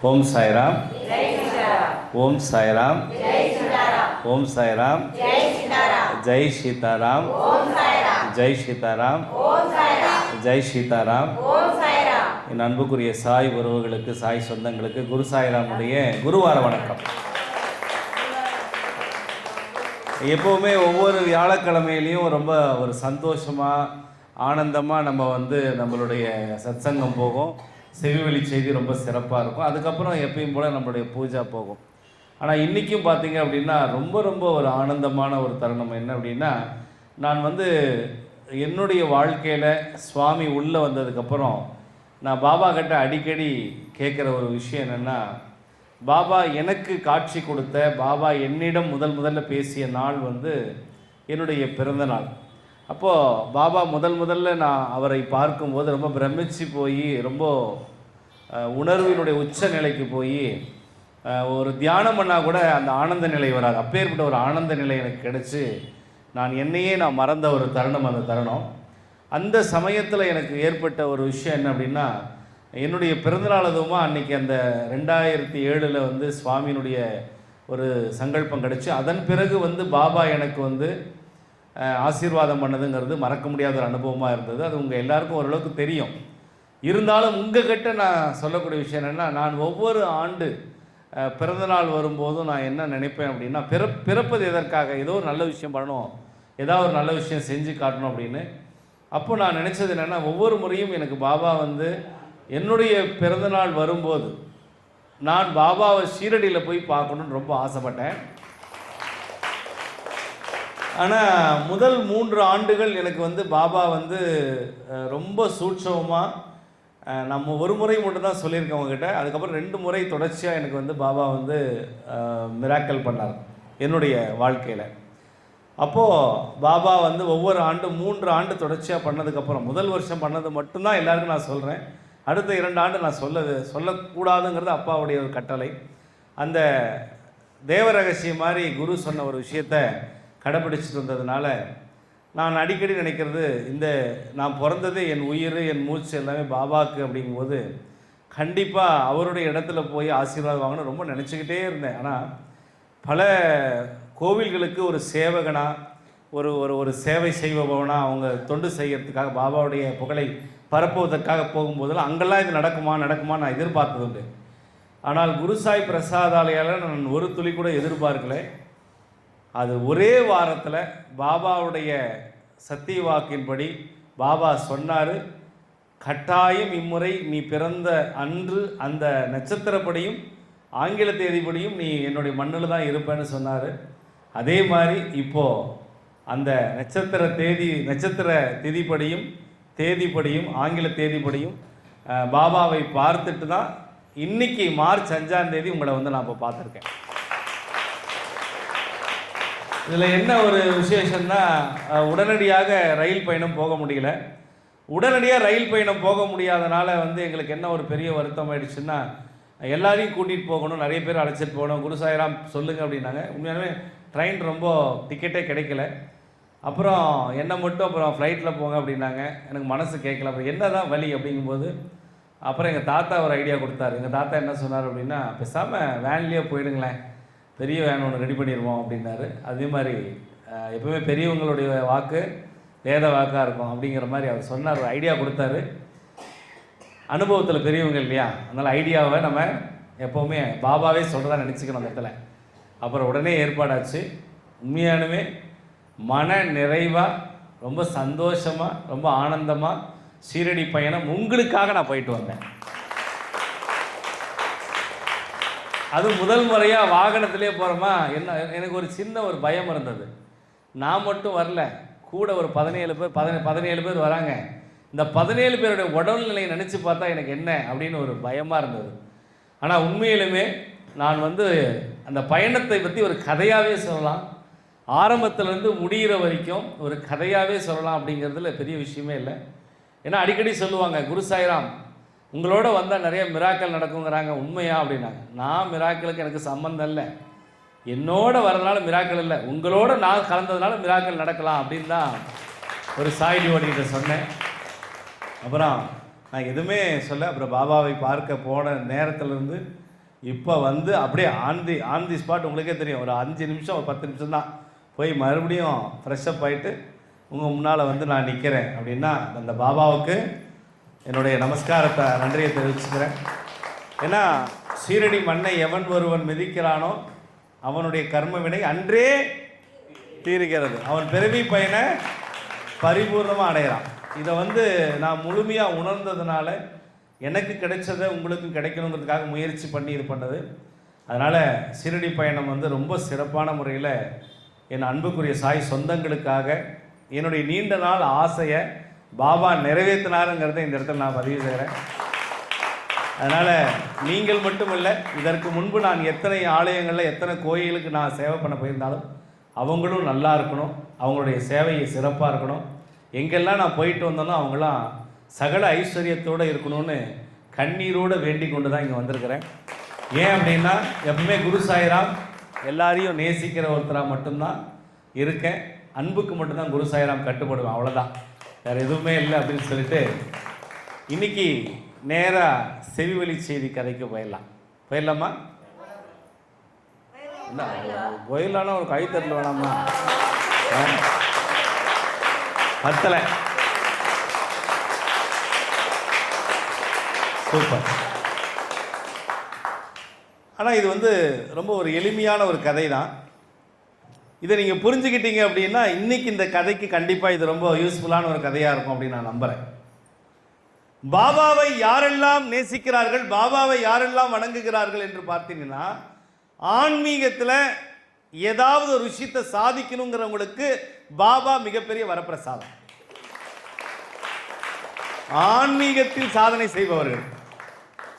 ஓம் சாய்ராம். ஓம் சாய்ராம். ஓம் சாய்ராம். ஜெய் சீதாராம். ஜெய் சீதாராம். ஜெய் சீதாராம். என் அன்புக்குரிய சாய் உறவுகளுக்கு, சாய் சொந்தங்களுக்கு குரு சாய்ராமுடைய குருவார வணக்கம். எப்போவுமே ஒவ்வொரு வியாழக்கிழமையிலையும் ரொம்ப ஒரு சந்தோஷமாக ஆனந்தமாக நம்ம நம்மளுடைய சத்சங்கம் போகும். செவிவெளி செய்தி ரொம்ப சிறப்பாக இருக்கும். அதுக்கப்புறம் எப்பயும் போல் நம்மளுடைய பூஜா போகும். ஆனால் இன்றைக்கும் பார்த்தீங்க அப்படின்னா ரொம்ப ஒரு ஆனந்தமான ஒரு தருணம். என்ன அப்படின்னா, நான் என்னுடைய வாழ்க்கையில் சுவாமி உள்ளே வந்ததுக்கப்புறம் நான் பாபா கிட்ட அடிக்கடி கேட்குற ஒரு விஷயம் என்னென்னா, பாபா எனக்கு காட்சி கொடுத்த, பாபா என்னிடம் முதல்ல பேசிய நாள் என்னுடைய பிறந்த நாள். அப்போது பாபா முதல்ல நான் அவரை பார்க்கும்போது ரொம்ப பிரமிச்சு போய், ரொம்ப உணர்வினுடைய உச்ச நிலைக்கு போய், ஒரு தியானம் பண்ணால் கூட அந்த ஆனந்த நிலை வராது. அப்பேற்பட்ட ஒரு ஆனந்த நிலை எனக்கு கிடச்சி என்னையே நான் மறந்த ஒரு தருணம். அந்த தருணம், அந்த சமயத்தில் எனக்கு ஏற்பட்ட ஒரு விஷயம் என்ன அப்படின்னா, என்னுடைய பிறந்தநாள் அதுவுமா அன்றைக்கி அந்த 2007 சுவாமியினுடைய ஒரு சங்கல்பம் கிடச்சி, அதன் பிறகு பாபா எனக்கு ஆசீர்வாதம் பண்ணதுங்கிறது மறக்க முடியாத ஒரு அனுபவமாக இருந்தது. அது உங்கள் எல்லாருக்கும் ஓரளவுக்கு தெரியும். இருந்தாலும் உங்ககிட்ட நான் சொல்லக்கூடிய விஷயம் என்னென்னா, நான் ஒவ்வொரு ஆண்டு பிறந்தநாள் வரும்போதும் நான் என்ன நினைப்பேன் அப்படின்னா, பிறப்பது எதற்காக? ஏதோ ஒரு நல்ல விஷயம் பண்ணணும், ஏதாவது ஒரு நல்ல விஷயம் செஞ்சு காட்டணும் அப்படின்னு. அப்போ நான் நினச்சது என்னென்னா, ஒவ்வொரு முறையும் எனக்கு பாபா என்னுடைய பிறந்தநாள் வரும்போது நான் பாபாவை ஷீரடியில் போய் பார்க்கணுன்னு ரொம்ப ஆசைப்பட்டேன். ஆனால் முதல் 3 ஆண்டுகள் எனக்கு பாபா ரொம்ப சூட்சமாக, நம்ம ஒரு முறை மட்டும்தான் சொல்லியிருக்கேன் உங்ககிட்ட. அதுக்கப்புறம் 2 முறை தொடர்ச்சியாக எனக்கு பாபா மிராக்கல் பண்ணார் என்னுடைய வாழ்க்கையில். அப்போது பாபா ஒவ்வொரு ஆண்டு 3 ஆண்டு தொடர்ச்சியாக பண்ணதுக்கப்புறம், முதல் வருஷம் பண்ணது மட்டும்தான் எல்லாருக்கும் நான் சொல்கிறேன். அடுத்த 2 ஆண்டு நான் சொல்லக்கூடாதுங்கிறது அப்பாவுடைய ஒரு கட்டளை. அந்த தேவ ரகசியம் மாதிரி குரு சொன்ன ஒரு விஷயத்தை கடைப்பிடிச்சிட்டு வந்ததுனால நான் அடிக்கடி நினைக்கிறது, நான் பிறந்தது, என் உயிர், என் மூச்சு எல்லாமே பாபாவுக்கு அப்படிங்கும்போது கண்டிப்பாக அவருடைய இடத்துல போய் ஆசீர்வாதம் வாங்கணும் ரொம்ப நினச்சிக்கிட்டே இருந்தேன். ஆனால் பல கோவில்களுக்கு ஒரு சேவகனாக, ஒரு சேவை செய்பவனாக, அவங்க தொண்டு செய்கிறதுக்காக, பாபாவுடைய புகழை பரப்புவதற்காக போகும்போதெல்லாம் அங்கெல்லாம் இது நடக்குமா நான் எதிர்பார்த்தது உண்டு. ஆனால் குருசாய் பிரசாதாலயால் நான் ஒரு துளி கூட எதிர்பார்க்கலை. அது ஒரே வாரத்தில் பாபாவுடைய சத்திய வாக்கின்படி பாபா சொன்னார், கட்டாயம் இம்முறை நீ பிறந்த அன்று அந்த நட்சத்திரப்படியும் ஆங்கில தேதிப்படியும் நீ என்னுடைய மண்ணில் தான் இருப்பேன்னு சொன்னார். அதே மாதிரி இப்போது அந்த நட்சத்திர திதிப்படியும் தேதிப்படியும் ஆங்கில தேதிப்படியும் பாபாவை பார்த்துட்டு தான் இன்றைக்கி மார்ச் 5ஆம் தேதி உங்களை நான் இப்போ பார்த்துருக்கேன். இதில் என்ன ஒரு விசேஷம்னா, உடனடியாக ரயில் பயணம் போக முடியல. உடனடியாக ரயில் பயணம் போக முடியாதனால எங்களுக்கு என்ன ஒரு பெரிய வருத்தம் ஆயிடுச்சுன்னா, எல்லாரையும் கூட்டிகிட்டு போகணும், நிறைய பேர் அழைச்சிட்டு போகணும். குரு சாய்ராம் சொல்லுங்கள் அப்படின்னாங்க. உண்மையாலுமே ட்ரெயின் ரொம்ப டிக்கெட்டே கிடைக்கல. அப்புறம் என்னை மட்டும் அப்புறம் ஃப்ளைட்டில் போங்க அப்படின்னாங்க. எனக்கு மனசு கேட்கல. அப்புறம் என்ன தான் வழி அப்படிங்கும்போது அப்புறம் எங்கள் தாத்தா ஒரு ஐடியா கொடுத்தாரு. எங்கள் தாத்தா என்ன சொன்னார் அப்படின்னா, பேசாமல் வேன்லேயே போயிடுங்களேன், பெரிய வேன் ஒன்று ரெடி பண்ணிடுவோம் அப்படின்னாரு. அதே மாதிரி எப்பவுமே பெரியவங்களுடைய வாக்கு வேத வாக்காக இருக்கும் அப்படிங்கிற மாதிரி அவர் சொன்னார், ஒரு ஐடியா கொடுத்தாரு. அனுபவத்தில் பெரியவங்க இல்லையா, அதனால் ஐடியாவை நம்ம எப்போவுமே பாபாவே சொல்கிறதா நினச்சிக்கணும் அந்த இடத்துல. அப்புறம் உடனே ஏற்பாடாச்சு. உண்மையானுமே மன நிறைவாக, ரொம்ப சந்தோஷமாக, ரொம்ப ஆனந்தமாக ஷீரடி பயணம் உங்களுக்காக நான் போயிட்டு வந்தேன். அது முதல் முறையாக வாகனத்திலே போகிறோமா, எனக்கு ஒரு சின்ன ஒரு பயம் இருந்தது. நான் மட்டும் வரல, கூட ஒரு 17 பேர் வராங்க. இந்த 17 பேருடைய உடல்நிலையை நினச்சி பார்த்தா எனக்கு என்ன அப்படின்னு ஒரு பயமாக இருந்தது. ஆனால் உண்மையிலுமே நான் அந்த பயணத்தை பற்றி ஒரு கதையாகவே சொல்லலாம். ஆரம்பத்திலேருந்து முடிகிற வரைக்கும் ஒரு கதையாகவே சொல்லலாம் அப்படிங்கிறதுல பெரிய விஷயமே இல்லை. ஏன்னா அடிக்கடி சொல்லுவாங்க, குரு சாய்ராம் உங்களோட வந்தால் நிறைய மிராக்கள் நடக்குங்கிறாங்க, உண்மையா அப்படின்னாங்க. நான் மிராக்களுக்கு எனக்கு சம்மந்தம் இல்லை, என்னோட வரதுனால மிராக்கள் இல்லை, உங்களோட நான் கலந்ததுனால மிராக்கள் நடக்கலாம் அப்படின்னு தான் ஒரு சாய் டிவோட்டிகிட்ட சொன்னேன். அப்புறம் நான் எதுவுமே சொல்ல. அப்புறம் பாபாவை பார்க்க போன நேரத்திலேருந்து இப்போ வந்து அப்படியே ஆன் தி ஸ்பாட் உங்களுக்கே தெரியும், ஒரு 5 நிமிஷம் ஒரு 10 நிமிஷம் தான் போய் மறுபடியும் ஃப்ரெஷ்ஷப் ஆகிட்டு உங்கள் முன்னால் வந்து நான் நிற்கிறேன் அப்படின்னா அந்த பாபாவுக்கு என்னுடைய நமஸ்காரத்தை நன்றியை தெரிவிச்சுக்கிறேன். ஏன்னா சீரடி மண்ணை எவன் ஒருவன் மிதிக்கிறானோ அவனுடைய கர்ம வினை அன்றே தீருகிறது, அவன் பிறவி பயனை பரிபூர்ணமாக அடைகிறான். இதை வந்து நான் முழுமையாக உணர்ந்ததுனால எனக்கு கிடைச்சதை உங்களுக்கும் கிடைக்கணுங்கிறதுக்காக முயற்சி பண்ணி இது பண்ணது. அதனால் சீரடி பயணம் வந்து ரொம்ப சிறப்பான முறையில் என் அன்புக்குரிய சாய் சொந்தங்களுக்காக என்னுடைய நீண்ட நாள் ஆசையை பாபா நிறைவேற்றினாருங்கிறத இந்த இடத்துல நான் பதிவு செய்கிறேன். அதனால் நீங்கள் மட்டும் இல்லை, இதற்கு முன்பு நான் எத்தனை ஆலயங்களில் எத்தனை கோயிலுக்கு நான் சேவை பண்ண போயிருந்தாலும் அவங்களும் நல்லா இருக்கணும், அவங்களுடைய சேவையை சிறப்பாக இருக்கணும். எங்கெல்லாம் நான் போயிட்டு வந்தோன்னா அவங்களாம் சகல ஐஸ்வர்யத்தோடு இருக்கணும்னு கண்ணீரோடு வேண்டிக் கொண்டு தான் இங்கே வந்திருக்கிறேன். ஏன் அப்படின்னா எப்பவுமே குரு சாய்ராம் எல்லாரையும் நேசிக்கிற ஒருத்தராக மட்டும்தான் இருக்கேன். அன்புக்கு மட்டும்தான் குரு சாய்ராம் கட்டுப்படுவேன், அவ்வளோதான், வேறு எதுவுமே இல்லை அப்படின்னு சொல்லிட்டு இன்றைக்கி நேராக செவிவழி செய்தி கதைக்கு போயிடலாமா? இல்லை போயிடலான்னா ஒரு கைத்தட்டல் வேணாமா? பத்தலை. சூப்பர். ஆனால் இது வந்து ரொம்ப ஒரு எளிமையான ஒரு கதை தான். இதை நீங்கள் புரிஞ்சுக்கிட்டீங்க அப்படின்னா இன்றைக்கி இந்த கதைக்கு கண்டிப்பாக இது ரொம்ப யூஸ்ஃபுல்லான ஒரு கதையாக இருக்கும் அப்படின்னு நான் நம்புகிறேன். பாபாவை யாரெல்லாம் நேசிக்கிறார்கள், பாபாவை யாரெல்லாம் வணங்குகிறார்கள் என்று பார்த்தீங்கன்னா ஆன்மீகத்தில் ஏதாவது ஒரு விஷயத்தை சாதிக்கணுங்கிறவங்களுக்கு பாபா மிகப்பெரிய வரப்பிரசாதம். ஆன்மீகத்தில் சாதனை செய்பவர்கள்.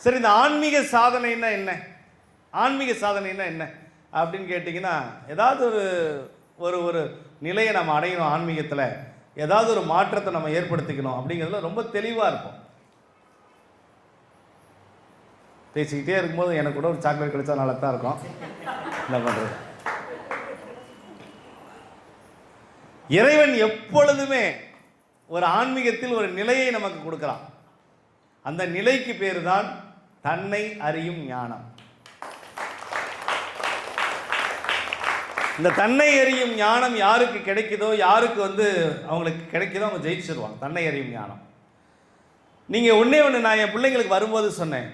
சரி, இந்த ஆன்மீக சாதனைன்னா என்ன, ஆன்மீக சாதனைன்னா என்ன அப்படின்னு கேட்டிங்கன்னா ஏதாவது ஒரு ஒரு நிலையை நம்ம அடையணும், ஆன்மீகத்தில் ஏதாவது ஒரு மாற்றத்தை நம்ம ஏற்படுத்திக்கணும் அப்படிங்கிறதுல ரொம்ப தெளிவாக இருக்கும். பேசிக்கிட்டே இருக்கும்போது எனக்கு கூட ஒரு சாக்லேட் கிடைச்சா நல்லா தான் இருக்கும். என்ன பண்ணுறது? இறைவன் எப்பொழுதுமே ஒரு ஆன்மீகத்தில் ஒரு நிலையை நமக்கு கொடுக்குறான். அந்த நிலைக்கு பேர் தான் தன்னை அறியும் ஞானம். இந்த தன்னை அறியும் ஞானம் யாருக்கு கிடைக்குதோ, யாருக்கு வந்து அவங்களுக்கு கிடைக்குதோ அவங்க ஜெயிச்சிருவாங்க. தன்னை அறியும் ஞானம். நீங்கள் ஒன்று நான் என் பிள்ளைங்களுக்கு வரும்போது சொன்னேன்,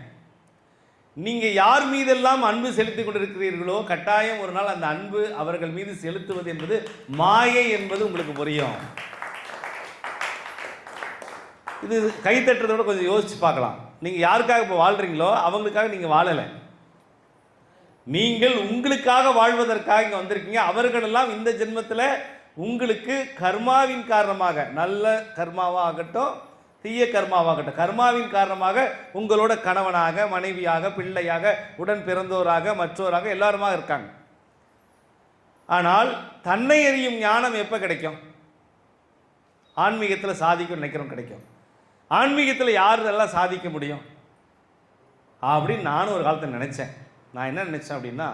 நீங்கள் யார் மீதெல்லாம் அன்பு செலுத்தி கொண்டிருக்கிறீர்களோ கட்டாயம் ஒரு நாள் அந்த அன்பு அவர்கள் மீது செலுத்துவது என்பது மாயை என்பது உங்களுக்கு புரியும். இது கைத்தட்டுறதோட கொஞ்சம் யோசிச்சு பார்க்கலாம். நீங்கள் யாருக்காக இப்போ வாழ்கிறீங்களோ அவங்களுக்காக நீங்கள் வாழலை, நீங்கள் உங்களுக்காக வாழ்வதற்காக இங்கே வந்திருக்கீங்க. அவர்களெல்லாம் இந்த ஜென்மத்தில் உங்களுக்கு கர்மாவின் காரணமாக, நல்ல கர்மாவாகட்டும் தீய கர்மாவாகட்டும், கர்மாவின் காரணமாக உங்களோட கணவனாக, மனைவியாக, பிள்ளையாக, உடன் பிறந்தோராக, மற்றோராக எல்லாருமாக இருக்காங்க. ஆனால் தன்னை அறியும் ஞானம் எப்போ கிடைக்கும்? ஆன்மீகத்தில் சாதிக்க நினைக்கிறோம் கிடைக்கும். ஆன்மீகத்தில் யார் இதெல்லாம் சாதிக்க முடியும் அப்படின்னு நானும் ஒரு காலத்தில் நினச்சேன். நான் என்ன நினச்சேன் அப்படின்னா,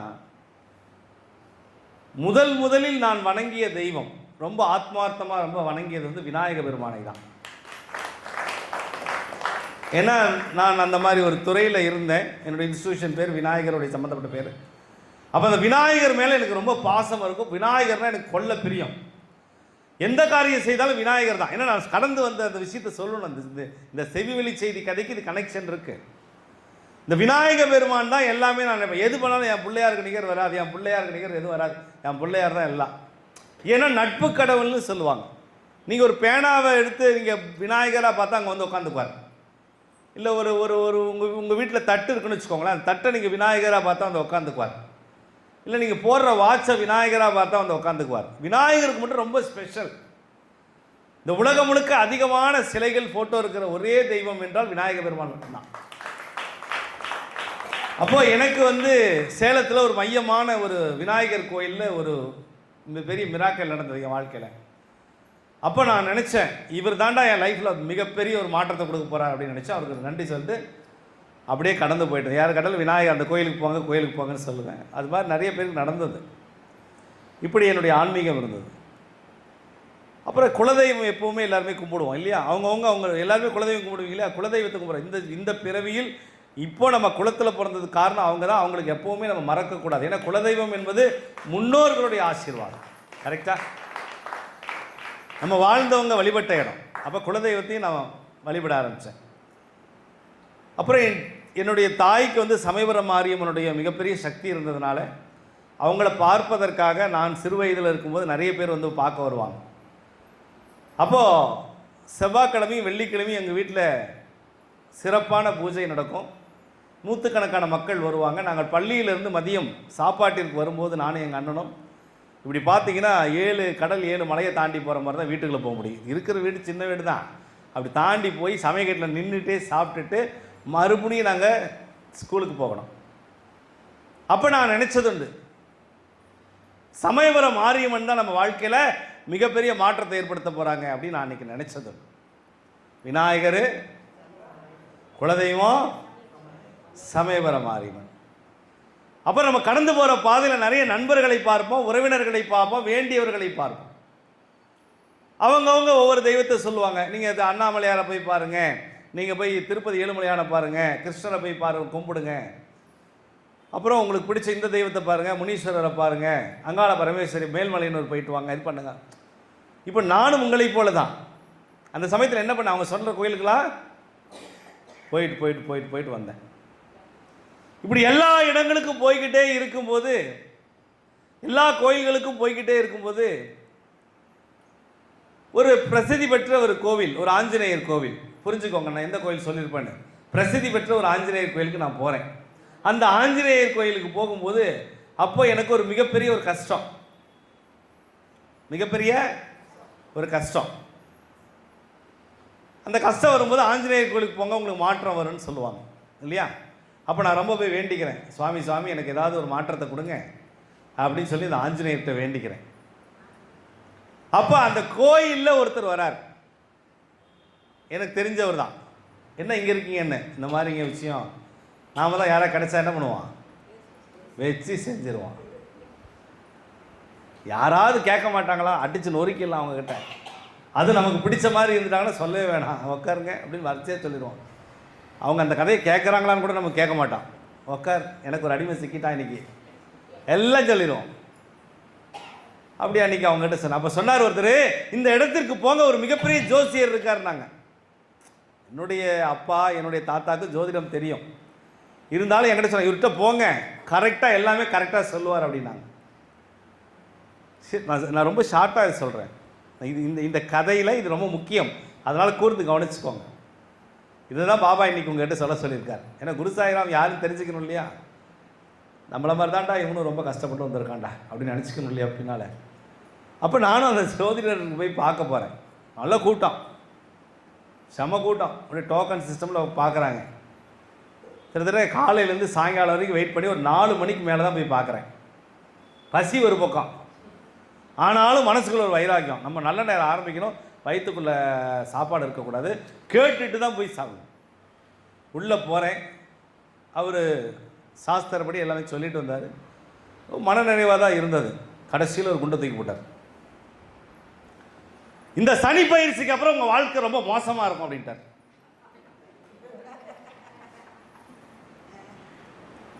முதலில் நான் வணங்கிய தெய்வம், ரொம்ப ஆத்மார்த்தமாக ரொம்ப வணங்கியது வந்து விநாயக பெருமானை தான். ஏன்னா நான் அந்த மாதிரி ஒரு துறையில் இருந்தேன். என்னுடைய இன்ஸ்டியூஷன் பேர் விநாயகருடைய சம்மந்தப்பட்ட பேர். அப்போ அந்த விநாயகர் மேலே எனக்கு ரொம்ப பாசம் இருக்கும். விநாயகர்னால் எனக்கு கொள்ள பிரியம். எந்த காரியம் செய்தாலும் விநாயகர் தான். ஏன்னா நான் கடந்து வந்த அந்த விஷயத்தை சொல்லணும். இந்த செவிவெளி செய்தி கதைக்கு இது கனெக்ஷன் இருக்குது. இந்த விநாயக பெருமான் தான் எல்லாமே. நான் எது பண்ணாலும் என் பிள்ளையாருக்கு நிகர் வராது, என் பிள்ளையாருக்கு நிகர் எதுவும் வராது, என் பிள்ளையார் தான் எல்லாம். ஏன்னா நட்பு கடவுள்னு சொல்லுவாங்க. நீங்கள் ஒரு பேனாவை எடுத்து நீங்கள் விநாயகராக பார்த்தா அங்கே வந்து உட்காந்துக்குவார். இல்லை ஒரு ஒரு ஒரு உங்கள் வீட்டில் தட்டு இருக்குன்னு வச்சுக்கோங்களேன், அந்த தட்டை நீங்கள் விநாயகராக பார்த்தா வந்து உட்காந்துக்குவார். இல்லை நீங்கள் போடுற வாட்சை விநாயகராக பார்த்தா வந்து உட்காந்துக்குவார். விநாயகருக்கு மட்டும் ரொம்ப ஸ்பெஷல். இந்த உலகம் முழுக்க அதிகமான சிலைகள் ஃபோட்டோ இருக்கிற ஒரே தெய்வம் என்றால் விநாயக பெருமான் மட்டும்தான். அப்போது எனக்கு வந்து சேலத்தில் ஒரு மையமான ஒரு விநாயகர் கோயிலில் ஒரு பெரிய மிராக்கல் நடந்தது என் வாழ்க்கையில். அப்போ நான் நினச்சேன், இவர் தாண்டா என் லைஃப்பில் மிகப்பெரிய ஒரு மாற்றத்தை கொடுக்க போகிறார் அப்படின்னு நினச்சேன். அவருக்கு நன்றி சொல்லிட்டு அப்படியே கடந்து போயிட்டேன். யார் கடல் விநாயகர் அந்த கோயிலுக்கு போங்கன்னு சொல்லுவேன். அது மாதிரி நிறைய பேருக்கு நடந்தது. இப்படி என்னுடைய ஆன்மீகம் இருந்தது. அப்புறம் குலதெய்வம் எப்போவுமே எல்லாருமே கும்பிடுவோம் இல்லையா? அவங்க எல்லாருமே குலதெய்வம் கும்பிடுவீங்க இல்லையா? குலதெய்வத்தை கும்பிட்றோம். இந்த பிறவியில் இப்போ நம்ம குலத்தில் பிறந்தது காரணம் அவங்க தான். அவங்களுக்கு எப்போவுமே நம்ம மறக்கக்கூடாது. ஏன்னா குலதெய்வம் என்பது முன்னோர்களுடைய ஆசீர்வாதம். கரெக்டா? நம்ம வாழ்ந்தவங்க வழிபட்ட இடம். அப்போ குலதெய்வத்தையும் நான் வழிபட ஆரம்பித்தேன். அப்புறம் என்னுடைய தாய்க்கு வந்து சமயபுரம் மாரியம்மனுடைய மிகப்பெரிய சக்தி இருந்ததுனால அவங்கள பார்ப்பதற்காக நான் சிறு வயதில் இருக்கும்போது நிறைய பேர் வந்து பார்க்க வருவாங்க. அப்போது செவ்வாய்க்கிழமையும் வெள்ளிக்கிழமையும் எங்கள் வீட்டில் சிறப்பான பூஜை நடக்கும். நூற்றுக்கணக்கான மக்கள் வருவாங்க. நாங்கள் பள்ளியிலேருந்து மதியம் சாப்பாட்டிற்கு வரும்போது நானும் எங்கள் அண்ணனும் இப்படி பார்த்தீங்கன்னா 7 கடல் 7 மலையை தாண்டி போகிற மாதிரி தான் வீட்டுக்குள்ளே போக முடியும். இருக்கிற வீடு சின்ன வீடு தான். அப்படி தாண்டி போய் சமயக்கட்டில் நின்றுட்டே சாப்பிட்டுட்டு மறுபடியும் நாங்கள் ஸ்கூலுக்கு போகணும். அப்போ நான் நினச்சதுண்டு, சமயபுரம் மாரியம்மன் தான் நம்ம வாழ்க்கையில் மிகப்பெரிய மாற்றத்தை ஏற்படுத்த போகிறாங்க அப்படின்னு நான் அன்றைக்கி நினச்சதுண்டு. விநாயகர், குலதெய்வம், சமயபுரம் மாரியம்மன். அப்புறம் நம்ம கடந்து போகிற பாதையில் நிறைய நண்பர்களை பார்ப்போம், உறவினர்களை பார்ப்போம், வேண்டியவர்களை பார்ப்போம். அவங்கவுங்க ஒவ்வொரு தெய்வத்தை சொல்லுவாங்க. நீங்கள் இது அண்ணாமலையாரை போய் பாருங்கள், நீங்கள் போய் திருப்பதி ஏழுமலையானை பாருங்கள், கிருஷ்ணரை போய் கும்பிடுங்க. அப்புறம் உங்களுக்கு பிடிச்ச இந்த தெய்வத்தை பாருங்கள், முனீஸ்வரரை பாருங்கள், அங்காள பரமேஸ்வரி மேல்மலையனூர் போயிட்டு வாங்க, இது பண்ணுங்க. இப்போ நானும் உங்களை போல தான் அந்த சமயத்தில் என்ன பண்ணேன், அவங்க சொல்கிற கோயிலுக்கெல்லாம் போயிட்டு போயிட்டு போயிட்டு போயிட்டு வந்தேன். இப்படி எல்லா இடங்களுக்கும் போய்கிட்டே இருக்கும்போது, எல்லா கோயில்களுக்கும் போய்கிட்டே இருக்கும்போது ஒரு பிரசித்தி பெற்ற ஒரு கோவில், ஒரு ஆஞ்சநேயர் கோவில். புரிஞ்சுக்கோங்க, நான் எந்த கோயில் சொல்லியிருப்பேன்னு. பிரசித்தி பெற்ற ஒரு ஆஞ்சநேயர் கோயிலுக்கு நான் போகிறேன். அந்த ஆஞ்சநேயர் கோயிலுக்கு போகும்போது அப்போ எனக்கு ஒரு மிகப்பெரிய ஒரு கஷ்டம், மிகப்பெரிய ஒரு கஷ்டம். அந்த கஷ்டம் வரும்போது ஆஞ்சநேயர் கோயிலுக்கு போங்க, உங்களுக்கு மாற்றம் வரும்னு சொல்லுவாங்க இல்லையா? அப்போ நான் ரொம்ப போய் வேண்டிக்கிறேன், சுவாமி சுவாமி எனக்கு ஏதாவது ஒரு மாற்றத்தை கொடுங்க அப்படின்னு சொல்லி இந்த ஆஞ்சநேயர்கிட்ட வேண்டிக்கிறேன். அப்போ அந்த கோயிலில் ஒருத்தர் வரார், எனக்கு தெரிஞ்சவர் தான். என்ன இங்கே இருக்கீங்க, என்ன இந்த மாதிரி இங்கே விஷயம், நாம தான் யாராவது கிடைச்சா என்ன பண்ணுவான், வச்சு செஞ்சிருவான். யாராவது கேட்க மாட்டாங்களா, அடித்து நொறுக்கிடலாம் அவங்கக்கிட்ட. அது நமக்கு பிடிச்ச மாதிரி இருந்துட்டாங்கன்னா சொல்லவே வேணாம், உட்காருங்க அப்படின்னு வரிசையாக சொல்லிடுவோம். அவங்க அந்த கதையை கேட்குறாங்களான்னு கூட நம்ம கேட்க மாட்டான். உட்கார், எனக்கு ஒரு அடிமை சிக்கிட்டான் இன்றைக்கி, எல்லாம் சொல்லிடுவோம். அப்படி அன்றைக்கி அவங்ககிட்ட சொன்னேன். அப்போ சொன்னார் ஒருத்தர், இந்த இடத்திற்கு போங்க, ஒரு மிகப்பெரிய ஜோசியர் இருக்காருனாங்க. என்னுடைய அப்பா என்னுடைய தாத்தாவுக்கு ஜோதிடம் தெரியும், இருந்தாலும் என்கிட்ட சொன்ன, இவர்கிட்ட போங்க, கரெக்டாக எல்லாமே கரெக்டாக சொல்லுவார் அப்படின்னாங்க. நான் ரொம்ப ஷார்ட்டாக இது சொல்கிறேன். இது இந்த கதையில் இது ரொம்ப முக்கியம், அதனால் கூர்ந்து கவனிச்சுக்கோங்க. இதுதான் பாபா இன்றைக்கி உங்கள்கிட்ட சொல்லியிருக்கார். ஏன்னா குரு சாய்ராம் யாரும் தெரிஞ்சுக்கணும் இல்லையா? நம்மளை மாதிரி தான்டா இவனும் ரொம்ப கஷ்டப்பட்டு வந்திருக்காண்டா அப்படின்னு நினச்சிக்கணும் இல்லையா பின்னால். அப்போ நானும் அந்த ஜோதிடருக்கு போய் பார்க்க போகிறேன். நல்ல கூட்டம், செம கூட்டம். அப்படியே டோக்கன் சிஸ்டமில் பார்க்குறாங்க. கிட்டத்தட்ட காலையிலேருந்து சாயங்காலம் வரைக்கும் வெயிட் பண்ணி ஒரு 4 மணிக்கு மேலே தான் போய் பார்க்குறேன். பசி ஒரு பக்கம், ஆனாலும் மனசுக்குள்ள ஒரு வைராக்கியம், நம்ம நல்ல நேரம் ஆரம்பிக்கணும், வயிற்றுக்குள்ளே சாப்பாடு இருக்கக்கூடாது, கேட்டுட்டு தான் போய் சாப்பிடணும். உள்ளே போகிறேன், அவர் சாஸ்திரப்படி எல்லாமே சொல்லிட்டு வந்தார். மனநிறைவாக தான் இருந்தது. கடைசியில் ஒரு குண்டை தூக்கி போட்டார். இந்த சனி பயிற்சிக்கு அப்புறம் உங்கள் வாழ்க்கை ரொம்ப மோசமாக இருக்கும் அப்படின்ட்டார்.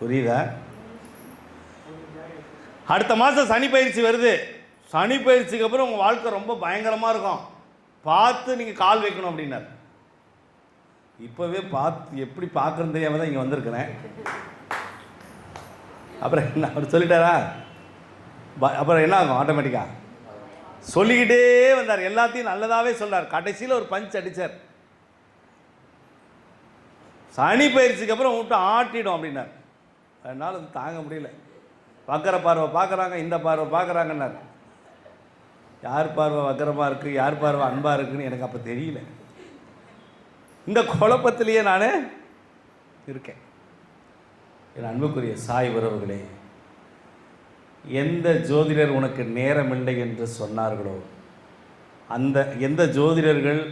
புரியுதா? அடுத்த மாதம் சனி பயிற்சி வருது. சனி பயிற்சிக்கு அப்புறம் உங்கள் வாழ்க்கை ரொம்ப பயங்கரமாக இருக்கும், பார்த்து நீங்கள் கால் வைக்கணும் அப்படின்னார். இப்போவே பார்த்து எப்படி பார்க்குறது தெரியாமல் தான் இங்கே வந்திருக்கிறேன். அப்புறம் என்ன அவர் சொல்லிட்டாரா? அப்புறம் என்ன ஆகும், ஆட்டோமேட்டிக்காக சொல்லிக்கிட்டே வந்தார், எல்லாத்தையும் நல்லதாகவே சொல்கிறார். கடைசியில் ஒரு பஞ்ச் அடித்தார். சனி பயிற்சிக்கு அப்புறம் விட்டு ஆட்டிடும் அப்படின்னார். அதனால் அது தாங்க முடியல. வக்கர பார்வை பார்க்குறாங்க, இந்த பார்வை பார்க்குறாங்கன்னார். யார் பார்வை வக்கரமாக இருக்குது, யார் பார்வை அன்பாக இருக்குதுன்னு எனக்கு அப்போ தெரியல. இந்த குழப்பத்திலேயே நான் இருக்கேன். என் அன்புக்குரிய சாய் உறவுகளே, எந்த ஜோதிடர் உனக்கு நேரமில்லை என்று சொன்னார்களோ, அந்த எந்த ஜோதிடர்கள்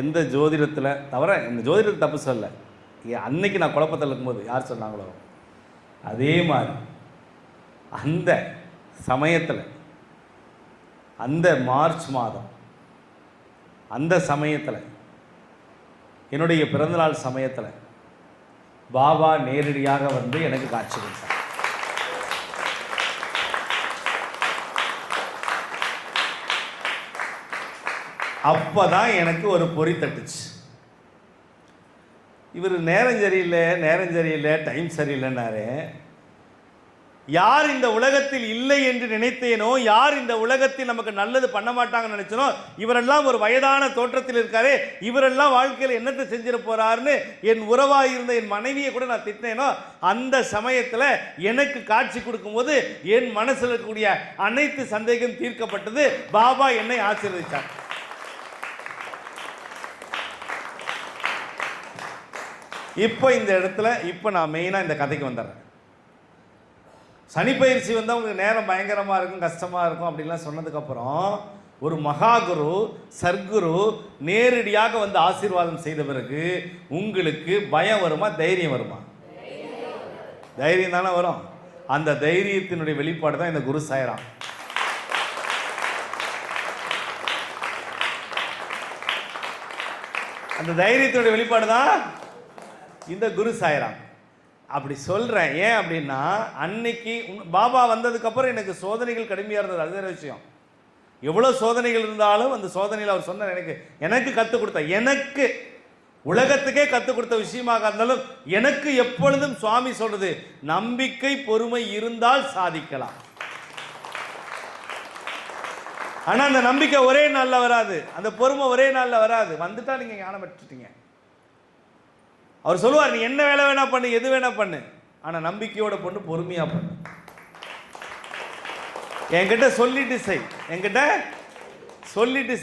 எந்த ஜோதிடத்தில் தவிர, இந்த ஜோதிடத்தை தப்பு சொல்ல, அன்னைக்கு நான் குழப்பத்தில் இருக்கும்போது யார் சொன்னாங்களோ அதே மாதிரி அந்த சமயத்தில், அந்த மார்ச் மாதம் அந்த சமயத்தில், என்னுடைய பிறந்தநாள் சமயத்தில் பாபா நேரடியாக வந்து எனக்கு காட்சி கொடுத்தார். அப்பதான் எனக்கு ஒரு பொறி தட்டுச்சு. இவர் நேரம் சரியில்லை டைம் சரியில்லைன்னாரு. யார் இந்த உலகத்தில் இல்லை என்று நினைத்தேனோ, யார் இந்த உலகத்தில் நமக்கு நல்லது பண்ண மாட்டாங்கன்னு நினைச்சனோ, இவரெல்லாம் ஒரு வயதான தோற்றத்தில் இருக்காரு, இவரெல்லாம் வாழ்க்கையில் என்னத்தை செஞ்சிட போறாருன்னு என் உறவாக இருந்த என் மனைவியை கூட நான் திட்டினேனோ, அந்த சமயத்தில் எனக்கு காட்சி கொடுக்கும்போது என் மனசில் இருக்கக்கூடிய அனைத்து சந்தேகம் தீர்க்கப்பட்டது. பாபா என்னை ஆசீர்வதித்தார். இப்போ இந்த இடத்துல நான் மெயினாக இந்த கதைக்கு வந்துடுறேன். சனி பயிற்சி வந்து அவங்களுக்கு நேரம் பயங்கரமாக இருக்கும், கஷ்டமாக இருக்கும் அப்படின்லாம் சொன்னதுக்கப்புறம் ஒரு மகாகுரு சர்க்குரு நேரடியாக வந்து ஆசீர்வாதம் செய்த பிறகு உங்களுக்கு பயம் வருமா, தைரியம் வருமா? தைரியம் தானே வரும். அந்த தைரியத்தினுடைய வெளிப்பாடு தான் இந்த குரு சாய்ராம். அந்த தைரியத்தினுடைய வெளிப்பாடு தான் இந்த குரு சாய்ராம். அப்படி சொல்கிறேன் ஏன் அப்படின்னா, அன்னைக்கு பாபா வந்ததுக்கப்புறம் எனக்கு சோதனைகள் கடுமையாக இருந்தது, அது வேறு விஷயம். எவ்வளோ சோதனைகள் இருந்தாலும் அந்த சோதனையில் அவர் சொன்ன எனக்கு கற்றுக் கொடுத்த, எனக்கு உலகத்துக்கே கற்றுக் கொடுத்த விஷயமாக இருந்தாலும் எனக்கு எப்பொழுதும் சுவாமி சொல்றது, நம்பிக்கை பொறுமை இருந்தால் சாதிக்கலாம். ஆனால் அந்த நம்பிக்கை ஒரே நாளில் வராது, அந்த பொறுமை ஒரே நாளில் வராது. வந்துட்டா நீங்கள் ஞானம் பெற்றுட்டீங்க. அவர் சொல்லுவார், நீ என்ன வேலை வேணா பண்ணு, எது வேணா பண்ணு, ஆனால் நம்பிக்கையோட பண்ணு, பொறுமையாக பண்ணு. என்கிட்ட சொல்லிட்டு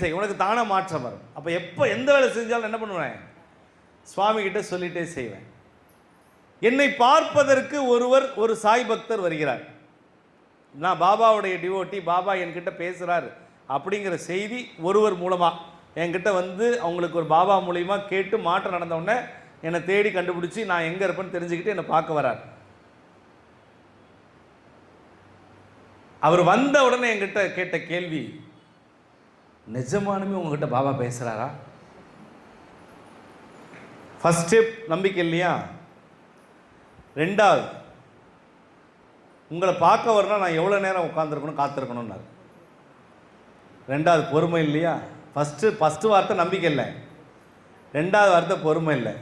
செய், உனக்கு தானே மாற்றம் வரும். அப்போ எப்போ எந்த வேலை செஞ்சாலும் என்ன பண்ணுவேன், சுவாமி கிட்ட சொல்லிட்டே செய்வேன். என்னை பார்ப்பதற்கு ஒரு சாய் பக்தர் வருகிறார். நான் பாபாவுடைய டிவோட்டி, பாபா என்கிட்ட பேசுகிறார் அப்படிங்கிற செய்தி ஒருவர் மூலமாக என்கிட்ட வந்து அவங்களுக்கு ஒரு பாபா மூலியமாக கேட்டு மாற்றம் நடந்தவுடனே என்னை தேடி கண்டுபிடிச்சி நான் எங்கே இருப்பேன்னு தெரிஞ்சுக்கிட்டு என்னை பார்க்க வரார். அவர் வந்த உடனே என்கிட்ட கேட்ட கேள்வி, நிஜமானுமே உங்ககிட்ட பாபா பேசுகிறாரா? ஃபர்ஸ்ட் ஸ்டெப் நம்பிக்கை இல்லையா? ரெண்டாவது, உங்களை பார்க்க வரணும், நான் எவ்வளோ நேரம் உட்காந்துருக்கணும், காத்திருக்கணும்னாரு. ரெண்டாவது பொறுமை இல்லையா? ஃபஸ்ட்டு வார்த்தை நம்பிக்கை இல்லை, ரெண்டாவது வார்த்தை பொறுமை இல்லை.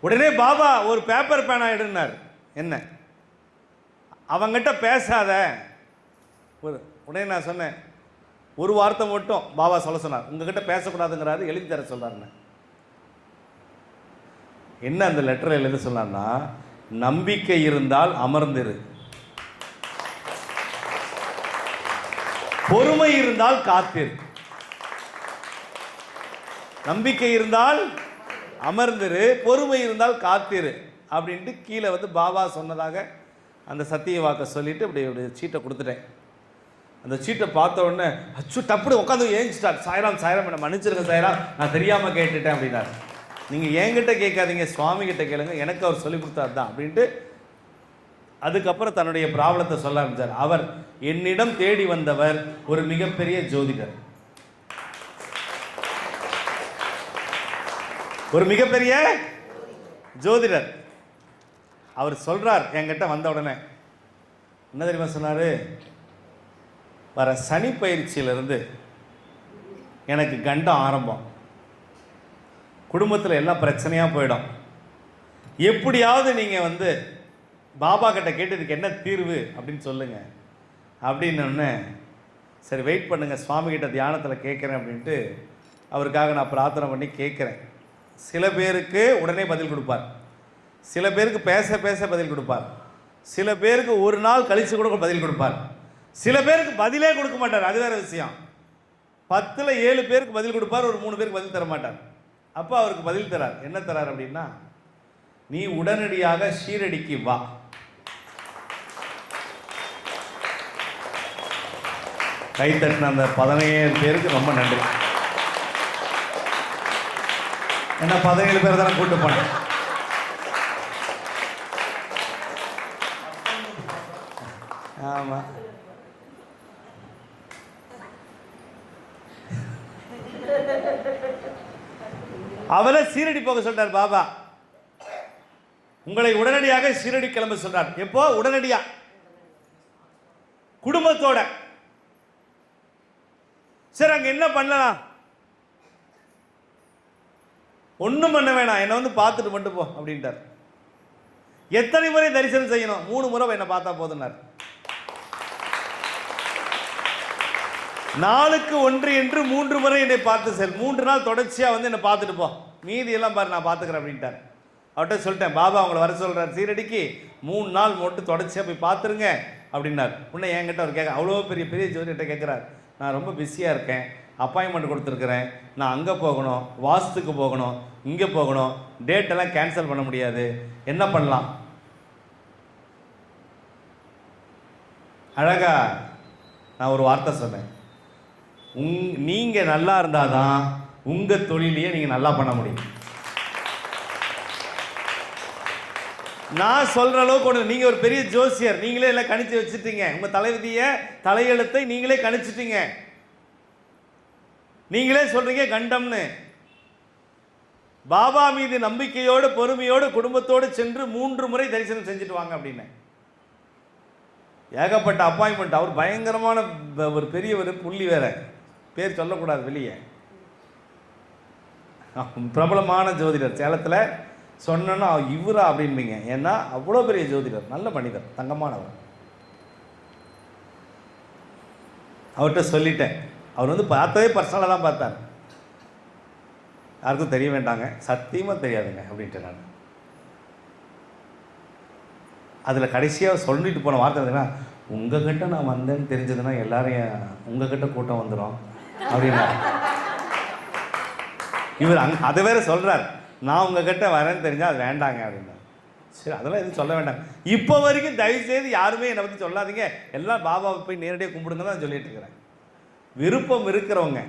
உடனே பாபா ஒரு பேப்பர் பேனா எடுனார். என்ன, அவங்கிட்ட பேசாத. உடனே நான் சொன்னேன், ஒரு வார்த்தை மட்டும் பாபா சொல்ல சொன்னார், உங்ககிட்ட பேசக்கூடாதுங்கிறாரு, எழுதி தர சொல்றாருன்னு. என்ன அந்த லெட்டரை எழுத சொன்னார்னா, நம்பிக்கை இருந்தால் அமர்ந்திரு, பொறுமை இருந்தால் காத்திரு. நம்பிக்கை இருந்தால் அமர்ந்திரு, பொறுமை இருந்தால் காத்திரு அப்படின்ட்டு கீழே வந்து பாபா சொன்னதாக அந்த சத்திய வாக்கை சொல்லிட்டு இப்படி சீட்டை கொடுத்துட்டேன். அந்த சீட்டை பார்த்த உடனே அச்சு டப்புடு உட்காந்து ஏஞ்சிட்டார். சாய்ராம் என்ன மன்னிச்சிருங்க சாய்ராம், நான் தெரியாமல் கேட்டுட்டேன் அப்படின்னாரு. நீங்கள் என்கிட்ட கேட்காதீங்க, சுவாமி கிட்ட கேளுங்க, எனக்கு அவர் சொல்லி கொடுத்தாரு தான் அப்படின்ட்டு அதுக்கப்புறம் தன்னுடைய ப்ராப்ளத்தை சொல்ல ஆரம்பித்தார். அவர் என்னிடம் தேடி வந்தவர் ஒரு மிகப்பெரிய ஜோதிடர், ஒரு மிகப்பெரிய ஜோதிடர். அவர் சொல்றார் என்கிட்ட வந்த உடனே, என்ன தெரியுமா சொன்னாரு, வர சனி பயிற்சியிலிருந்து எனக்கு கண்டம் ஆரம்பம், குடும்பத்தில் எல்லாம் பிரச்சனையாக போயிடும், எப்படியாவது நீங்கள் வந்து பாபா கிட்ட கேட்டதுக்கு என்ன தீர்வு அப்படின்னு சொல்லுங்க அப்படின்னு. சரி வெயிட் பண்ணுங்க, சுவாமி கிட்ட தியானத்தில் கேட்குறேன் அப்படின்ட்டு அவருக்காக நான் பிரார்த்தனை பண்ணி கேட்குறேன். சில பேருக்கு உடனே பதில் கொடுப்பார், சில பேருக்கு பேச பதில் கொடுப்பார், சில பேருக்கு ஒரு நாள் கழித்து கூட பதில் கொடுப்பார், சில பேருக்கு பதிலே கொடுக்க மாட்டார். அது வேறு விஷயம். 10ல் 7 பேருக்கு பதில் கொடுப்பார், ஒரு 3 பேருக்கு பதில் தர மாட்டார். அப்போ அவருக்கு பதில் தரார். என்ன தரார் அப்படின்னா, நீ உடனடியாக ஷீரடிக்கு வா. கைத்தட்டின அந்த 17 பேருக்கு ரொம்ப நன்றி. ஏன்னா 17 பேர் தானே கூட்டு போனேன். ஆமாம், அவளை சீரடி போக சொல்றார் பாபா. உங்களை உடனடியாக ஷீரடி கிளம்ப சொல்றார். எப்போ? உடனடியா, குடும்பத்தோட. சரி, அங்க என்ன பண்ணலாம்? ஒன்றும் பண்ண வேணாம், என்னை வந்து பார்த்துட்டு மட்டும் போ அப்படின்ட்டார். எத்தனை முறை தரிசனம் செய்யணும்? 3 முறை என்னை பார்த்தா போதுன்னார். நாளுக்கு 1 என்று 3 முறை என்னை பார்த்து செல். 3 நாள் தொடர்ச்சியாக வந்து என்னை பார்த்துட்டு போ, மீதி எல்லாம் பாரு நான் பார்த்துக்கிறேன் அப்படின்ட்டார். அவர்கிட்ட சொல்லிட்டேன், பாபா அவங்கள வர சொல்கிறார் சீரடிக்கு, 3 நாள் மட்டும் தொடர்ச்சியாக போய் பார்த்துருங்க அப்படின்னார். உன்னை என்கிட்ட அவர் கேட்க, அவ்வளோ பெரிய பெரிய ஜோதிகிட்ட கேட்குறார். நான் ரொம்ப பிஸியாக இருக்கேன், அப்பாயின்மெண்ட் கொடுத்துருக்குறேன், நான் அங்கே போகணும், வாஸ்துக்கு போகணும், இங்கே போகணும், டேட்டெல்லாம் கேன்சல் பண்ண முடியாது, என்ன பண்ணலாம்? அழகா நான் ஒரு வார்த்தை சொன்னேன், நீங்கள் நல்லா இருந்தால் தான் உங்கள் தொழிலையே நீங்கள் நல்லா பண்ண முடியும். நான் சொல்கிற அளவுக்கு ஒன்று, நீங்கள் ஒரு பெரிய ஜோசியர், நீங்களே எல்லாம் கணிச்சு வச்சுட்டீங்க, உங்கள் தலைவிதியை தலையெழுத்தை நீங்களே கணிச்சிட்டீங்க, நீங்களே சொல்கிறீங்க கண்டம்னு. பாபா மீது நம்பிக்கையோடு பொறுமையோடு குடும்பத்தோடு சென்று 3 முறை தரிசனம் செஞ்சுட்டு வாங்க அப்படின்னு. ஏகப்பட்ட அப்பாயின்மெண்ட். அவர் பயங்கரமான ஒரு பெரிய ஒரு புள்ளி, வேற பேர் சொல்லக்கூடாது வெளியே, பிரபலமான ஜோதிடர். சேலத்தில் சொன்னா இவரா அப்படின்பீங்க, ஏன்னா அவ்வளோ பெரிய ஜோதிடர், நல்ல மனிதர், தங்கமானவர். அவர்கிட்ட சொல்லிட்டேன். அவர் வந்து பார்த்ததே பர்சனலாக தான் பார்த்தார், யாருக்கும் தெரிய வேண்டாங்க, சத்தியமாக தெரியாதுங்க அப்படின்ட்டு. நான் அதில் கடைசியாக சொல்லிட்டு போன வார்த்தை இருந்ததுன்னா, உங்ககிட்ட நான் வந்தேன்னு தெரிஞ்சதுன்னா எல்லாரையும் உங்ககிட்ட கூட்டம் வந்துடும் அப்படின்னா. இவர் அதை வேற சொல்கிறார், நான் உங்ககிட்ட வரேன்னு தெரிஞ்சால் அது வேண்டாங்க அப்படின்னா. சரி, அதெல்லாம் எதுவும் சொல்ல வேண்டாம். இப்போ வரைக்கும் தயவுசெய்து யாருமே என்னை பற்றி சொல்லாதீங்க, எல்லாம் பாபாவை போய் நேரடியாக கும்பிடுங்க தான் சொல்லிட்டு இருக்கிறேன். விருப்பம் இருக்கிறவங்க,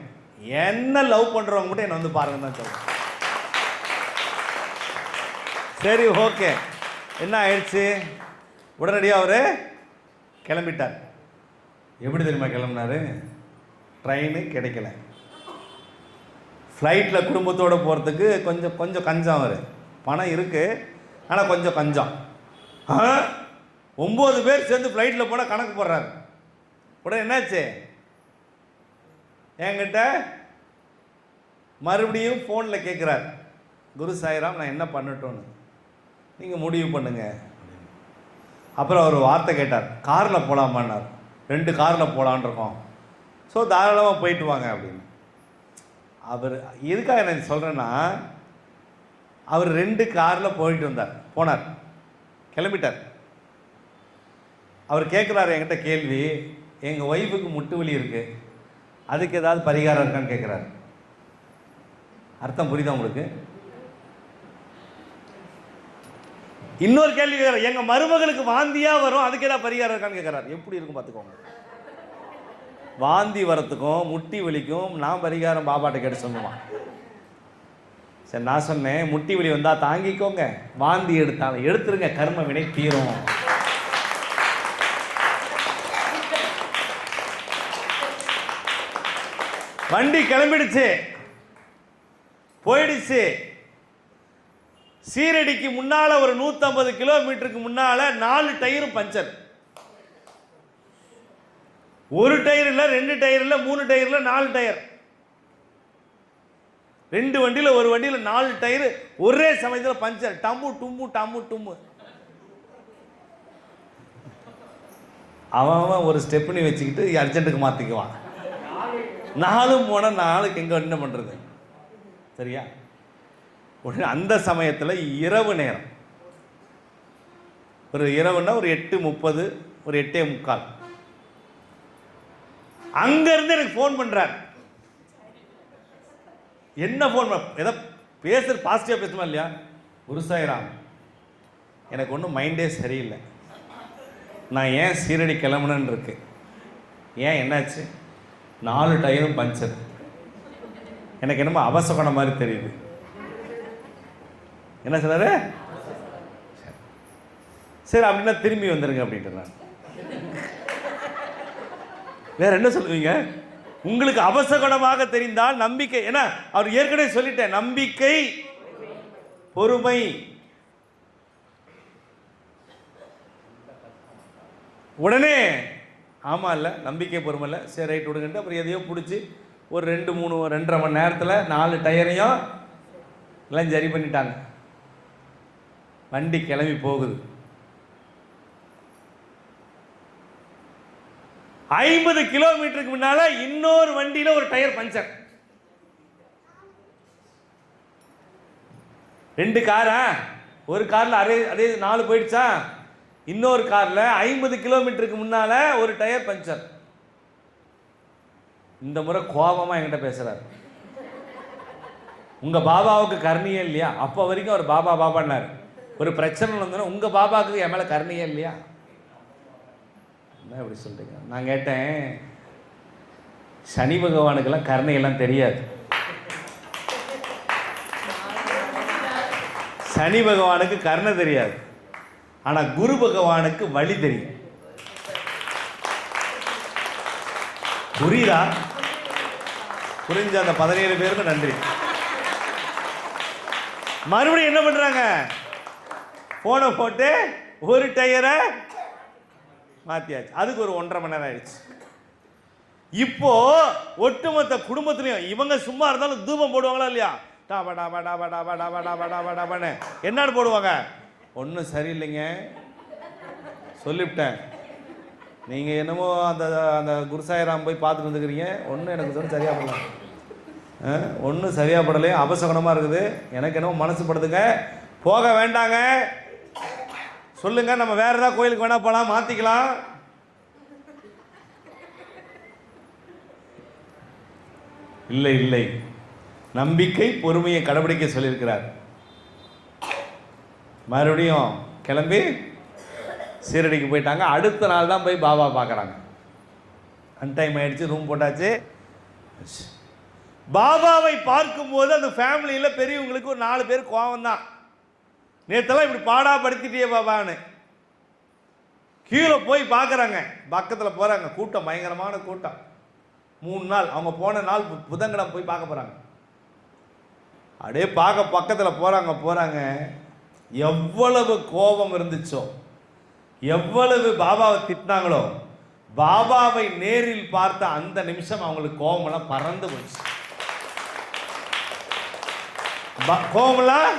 என்ன லவ் பண்ணுறவங்க மட்டும் என்னை வந்து பாருங்க தான் சொல்கிறேன். சரி, ஓகே. என்ன ஆயிடுச்சு? உடனடியாக அவர் கிளம்பிட்டார். எப்படி தெரியுமா கிளம்பினாரு? ட்ரெயினு கிடைக்கல, ஃப்ளைட்டில் குடும்பத்தோடு போகிறதுக்கு கொஞ்சம் கஞ்சம். அவர் பணம் இருக்குது, ஆனால் கொஞ்சம் கஞ்சம். 9 பேர் சேர்ந்து ஃப்ளைட்டில் போனால் கணக்கு போடுறாரு. உடனே என்னாச்சு? என்கிட்ட மறுபடியும் ஃபோனில் கேட்குறார், குரு சாய்ராம் நான் என்ன பண்ணட்டும்னு நீங்கள் முடிவு பண்ணுங்க. அப்புறம் அவர் வார்த்தை கேட்டார், காரில் போகலாமான்னார். 2 காரில் போகலான் இருக்கோம், ஸோ தாராளமாக போயிட்டு வாங்க அப்படின்னு. அவர் எதுக்காக நான் சொல்கிறேன்னா, அவர் 2 காரில் போனார், கிளம்பிட்டார். அவர் கேட்குறாரு என்கிட்ட கேள்வி, எங்கள் ஒய்ஃபுக்கு முட்டு வலி இருக்குது, அதுக்கு ஏதாவது பரிகாரம் இருக்கான்னு கேட்குறாரு. அர்த்தம் புரியுதா உங்களுக்கு? இன்னொரு கேள்வி கேட்குறாரு, எங்கள் மருமகளுக்கு வாந்தியாக வரும், அதுக்கு ஏதாவது பரிகாரம் இருக்கான்னு கேட்குறாரு. எப்படி இருக்கும் பார்த்துக்கோங்க. வாந்தி வரத்துக்கும் முட்டி வலிக்கும் நான் பரிகாரம் பாபாட்ட கேட்டு சொல்லுவான். சரி, நான் சொன்னேன், முட்டி வலி வந்தால் தாங்கிக்கோங்க, வாந்தி எடுத்தாலும் எடுத்துருங்க, கர்ம வினை தீரும். வண்டி கிளம்பிடுச்சு, போயிடுச்சு. சீரடிக்கு முன்னால ஒரு 150 கிலோமீட்டருக்கு முன்னால 4 டயரும் பஞ்சர். 1 டயர் இல்லை, 2 டயர் இல்லை, 3 டயர் இல்லை, 4 டயர். 2 வண்டியில், ஒரு வண்டியில் 4 டயர் ஒரே சமயத்தில் பஞ்சர். டம்மு டும்மு டம்மு டும்மு. அவன் ஒரு ஸ்டெப்னி வச்சுக்கிட்டு அர்ஜென்ட்டுக்கு மாற்றிக்குவான். 4 போனால் 4க்கு எங்கே என்ன பண்ணுறது? சரியா? உடனே அந்த சமயத்தில் இரவு நேரம், ஒரு இரவுன்னா ஒரு 8:30, ஒரு 8:45. அங்கேருந்து எனக்கு ஃபோன் பண்ணுறார். என்ன ஃபோன் ஏதோ பேசுகிற பாசிட்டிவாக பேசுமா இல்லையா? குரு சாய்ராம், எனக்கு ஒன்றும் மைண்டே சரியில்லை, நான் ஏன் சீரடி கிளம்புனேன்னு இருக்கு. ஏன் என்னாச்சு? 4 டயரும் பஞ்சர். எனக்கு என்னமோ அவசகுணம் மாதிரி தெரியுது. என்ன சொன்னாரு? சரி அப்படின்னா திரும்பி வந்துருங்க அப்படின்ட்டு. நான் வேற என்ன சொல்லுவீங்க? உங்களுக்கு அவசகுணமாக தெரிந்தால் நம்பிக்கை, ஏன்னா அவர் ஏற்கனவே சொல்லிட்டேன், நம்பிக்கை பொறுமை. உடனே ஆமாம் இல்லை நம்பிக்கை பொறுமை இல்லை, சரி ரைட் விடுங்கன்ட்டு அப்புறம் எதையோ பிடிச்சி ஒரு 2-2.5 மணி நேரத்தில் 4 டயரையும் எல்லாம் சரி பண்ணிட்டாங்க. வண்டி கிளம்பி போகுது. 50 கிலோமீட்டருக்கு முன்னால இன்னொரு வண்டியில் ஒரு டயர் பஞ்சர். 2 காரா, ஒரு காரில் அதே 4 போயிடுச்சா, இன்னொரு காரில் 50 கிலோமீட்டருக்கு முன்னால் ஒரு டயர் பஞ்சர். இந்த முறை கோபமாக என்கிட்ட பேசுகிறார். உங்கள் பாபாவுக்கு கருணையே இல்லையா? அப்போ வரைக்கும் அவர் பாபா பாபான்னார். ஒரு பிரச்சனை வந்தோன்னா உங்கள் பாபாவுக்கு என் மேலே கருணையே இல்லையா? என்ன இப்படி சொல்கிறீங்க? நான் கேட்டேன், சனி பகவானுக்கெல்லாம் கருணையெல்லாம் தெரியாது. சனி பகவானுக்கு கருணை தெரியாது, ஆனால் குரு பகவானுக்கு வழி தெரியும். புரியுதா? புரிஞ்ச அந்த 17 பேருக்கு நன்றி. மறுபடியும் என்ன பண்றாங்க? போனை போட்டு ஒரு டயரை மாத்தியாச்சு. அதுக்கு ஒரு 1.5 மணி நேரம் ஆயிடுச்சு. இப்போ ஒட்டுமொத்த குடும்பத்திலையும் இவங்க சும்மா இருந்தாலும் தூபம் போடுவாங்களா இல்லையா? என்னன்னு போடுவாங்க? ஒன்றும் சரியில்லைங்க, சொல்லிவிட்டேன். நீங்கள் என்னமோ அந்த அந்த குருசாயிராம் போய் பார்த்துட்டு வந்துக்கிறீங்க, ஒன்றும் எனக்கு சொல்லி சரியாக படல, ஒன்றும் சரியாக படலையே, அபசகனமாக இருக்குது, எனக்கு என்னமோ மனசு படுதுங்க, போக வேண்டாங்க, சொல்லுங்கள், நம்ம வேறு ஏதாவது கோயிலுக்கு வேணால் போகலாம், மாற்றிக்கலாம். இல்லை இல்லை, நம்பிக்கை பொறுமையை கடைபிடிக்க சொல்லியிருக்கிறார். மறுபடியும் கிளம்பி சீரடிக்கு போயிட்டாங்க. அடுத்த நாள் தான் போய் பாபா பார்க்குறாங்க. அன்டைம் ஆயிடுச்சு, ரூம் போட்டாச்சு. பாபாவை பார்க்கும்போது அந்த ஃபேமிலியில் பெரியவங்களுக்கு ஒரு 4 பேர் கோவம் தான். நேற்றெல்லாம் இப்படி பாடாப்படுத்திட்டே பாபான்னு. கீழே போய் பார்க்குறாங்க, பக்கத்தில் போகிறாங்க, கூட்டம் பயங்கரமான கூட்டம். 3 நாள் அவங்க போன நாள் புதன்கிழமை போய் பார்க்க போகிறாங்க. அப்படியே பார்க்க பக்கத்தில் போகிறாங்க. எவ்வளவு கோபம் இருந்துச்சோ, எவ்வளவு பாபாவை திட்டினாங்களோ, பாபாவை நேரில் பார்த்த அந்த நிமிஷம் அவங்களுக்கு கோபமெல்லாம் பறந்து போச்சு. கோபமெல்லாம்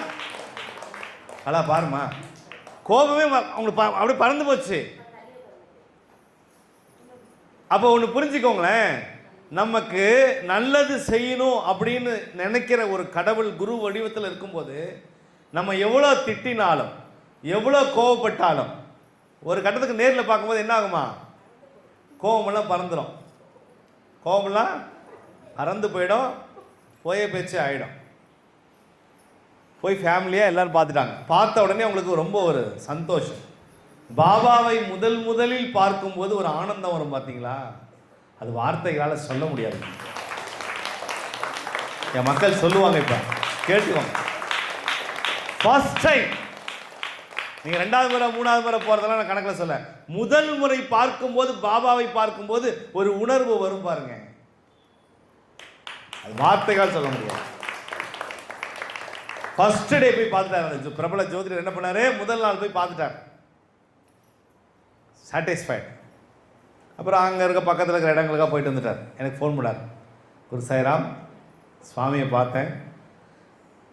அதான் பாருமா, கோபமே அவங்களுக்கு அப்படி பறந்து போச்சு. அப்போ ஒன்று புரிஞ்சுக்கோங்களேன், நமக்கு நல்லது செய்யணும் அப்படின்னு நினைக்கிற ஒரு கடவுள் குரு வடிவத்தில் இருக்கும்போது நம்ம எவ்வளோ திட்டினாலும் எவ்வளோ கோவப்பட்டாலும் ஒரு கட்டத்துக்கு நேரில் பார்க்கும்போது என்ன ஆகுமா? கோவமெல்லாம் பறந்துடும், கோவமெல்லாம் பறந்து போயிடும், போய பேச்சு ஆகிடும். போய் ஃபேமிலியாக எல்லோரும் பார்த்துட்டாங்க. பார்த்த உடனே அவங்களுக்கு ரொம்ப ஒரு சந்தோஷம். பாபாவை முதலில் பார்க்கும்போது ஒரு ஆனந்தம் வரும் பார்த்தீங்களா? அது வார்த்தைகளால் சொல்ல முடியாது. என் மக்கள் சொல்லுவாங்க, இப்போ கேட்டுக்கோங்க. ஃபர்ஸ்ட் டைம் நீங்கள் 2வது முறை 3வது முறை போகிறதெல்லாம் நான் கணக்கில் சொல்ல, முதல் முறை பார்க்கும்போது பாபாவை பார்க்கும்போது ஒரு உணர்வு வரும் பாருங்க, அது வார்த்தைகள் சொல்ல முடியாது. ஃபர்ஸ்ட் டே போய் பார்த்துட்டாரு. பிரபல ஜோதிடர் என்ன பண்ணாரு? முதல் நாள் போய் பார்த்துட்டார், சாட்டிஸ்ஃபைட். அப்புறம் அங்கே இருக்க பக்கத்தில் இருக்கிற இடங்களுக்காக போயிட்டு வந்துட்டார். எனக்கு ஃபோன் பண்ணார், குரு சாய்ராம், சுவாமியை பார்த்தேன்,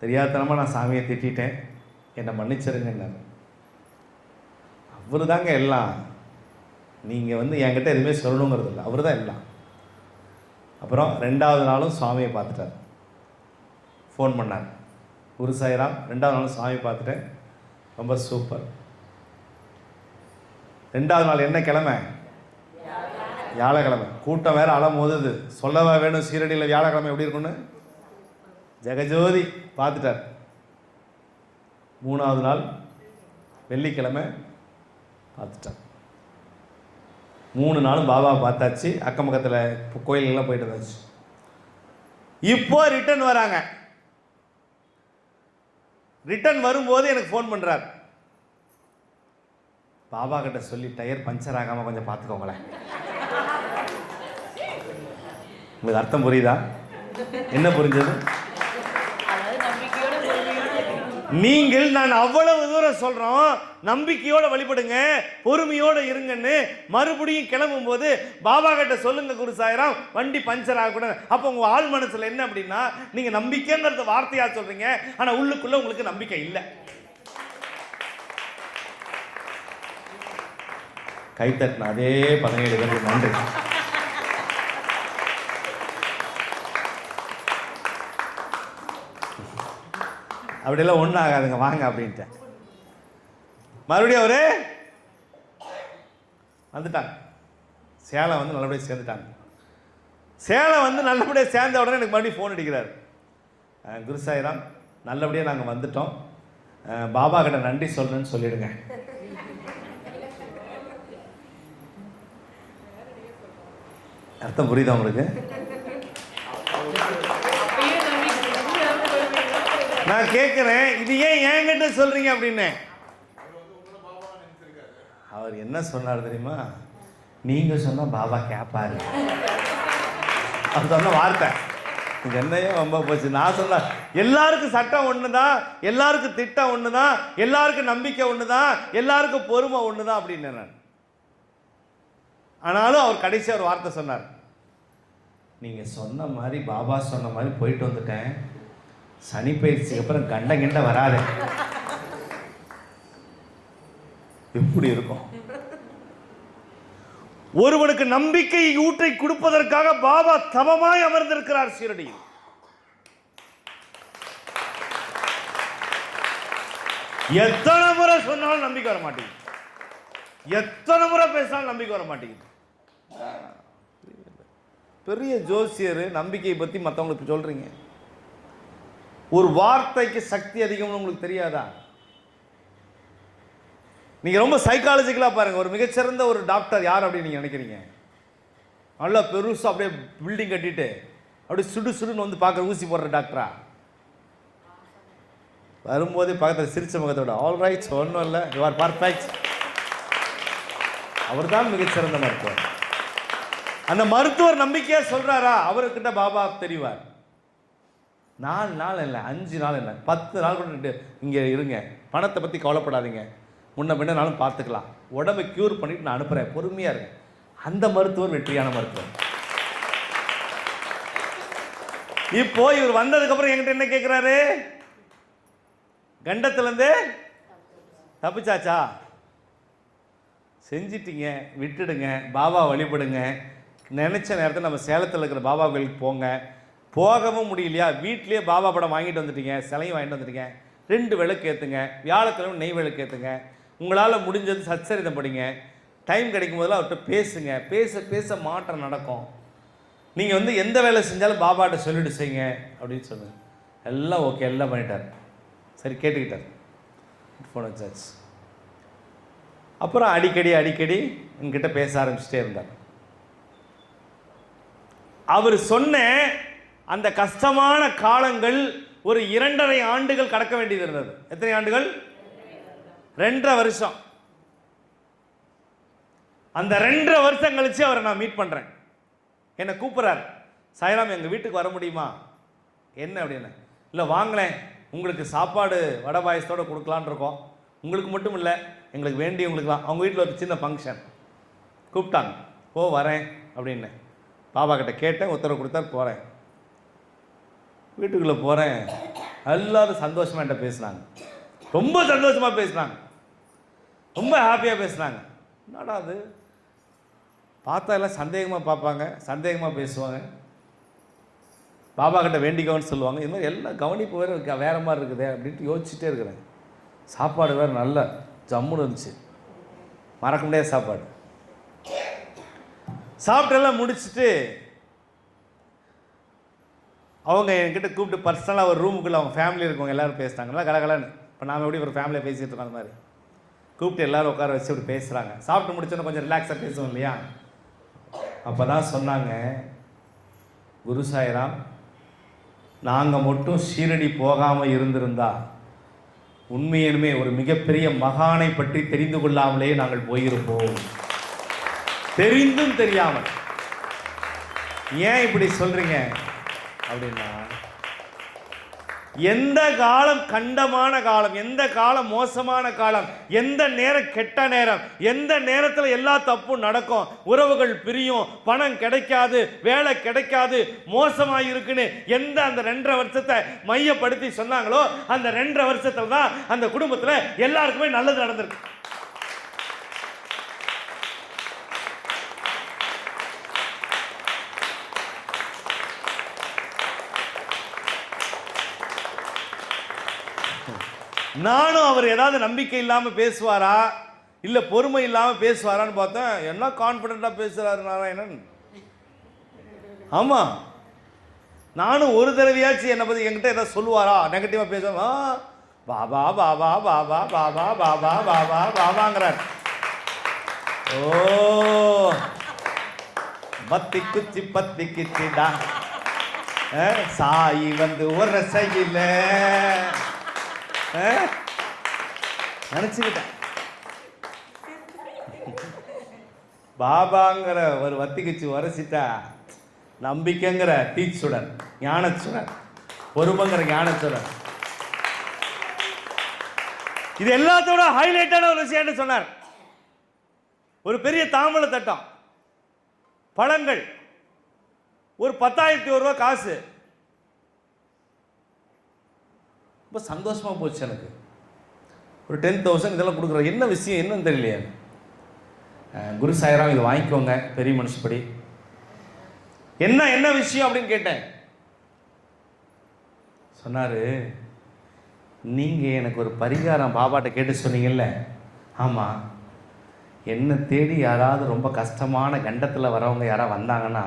தெரியாதனமாக நான் சாமியை திட்டேன், என்னை மன்னிச்சிருங்கன்னார். அவர் தாங்க எல்லாம், நீங்கள் என்கிட்ட எதுவுமே சொல்லணுங்கிறது இல்லை, அவர் தான் எல்லாம். அப்புறம் 2வது நாளும் சுவாமியை பார்த்துட்டார். ஃபோன் பண்ணார், குரு சாய்ராம் 2வது நாளும் சுவாமி பார்த்துட்டேன், ரொம்ப சூப்பர். 2வது நாள் என்ன கிழமை? வியாழக்கிழமை. கூட்டம் வேறு அலம் மோதுது, சொல்லவா வேணும் சீரடியில் வியாழக்கிழமை எப்படி இருக்குன்னு. ஜெகஜோதி பார்த்துட்டார். 3வது நாள் வெள்ளிக்கிழமை பார்த்துட்டார். 3 நாளும் பாபா பார்த்தாச்சு. அக்கம் பக்கத்தில் கோயிலெல்லாம் போயிட்டு வந்தாச்சு. இப்போ ரிட்டர்ன் வராங்க. ரிட்டர்ன் வரும்போது எனக்கு ஃபோன் பண்ணுறார், பாபா கிட்ட சொல்லி டயர் பஞ்சர் ஆகாமல் கொஞ்சம் பார்த்துக்கோங்களேன். உங்களுக்கு அர்த்தம் புரியுதா? என்ன புரிஞ்சது? நீங்கள் நான் அவ்வளவு தூரம் சொல்றோம், நம்பிக்கையோட வழிபடுங்க, பொறுமையோட இருங்கன்னு. மறுபடியும் கிளம்பும் போது பாபா கிட்ட சொல்லுங்க குரு சாய்ராம், வண்டி பஞ்சர் ஆகக்கூடாது. அப்போ உங்க ஆள் மனசுல என்ன அப்படின்னா, நீங்க நம்பிக்கைங்கிறத வார்த்தையா சொல்றீங்க, ஆனா உள்ளுக்குள்ள உங்களுக்கு நம்பிக்கை இல்லை. கைத்தட்டின அதே 17 பேருக்கு நன்றி. அப்படியெல்லாம் ஒன்றும் ஆகாதுங்க, வாங்க அப்படின்ட்டு. மறுபடியும் அவரு வந்துட்டாங்க. சேலம் வந்து நல்லபடியாக சேர்ந்துட்டாங்க. சேலம் வந்து நல்லபடியாக சேர்ந்த உடனே எனக்கு மறுபடியும் ஃபோன் அடிக்கிறார். குரு சாய்ராம், நல்லபடியாக நாங்கள் வந்துட்டோம், பாபா கிட்ட நன்றி சொல்லணும்னு சொல்லிடுங்க. அர்த்தம் புரியுதா உங்களுக்கு? நான் கேட்குறேன், இது ஏன் என்கிட்ட சொல்றீங்க அப்படின்னு. அவர் என்ன சொன்னார் தெரியுமா? நீங்க சொன்னா பாபா கேட்பாரு. அவர் சொன்ன வார்த்தை என்னையே ரொம்ப போச்சு. நான் சொன்ன எல்லாருக்கும் சட்டம் ஒன்று தான், எல்லாருக்கும் திட்டம் ஒன்று தான், எல்லாருக்கும் நம்பிக்கை ஒன்று தான், எல்லாருக்கும் பொறுமை ஒன்று தான் அப்படின்னு நான். ஆனாலும் அவர் கடைசி ஒரு வார்த்தை சொன்னார், நீங்க சொன்ன மாதிரி பாபா சொன்ன மாதிரி போயிட்டு வந்துட்டேன், சனி பயிற்சிக்கு அப்புறம் கண்ட வராது. எப்படி இருக்கும்? ஒருவனுக்கு நம்பிக்கை ஊற்றை கொடுப்பதற்காக பாபா தவமாய் அமர்ந்திருக்கிறார் சீரடியில். எத்தனை முறை சொன்னாலும் நம்பிக்கை வர மாட்டேங்குது, எத்தனை முறை பேசினாலும் நம்பிக்கை வர மாட்டேங்குது. பெரிய ஜோசியர் நம்பிக்கையை பற்றி மற்றவங்களுக்கு சொல்கிறீங்க. ஒரு வார்த்தைக்கு சக்தி அதிகம்னு உங்களுக்கு தெரியாதா? நீங்கள் ரொம்ப சைக்காலஜிக்கலாக பாருங்கள். ஒரு மிகச்சிறந்த ஒரு டாக்டர் யார் அப்படின்னு நீங்கள் நினைக்கிறீங்க? நல்லா பெருசாக அப்படியே பில்டிங் கட்டிட்டு அப்படியே சுடுன்னு வந்து பார்க்குற ஊசி போடுற டாக்டரா? வரும்போதே பக்கத்தில் சிரிச்ச முகத்தோட ஆல் ரைட், ஒன்றும் இல்லை, யூ ஆர் பர்ஃபெக்ட். அவர் தான் மிகச்சிறந்த மருத்துவர். அந்த மருத்துவர் நம்பிக்கையாக சொல்கிறாரா? அவர்கிட்ட பாபா தெரிவார். 4 நாள் இல்லை, 5 நாள் இல்லை, 10 நாள் கூட இங்கே இருங்க, பணத்தை பற்றி கவலைப்படாதீங்க, முன்ன பின்னாலும் பார்த்துக்கலாம், உடம்பை க்யூர் பண்ணிட்டு நான் அனுப்புகிறேன், பொறுமையாக இருங்க. அந்த மருத்துவர் வெற்றியான மருத்துவர். இப்போ இவர் வந்ததுக்கப்புறம் என்கிட்ட என்ன கேட்குறாரு? கண்டத்துலேருந்து தப்பிச்சாச்சா? செஞ்சிட்டீங்க, விட்டுடுங்க, பாபா வழிபடுங்க. நினச்ச நேரத்தில் நம்ம சேலத்தில் இருக்கிற பாபா கோயிலுக்கு போங்க. போகவும் முடியலையா, வீட்லேயே பாபா படம் வாங்கிட்டு வந்துட்டீங்க, சிலையும் வாங்கிட்டு வந்துட்டீங்க, 2 விளக்கு ஏற்றுங்க, வியாழக்கிழமை நெய் விளக்கு ஏற்றுங்க. உங்களால் முடிஞ்சது சச்சரிதம் படிங்க. டைம் கிடைக்கும் போதெல்லாம் அவர்கிட்ட பேசுங்க. பேச பேச மாற்றம் நடக்கும். நீங்கள் வந்து எந்த வேலை செஞ்சாலும் பாபாட்ட சொல்லிட்டு செய்யுங்க அப்படின்னு சொல்லுங்கள். எல்லாம் ஓகே, எல்லாம் பண்ணிட்டார். சரி, கேட்டுக்கிட்டார். ஃபோன் வச்சாச்சு. அப்புறம் அடிக்கடி என்கிட்ட பேச ஆரம்பிச்சுட்டே இருந்தார். அவர் சொன்ன அந்த கஷ்டமான காலங்கள் ஒரு 2.5 ஆண்டுகள் கடக்க வேண்டியது இருந்தது. எத்தனை ஆண்டுகள்? 2.5 வருஷம். அந்த 2.5 வருஷம் கழிச்சு அவரை நான் மீட் பண்ணுறேன். என்னை கூப்பிட்றாரு, சாய்ராம் எங்கள் வீட்டுக்கு வர முடியுமா? என்ன அப்படின்னு. இல்லை வாங்களேன், உங்களுக்கு சாப்பாடு வடை பாயசத்தோடு கொடுக்கலான் இருக்கோம், உங்களுக்கு மட்டும் இல்லை, எங்களுக்கு வேண்டியவங்களுக்குலாம். அவங்க வீட்டில் ஒரு சின்ன ஃபங்க்ஷன் கூப்பிட்டாங்க. வரேன் அப்படின்னு பாபா கிட்ட கேட்டேன், உத்தரவு கொடுத்தார், போகிறேன். வீட்டுக்குள்ளே போகிறேன். எல்லோரும் சந்தோஷமாக என்கிட்ட பேசினாங்க, ரொம்ப சந்தோஷமாக பேசினாங்க, ரொம்ப ஹாப்பியாக பேசினாங்க. என்னடா அது, பார்த்தா எல்லாம் சந்தேகமாக பார்ப்பாங்க, சந்தேகமாக பேசுவாங்க, பாபா கிட்ட வேண்டிக்கோன்னு சொல்லுவாங்க. இது மாதிரி எல்லாம் கவனிப்பு வேறு மாதிரி இருக்குது அப்படின்ட்டு யோசிச்சுட்டே இருக்கிறேன். சாப்பாடு வேறு நல்ல ஜம்முன்னு இருந்துச்சு, மறக்க முடியாத சாப்பாடு. சாப்பிட்டெல்லாம் முடிச்சுட்டு அவங்க என்கிட்ட கூப்பிட்டு பர்சனலாக ஒரு ரூமுக்குள்ளே அவங்க ஃபேமிலி இருக்கவங்க எல்லோரும் பேசுகிறாங்க. நல்லா கலகலன்னு. இப்போ நாம் எப்படி ஒரு ஃபேமிலியை பேசிகிட்டு இருக்கோம், அந்த மாதிரி கூப்பிட்டு எல்லோரும் உட்கார வச்சு அப்படி பேசுகிறாங்க. சாப்பிட்டு முடிச்சோன்னு கொஞ்சம் ரிலாக்ஸாக பேசுவோம் இல்லையா? அப்போ தான் சொன்னாங்க, குரு சாய்ராம், நாங்கள் மட்டும் ஷீரடி போகாமல் இருந்திருந்தா உண்மையுமே ஒரு மிகப்பெரிய மகானை பற்றி தெரிந்து கொள்ளாமலே நாங்கள் போயிருப்போம். தெரிந்தும் தெரியாமல். ஏன் இப்படி சொல்கிறீங்க அப்படின்னா, எந்த காலம் கண்டமான காலம், எந்த காலம் மோசமான காலம், எந்த நேரம் கெட்ட நேரம், எந்த நேரத்தில் எல்லா தப்பும் நடக்கும், உறவுகள் பிரியும், பணம் கிடைக்காது, வேலை கிடைக்காது, மோசமாக இருக்குன்னு எந்த அந்த 2.5 வருஷத்தை மையப்படுத்தி சொன்னாங்களோ அந்த 2.5 வருஷத்துல தான் அந்த குடும்பத்தில் எல்லாருக்குமே நல்லது நடந்திருக்கு. நானும் அவர் ஏதாவது நம்பிக்கை இல்லாமல் பேசுவாரா இல்லை பொறுமை இல்லாமல் பேசுவாரான்னு பார்த்தேன். என்ன கான்ஃபிடென்ட்டாக பேசுகிறாரு நாராயணன். ஆமாம், நானும் ஒரு தடவையாச்சும் என்னை பற்றி என்கிட்ட ஏதாவது சொல்லுவாரா, நெகட்டிவாக பேசுவான், பாபா பாபா பாபா பாபா பாபா பாபா பாபாங்கிறார். ஓ பத்தி குச்சி பத்தி கிச்சிடா சாயி வந்து ஒரு செய்யல நினைச்சுக்கிட்டேன். பாபாங்கிற ஒரு வத்திக்குச்சு வரசிட்டா நம்பிக்கைங்கிற தீச்சுடன், ஞானச்சுடன், பொறுமைங்கிற ஞானச்சுடன். இது எல்லாத்தோட ஹைலைட்டான ஒரு விஷயம் சொன்னார். ஒரு பெரிய தாம்பூல தட்டம், பழங்கள், ஒரு 10,001 ரூபா காசு. ரொம்ப சந்தோஷமாக போச்சு எனக்கு. ஒரு 10,000 இதெல்லாம் கொடுக்குற என்ன விஷயம் என்னன்னு தெரியலையே. குரு சாய்ராம் இதை வாங்கிக்கோங்க பெரிய மனுஷப்படி. என்ன என்ன விஷயம் அப்படின்னு கேட்டேன். சொன்னார், நீங்கள் எனக்கு ஒரு பரிகாரம் பாபாட்ட கேட்டு சொன்னீங்கல்ல. ஆமாம், என்னை தேடி யாராவது ரொம்ப கஷ்டமான கண்டத்தில் வரவங்க யாராவது வந்தாங்கன்னா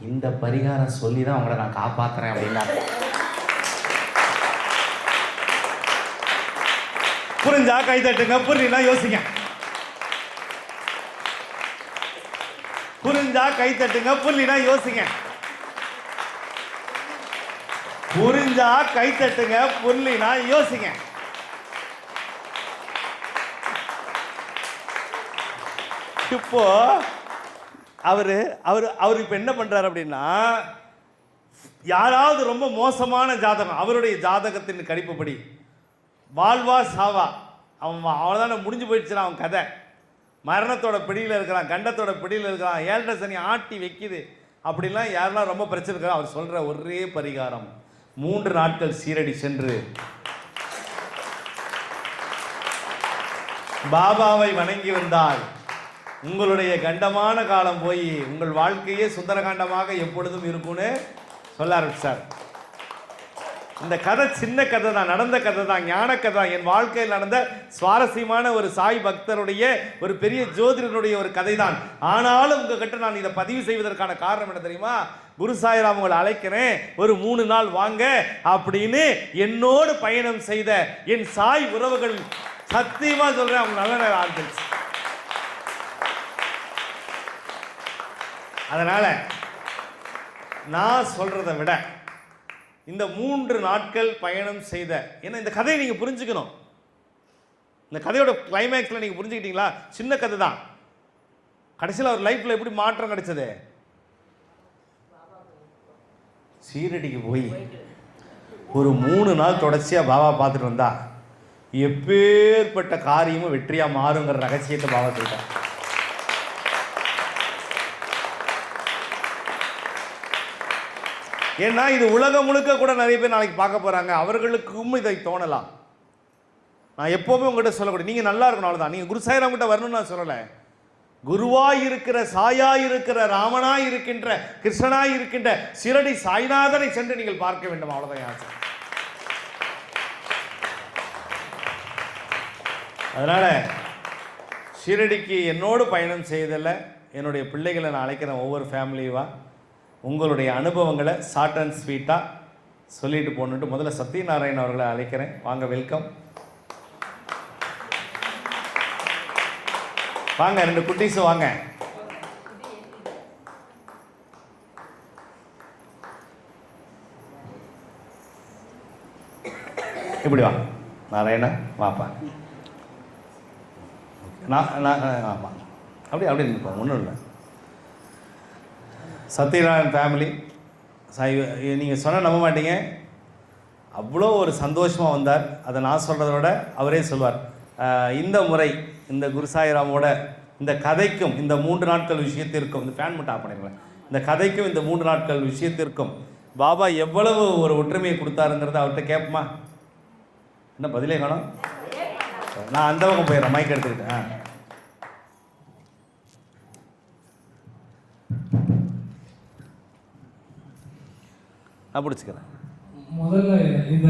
இந்த பரிகாரம் சொல்லி தான் அவங்கள நான் காப்பாற்றுறேன் அப்படின்னா. புரிஞ்சா கை தட்டுங்க, புரியலனா யோசிங்க. புரிஞ்சா கை தட்டுங்க, புரியலனா யோசிங்க. புரிஞ்சா கை தட்டுங்க, புரியலனா யோசிங்க. இப்போ அவரு இப்ப என்ன பண்றாரு அப்படின்னா, யாராவது ரொம்ப மோசமான ஜாதகம், அவருடைய ஜாதகத்தின் கணிப்புப்படி வாழ்வா சாவா, அவன் அவ்வளோதான் முடிஞ்சு போயிடுச்சுனா அவன் கதை. மரணத்தோட பிடியில் இருக்கிறான், கண்டத்தோட பிடியில் இருக்கிறான், 7.5 சனி ஆட்டி வைக்குது அப்படிலாம் யாரெல்லாம் ரொம்ப பிரச்சனை இருக்கிறா, அவர் சொல்கிற ஒரே பரிகாரம் 3 நாட்கள் சீரடி சென்று பாபாவை வணங்கி வந்தால் உங்களுடைய கண்டமான காலம் போய் உங்கள் வாழ்க்கையே சுந்தரகாண்டமாக எப்பொழுதும் இருக்கும்னு சொல்ல ஆரம்பிச்சார். இந்த கதை சின்ன கதை தான், நடந்த கதை தான், ஞான கதை தான். என் வாழ்க்கையில் நடந்த சுவாரஸ்யமான ஒரு சாய் பக்தருடைய, ஒரு பெரிய ஜோதிடனுடைய ஒரு கதை தான். ஆனாலும் உங்ககிட்ட நான் இதை பதிவு செய்வதற்கான காரணம் என்ன தெரியுமா? குரு சாய்ராம் உங்களை அழைக்கிறேன், ஒரு 3 நாள் வாங்க அப்படின்னு என்னோடு பயணம் செய்த என் சாய் உறவுகள் சத்தியமா சொல்றேன், அவங்க நல்ல நேரம் ஆரம்பிச்சு. அதனால நான் சொல்றதை விட இந்த 3 நாட்கள் பயணம் செய்த, ஏன்னா இந்த கதையை நீங்கள் புரிஞ்சுக்கணும். இந்த கதையோட கிளைமேக்ஸில் நீங்கள் புரிஞ்சுக்கிட்டீங்களா? சின்ன கதை தான், கடைசியில் அவர் லைஃப்பில் எப்படி மாற்றம் கிடைச்சது? சீரடிக்கு போய் ஒரு 3 நாள் தொடர்ச்சியாக பாபா பார்த்துட்டு வந்தா எப்பேற்பட்ட காரியமும் வெற்றியாக மாறுங்கிற ரகசியத்தை பாபா சொல்லிட்டார். ஏன்னா இது உலகம் முழுக்க கூட நிறைய பேர் நாளைக்கு பார்க்க போகிறாங்க, அவர்களுக்கும் இதை தோணலாம். நான் எப்போவுமே உங்கள்கிட்ட சொல்லக்கூடிய, நீங்கள் நல்லா இருக்கணும், அவ்வளோதான். நீங்கள் குரு சாய்ராம் கிட்ட வரணும்னு நான் சொல்லலை. குருவாய் இருக்கிற, சாயாய் இருக்கிற, ராமனாய் இருக்கின்ற, கிருஷ்ணனாய் இருக்கின்ற சிரடி சாய்நாதனை சென்று நீங்கள் பார்க்க வேண்டும், அவ்வளோதான் ஆசை. அதனால் ஷிரடிக்கு என்னோடு பயணம் செய்ததில் என்னுடைய பிள்ளைகளை நான் அழைக்கிறேன். ஒவ்வொரு ஃபேமிலியுவா உங்களுடைய அனுபவங்களை ஷார்ட் அண்ட் ஸ்வீட்டாக சொல்லிட்டு போகணுன்ட்டு முதல்ல சத்யநாராயண் அவர்களை அழைக்கிறேன். வாங்க, வெல்கம். வாங்க, 2 குட்டீஸும் வாங்க. இப்படி வா நாராயணா, வாப்பா. ஆமாம், அப்படி இருப்போம், ஒன்றும் இல்லை. சத்யநாராயண் ஃபேமிலி சாய், நீங்கள் சொன்ன நம்ப மாட்டீங்க, அவ்வளோ ஒரு சந்தோஷமாக வந்தார். அதை நான் சொல்கிறத விட அவரே சொல்வார். இந்த முறை இந்த குரு சாய்ராமோட இந்த கதைக்கும் இந்த 3 நாட்கள் விஷயத்திற்கும், இந்த ஃபேன் மட்டும் ஆஃப் பண்ணிடுங்களேன், இந்த கதைக்கும் இந்த 3 நாட்கள் விஷயத்திற்கும் பாபா எவ்வளவு ஒரு ஒற்றுமையை கொடுத்தாருங்கிறத அவர்கிட்ட கேட்போமா? என்ன பதிலே காணும்? நான் அந்த பக்கம் போயிடுறேன், மைக் எடுத்துக்கிட்டேன். நான் பிடிச்சிக்கிறேன். முதல்ல இந்த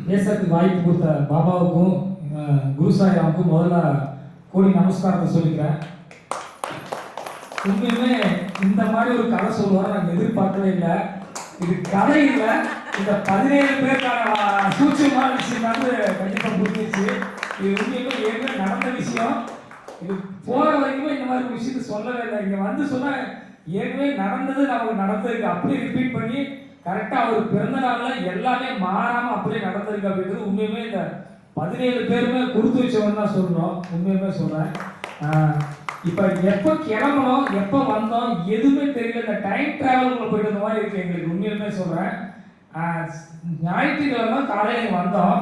பேசுறதுக்கு வாய்ப்பு கொடுத்த பாபாவுக்கும் குரு சாய்ராமுக்கும் முதல்ல கோடி நமஸ்காரத்தை சொல்லிக்கிறேன். உண்மையுமே இந்த மாதிரி ஒரு கதை சொல்லுவாங்க நாங்கள் எதிர்பார்க்கவே இல்லை. இது கதை இல்லை, இந்த 17 பேருக்கான சூட்சமான விஷயம் வந்து கண்டிப்பாக புரிஞ்சிச்சு. இது உண்மையுமே ஏற்கனவே நடந்த விஷயம். இது போகிற வரைக்குமே இந்த மாதிரி ஒரு விஷயத்த சொல்லவே இல்லை. இங்கே வந்து சொன்னால் ஏற்கனவே நடந்தது நமக்கு நடந்திருக்கு அப்படியே ரிப்பீட் பண்ணி கரெக்டாக அவர் பிறந்த நாளில் எல்லாமே மாறாமல் அப்படியே நடந்திருக்கு அப்படின்றது உண்மையுமே இந்த 17 பேருமே கொடுத்து வச்சவங்க தான் சொல்லணும். உண்மையுமே சொல்கிறேன். இப்போ எப்போ கிளம்பணும் எப்போ வந்தோம் எதுவுமே தெரியல. இந்த டைம் ட்ராவலுக்குள்ள போயிட்டு வந்த மாதிரி இருக்குது எங்களுக்கு. உண்மையுமே சொல்கிறேன். ஞாயிற்றுக்கிழமை காலையில் வந்தோம்.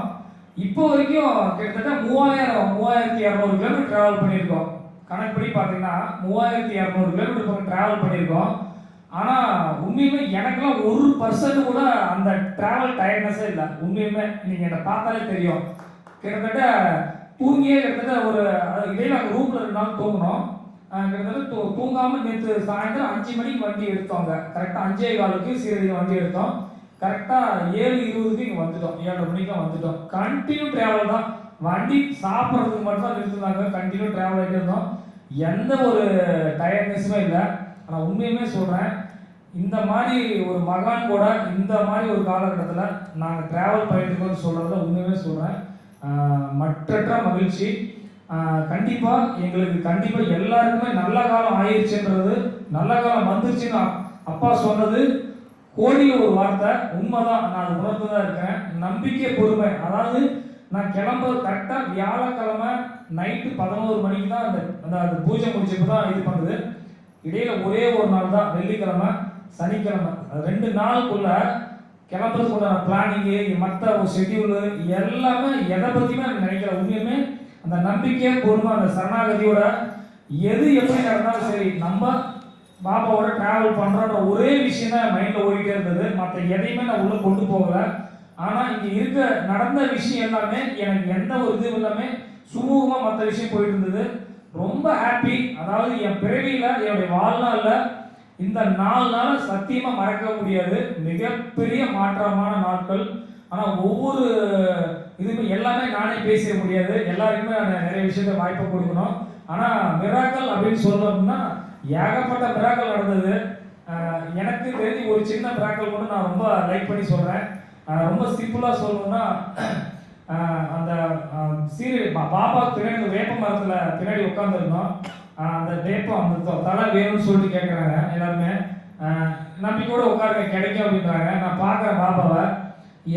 இப்போ வரைக்கும் கிட்டத்தட்ட 3200 கிலோமீட்டர் ட்ராவல் பண்ணியிருக்கோம். கணக்குப்படி பார்த்தீங்கன்னா 3200 கிலோமீட்டர் பக்கம் ட்ராவல் பண்ணியிருக்கோம். ஆனால் உண்மையுமே எனக்கெல்லாம் 1% கூட அந்த ட்ராவல் டயர்ட்னஸே இல்லை. உண்மையுமே நீங்கள் என்னை பார்த்தாலே தெரியும். கிட்டத்தட்ட தூங்கியே கிட்டத்தட்ட ஒரு இடையில அங்கே ரூமில் 2 நாள் தூங்கணும். கிட்டத்தட்ட தூங்காமல் நேற்று சாயந்தரம் 5 மணிக்கு வண்டி எடுத்தோங்க. கரெக்டாக 5:15 சீரடியில் வண்டி எடுத்தோம். கரெக்டாக 7:20 இங்கே வந்துட்டோம். 7:30 மணிக்கு வந்துட்டோம். கண்டினியூ ட்ராவல் தான். வண்டி சாப்பிட்றதுக்கு மட்டும் தான் நிறுத்துனாங்க. கண்டினியூ ட்ராவல் ஆகிட்டு இருந்தோம். எந்த ஒரு டயர்ட்னஸுமே இல்லை. ஆனால் உண்மையுமே சொல்கிறேன், இந்த மாதிரி ஒரு மகான் கூட இந்த மாதிரி ஒரு காலகட்டத்தில் நாங்கள் ட்ராவல் பண்ணிட்டு இருக்கோம்னு சொல்கிறத உண்மையுமே சொல்கிறேன். மற்றற்ற மகிழ்ச்சி. கண்டிப்பாக எங்களுக்கு கண்டிப்பாக எல்லாருக்குமே நல்ல காலம் ஆயிடுச்சுன்றது, நல்ல காலம் வந்துருச்சுன்னு அப்பா சொன்னது கோடியில் ஒரு வார்த்தை. உண்மைதான், நான் அது உணர்ந்து தான் இருக்கேன். நம்பிக்கை பொறுமை. அதாவது நான் கிளம்புறது கரெக்டாக வியாழக்கிழமை நைட்டு 11 மணிக்கு தான் அந்த பூஜை முடிச்சப்போ தான் இது பண்ணுது. இடையில ஒரே ஒரு நாள் தான் வெள்ளிக்கிழமை சனிக்கிழமை 2 நாளுக்குள்ள கிளம்புறதுக்கு உண்டான பிளானிங்கு மற்ற ஒரு ஷெட்யூலு எல்லாமே எதை பற்றியுமே எனக்கு நினைக்கிறேன். உண்மையுமே அந்த நம்பிக்கை பொறுமை அந்த சரணாகதியோட எது எப்படி நடந்தாலும் சரி நம்ம பாபாவோட ட்ராவல் பண்ணுறோன்ற ஒரே விஷயம் தான் என் மைண்டில் ஓடிட்டே இருந்தது. மற்ற எதையுமே நான் உள்ளே கொண்டு போகலை. ஆனால் இங்கே நடந்த விஷயம் எல்லாமே எனக்கு எந்த ஒரு இதுவும் எல்லாமே சுமூகமாக மற்ற விஷயம் போயிட்டு இருந்தது. ரொம்ப ஹாப்பி. அதாவது என் பிறவியில் என்னுடைய வாழ்நாளில் இந்த 4 நாள் சத்தியமாக மறக்க முடியாது. மிகப்பெரிய மாற்றமான நாட்கள். ஆனால் ஒவ்வொரு இதுவுமே எல்லாமே நானே பேசிட முடியாது. எல்லாருக்குமே நான் நிறைய விஷயத்த வாய்ப்பை கொடுக்கணும். ஆனால் மிராக்கள் அப்படின்னு சொல்லணும்னா ஏகப்பட்ட மிராக்கள் நடந்தது. எனக்கு தெரிஞ்சு ஒரு சின்ன மிராக்கள் கூட நான் ரொம்ப லைக் பண்ணி சொல்கிறேன். ரொம்ப சிம்பிளாக சொல்லணும்னா அந்த பாபா பின்னாடி வேப்ப மரத்தில் பின்னாடி உட்காந்துருந்தோம். அந்த வேப்பம் அந்த தலை வேணும்னு சொல்லிட்டு கேட்குறாங்க எல்லாருமே. நம்பிக்கையோடு உட்காருங்க கிடைக்கும் அப்படின்றாங்க. நான் பார்க்குறேன் பாபாவை.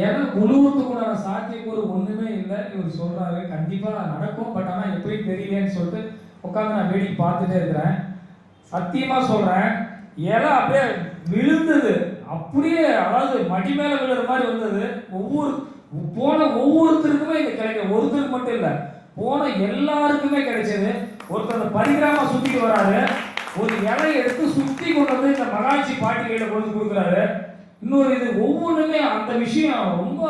ஏன்னா குழுவத்துக்கூட சாத்தியக்கூறு ஒன்றுமே இல்லை. இவர் சொல்கிறாரு கண்டிப்பாக நடக்கும், பட் ஆனால் எப்படி தெரியலேன்னு சொல்லிட்டு உட்காந்து நான் வேடிக்கை பார்த்துட்டே இருக்கிறேன். சத்தியமாக சொல்கிறேன், இலை அப்படியே விழுந்தது. அப்படியே அதாவது மடி மேலே விழுற மாதிரி வந்தது. போன ஒவ்வொருத்தருக்குமே இது கிடைக்கும். ஒருத்தருக்கு மட்டும் இல்லை, போன எல்லாருக்குமே கிடைச்சது. ஒருத்தர் அந்த பரிகிராம சுற்றிட்டு வராரு. ஒரு இலை எடுத்து சுற்றி கொண்டு வந்து இந்த மகாட்சி பாட்டி கையில் கொண்டு கொடுக்குறாரு. இன்னொரு இது ஒவ்வொன்றுமே அந்த விஷயம் ரொம்ப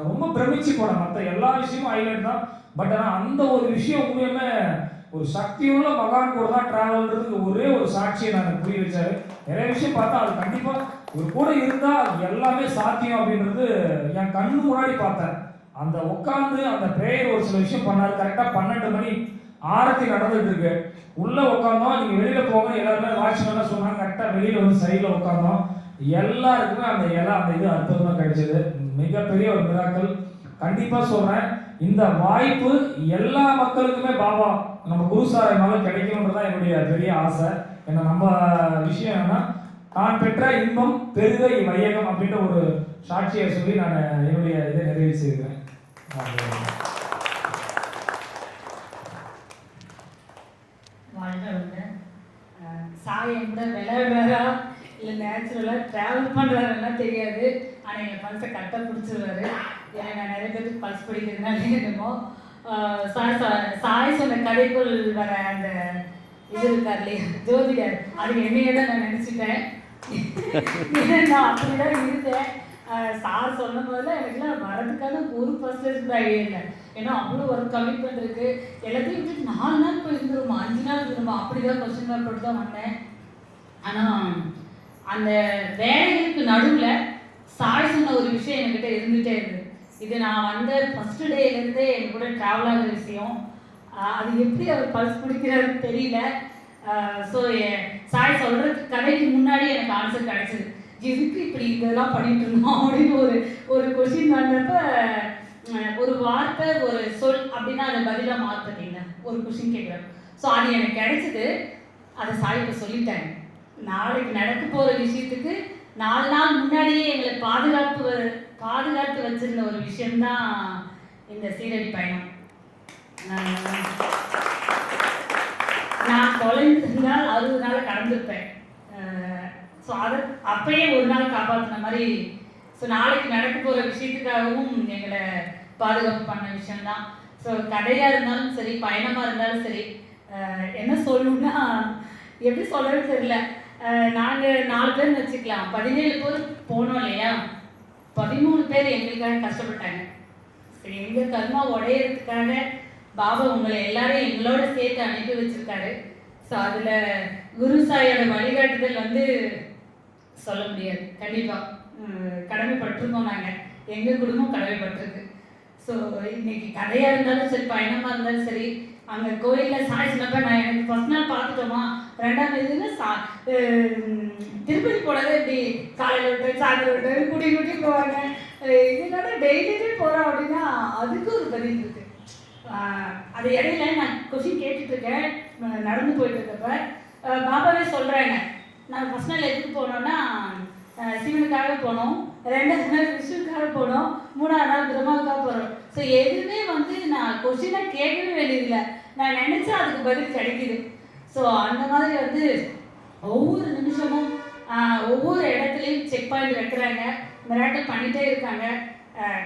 ரொம்ப பிரமிச்சு போனேன். மற்ற எல்லா விஷயமும் ஹைலைட் தான். பட் ஆனால் அந்த ஒரு விஷயம் உண்மையுமே ஒரு சக்தியுள்ள மகான் கூட தான் ட்ராவல்ன்றதுக்கு ஒரே ஒரு சாட்சியை நான் புரிய வச்சாரு. நிறைய விஷயம் பார்த்தா அது கண்டிப்பாக ஒரு கூட இருந்தால் அது எல்லாமே சாத்தியம் அப்படின்றது என் கண்ணு முன்னாடி பார்த்தேன். அந்த உட்காந்து அந்த ப்ரேயர் ஒரு சில விஷயம் பண்ணார். கரெக்டாக 12 மணி ஆரத்தி நடந்துட்டு இருக்கு. உள்ளே உட்காந்தோம். நீங்கள் வெளியில் போகணும் எல்லாருமே வாட்ச்மேனாக சொன்னாங்க. கரெக்டாக வெளியில் வந்து சைடில் உட்காந்தோம். எல்லாருக்குமே அந்த இலை அந்த இது அற்புதமாக கிடைச்சது. மிகப்பெரிய ஒரு மிராக்கள். கண்டிப்பாக சொல்கிறேன், இந்த வாய்ப்பு எல்லா மக்களுக்குமே பாபா நம்ம குரு சாய்னால கிடைக்கணுன்றதான் என்னுடைய பெரிய ஆசை. ஏன்னா நம்ம விஷயம் என்னன்னா, நான் பெற்ற இன்பம் பெருக வையகம் அப்படின்ற ஒரு சாட்சியை சொல்லி நான் என்னுடைய இதை நிறைவு செய்கிறேன். சாயம் கூட விலை வேறா இல்லை நேச்சுரலாக ட்ராவல் பண்ணுறாருன்னா தெரியாது. ஆனால் எங்கள் பல்ஸை கரெக்டாக பிடிச்சிருவாரு. ஏன்னா நான் நிறைய பேருக்கு பல்ஸ் பிடிக்கிறதுனால என்னமோ சாய் சொன்ன கதைக்குள் வர அந்த இது இருக்கார் இல்லையா ஜோதிடர், அது என்னையே தான் நான் நினச்சிட்டேன். நான் அப்படிதான் இருந்தேன். சார் சொன்ன போதில் எனக்குலாம் வரதுக்கான ஒரு பர்சன்டேஜ் கூட ஐடியா இல்லை. ஏன்னா அவ்வளோ ஒரு கமிட்மெண்ட் இருக்குது. எல்லாத்தையும் விட்டு 4 நாள் போய் இருந்துருமா, 5 நாள் இருந்துருமா, அப்படி தான் கொஸ்டின் மார்க் போட்டு தான் வந்தேன். ஆனால் அந்த வேலைகளுக்கு நடுவில் சாய் சொன்ன ஒரு விஷயம் என்கிட்ட இருந்துகிட்டே இருக்குது. இது நான் வந்த ஃபஸ்ட்டு டேலேருந்தே என் கூட ட்ராவல் ஆகிற விஷயம். அது எப்படி அவர் பல்ஸ் பிடிக்கிறாருன்னு தெரியல. ஸோ சாய் சொல்கிறதுக்கு கதைக்கு முன்னாடி எனக்கு ஆன்சர் கிடச்சிது. எதுக்கு இப்படி இதெல்லாம் பண்ணிட்டு இருந்தோம் அப்படின்னு ஒரு கொஸ்டின் வந்தப்ப ஒரு வார்த்தை ஒரு சொல் அப்படின்னா அதை பதிலாக மாற்றுறீங்க ஒரு கொஸ்டின் கேட்குறேன். ஸோ அது எனக்கு கிடைச்சிது. அதை சாய் இப்போ சொல்லிட்டாங்க. நாளைக்கு நடக்க போகிற விஷயத்துக்கு 4 நாள் முன்னாடியே எங்களை பாதுகாத்து வச்சிருந்த ஒரு விஷயம்தான் இந்த சீரடி பயணம். நான் தொலைந்திருந்தால் 60 நாள் கடந்திருப்பேன். ஸோ அதை அப்பயே ஒரு நாள் காப்பாற்றின மாதிரி. ஸோ நாளைக்கு நடக்க போகிற விஷயத்துக்காகவும் எங்களை பாதுகாப்பு பண்ண விஷயம்தான். ஸோ கதையாக இருந்தாலும் சரி, பயணமாக இருந்தாலும் சரி, என்ன சொல்லணும்னா எப்படி சொல்கிறதுன்னு தெரியல. நாங்கள் 4 பேர்னு வச்சுக்கலாம், 17 பேர் போனோம் இல்லையா, 13 பேர் எங்களுக்காக கஷ்டப்பட்டாங்க. சரி, எங்கள் கர்மா உடையிறதுக்காக பாபா உங்களை எல்லாரும் எங்களோட சேர்த்து அனுப்பி வச்சிருக்காரு. ஸோ அதில் குரு சாயோட வழிகாட்டுதல் சொல்ல முடியாது. கண்டிப்பாக கடமைப்பட்டிருக்கோம். நாங்கள் எங்கள் குடும்பம் கடமைப்பட்டிருக்கு. ஸோ இன்னைக்கு கதையாக இருந்தாலும் சரி, பயணமாக இருந்தாலும் சரி, அங்கே கோயிலில் சாய் சொன்னப்ப நான் எனக்கு ஃபஸ்ட் நாள் பார்த்துட்டோமா, 2ஆம் தேதி திருப்பதி போனது இப்படி காலையில் விட்டு சாயந்தரம் விட்டு கூட்டி போவாங்க. இதனால டெய்லியுமே போகிறோம் அப்படின்னா அதுக்கு ஒரு பதில் இருக்குது. அது இடையில நான் கொஸ்டின் கேட்டுட்ருக்கேன். நடந்து போயிட்டு இருக்கப்ப பாபாவே சொல்கிறாங்க, நான் ஃபஸ்ட் நாள் எதுக்கு போனோன்னா சிவனுக்காக போனோம், 2ஆவது நாள் விஷ்ணுக்காக போனோம், 3ஆவது நாள் பிரம்மாவுக்காக போகிறோம். ஸோ எதுவுமே நான் கொஸ்டினாக கேட்கவே வேண்டியதில்லை, நான் நினச்சா அதுக்கு பதில் கிடைக்குது. ஸோ அந்த மாதிரி ஒவ்வொரு நிமிஷமும் ஒவ்வொரு இடத்துலையும் செக் பாயிண்ட் வைக்கிறாங்க, மிராக்கிள் பண்ணிகிட்டே இருக்காங்க.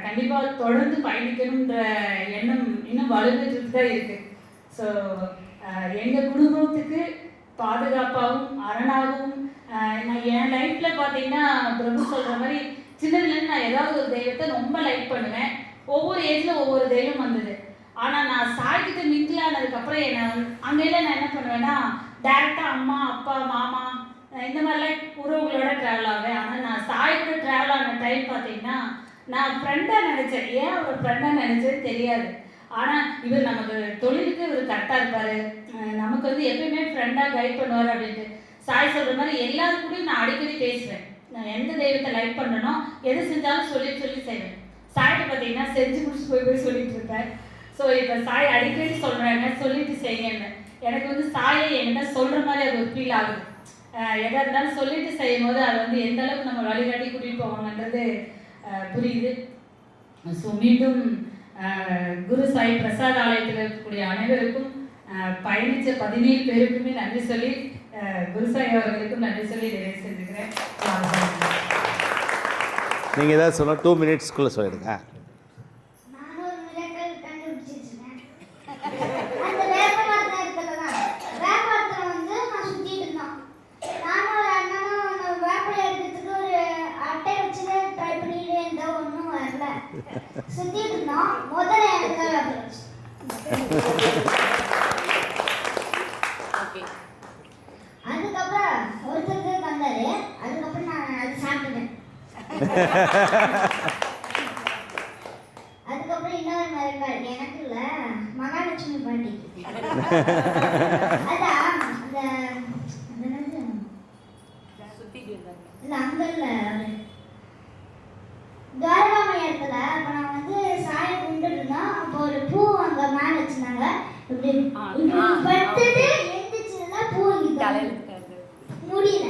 கண்டிப்பாக தொடர்ந்து பயணிக்கணுன்ற எண்ணம் இன்னும் வலுந்துட்டு தான் இருக்குது. ஸோ எங்கள் குடும்பத்துக்கு பாதுகாப்பாகவும் அரணாகவும் நான் என் லைஃப்பில் பார்த்தீங்கன்னா பிரபு சொல்கிற மாதிரி சின்னதுலேருந்து நான் ஏதாவது ஒரு தெய்வத்தை ரொம்ப லைக் பண்ணுவேன். ஒவ்வொரு ஏஜில் ஒவ்வொரு தெய்வம் வந்தது. ஆனால் நான் சாய்கிட்ட மிங்கிள் ஆனதுக்கப்புறம் அங்கெல்லாம் நான் என்ன பண்ணுவேன்னா டேரெக்டாக அம்மா அப்பா மாமா இந்த மாதிரிலாம் உறவுகளோட ட்ராவல் ஆவேன். ஆனால் நான் சாய் கூட ட்ராவல் ஆன டைம் பார்த்தீங்கன்னா நான் ஃப்ரெண்டாக நினச்சேன். ஏன் அவர் ஃப்ரெண்டாக நினச்சேன்னு தெரியாது. ஆனால் இவர் நமக்கு தொழிலுக்கு இவர் கரெக்டாக இருப்பார், நமக்கு எப்பயுமே ஃப்ரெண்டாக கைட் பண்ணுவார் அப்படின்ட்டு. சாய் சொல்கிற மாதிரி எல்லாரும் கூடயும் நான் அடிக்கடி பேசுவேன். நான் எந்த தெய்வத்தை லைக் பண்ணனோ எது செஞ்சாலும் சொல்லி செய்வேன். சாய்கிட்ட பார்த்தீங்கன்னா செஞ்சு முடிச்சு போய் சொல்லிட்டு இருப்பேன். ஸோ இப்போ சாய் அடிக்கடி சொல்கிறாங்க சொல்லிட்டு செய்யுங்க. எனக்கு சாயை என்கிட்ட சொல்கிற மாதிரி அது ஒரு ஃபீல் ஆகுது. எதாக இருந்தாலும் சொல்லிட்டு செய்யும் போது அது எந்த அளவுக்கு நம்ம வழிகாட்டி கூட்டிகிட்டு போவாங்கன்றது புரியுது. ஸோ மீண்டும் குரு சாய் பிரசாத் ஆலயத்தில் இருக்கக்கூடிய அனைவருக்கும் பயணித்த 17 பேருக்குமே நன்றி சொல்லி குரு சாய் அவர்களுக்கும் நன்றி சொல்லி நிறைவு செஞ்சுக்கிறேன். நீங்கள் ஏதாவது சொல்ல 2 மினிட்ஸ்க்குள்ளே சொல்லிடுங்க. அதுக்கப்புறம் ஒருத்தருக்கு வந்தாரு. அதுக்கப்புறம் நான் அது சாப்பிட்டேன். அதுக்கப்புறம் இன்னொரு மரக்கால் எனக்கு இல்ல மகாலட்சுமி பாட்டி. அதான் அந்த இல்ல அங்க இல்ல துவாரகாமையத்துல அப்ப நான் சாயை கும்பிட்டு இருந்தோம். அப்போ ஒரு பூ அங்க மேல வச்சிருந்தாங்க. இப்படி படுத்துட்டு எந்திரிச்சதுல பூ தலையில முடியல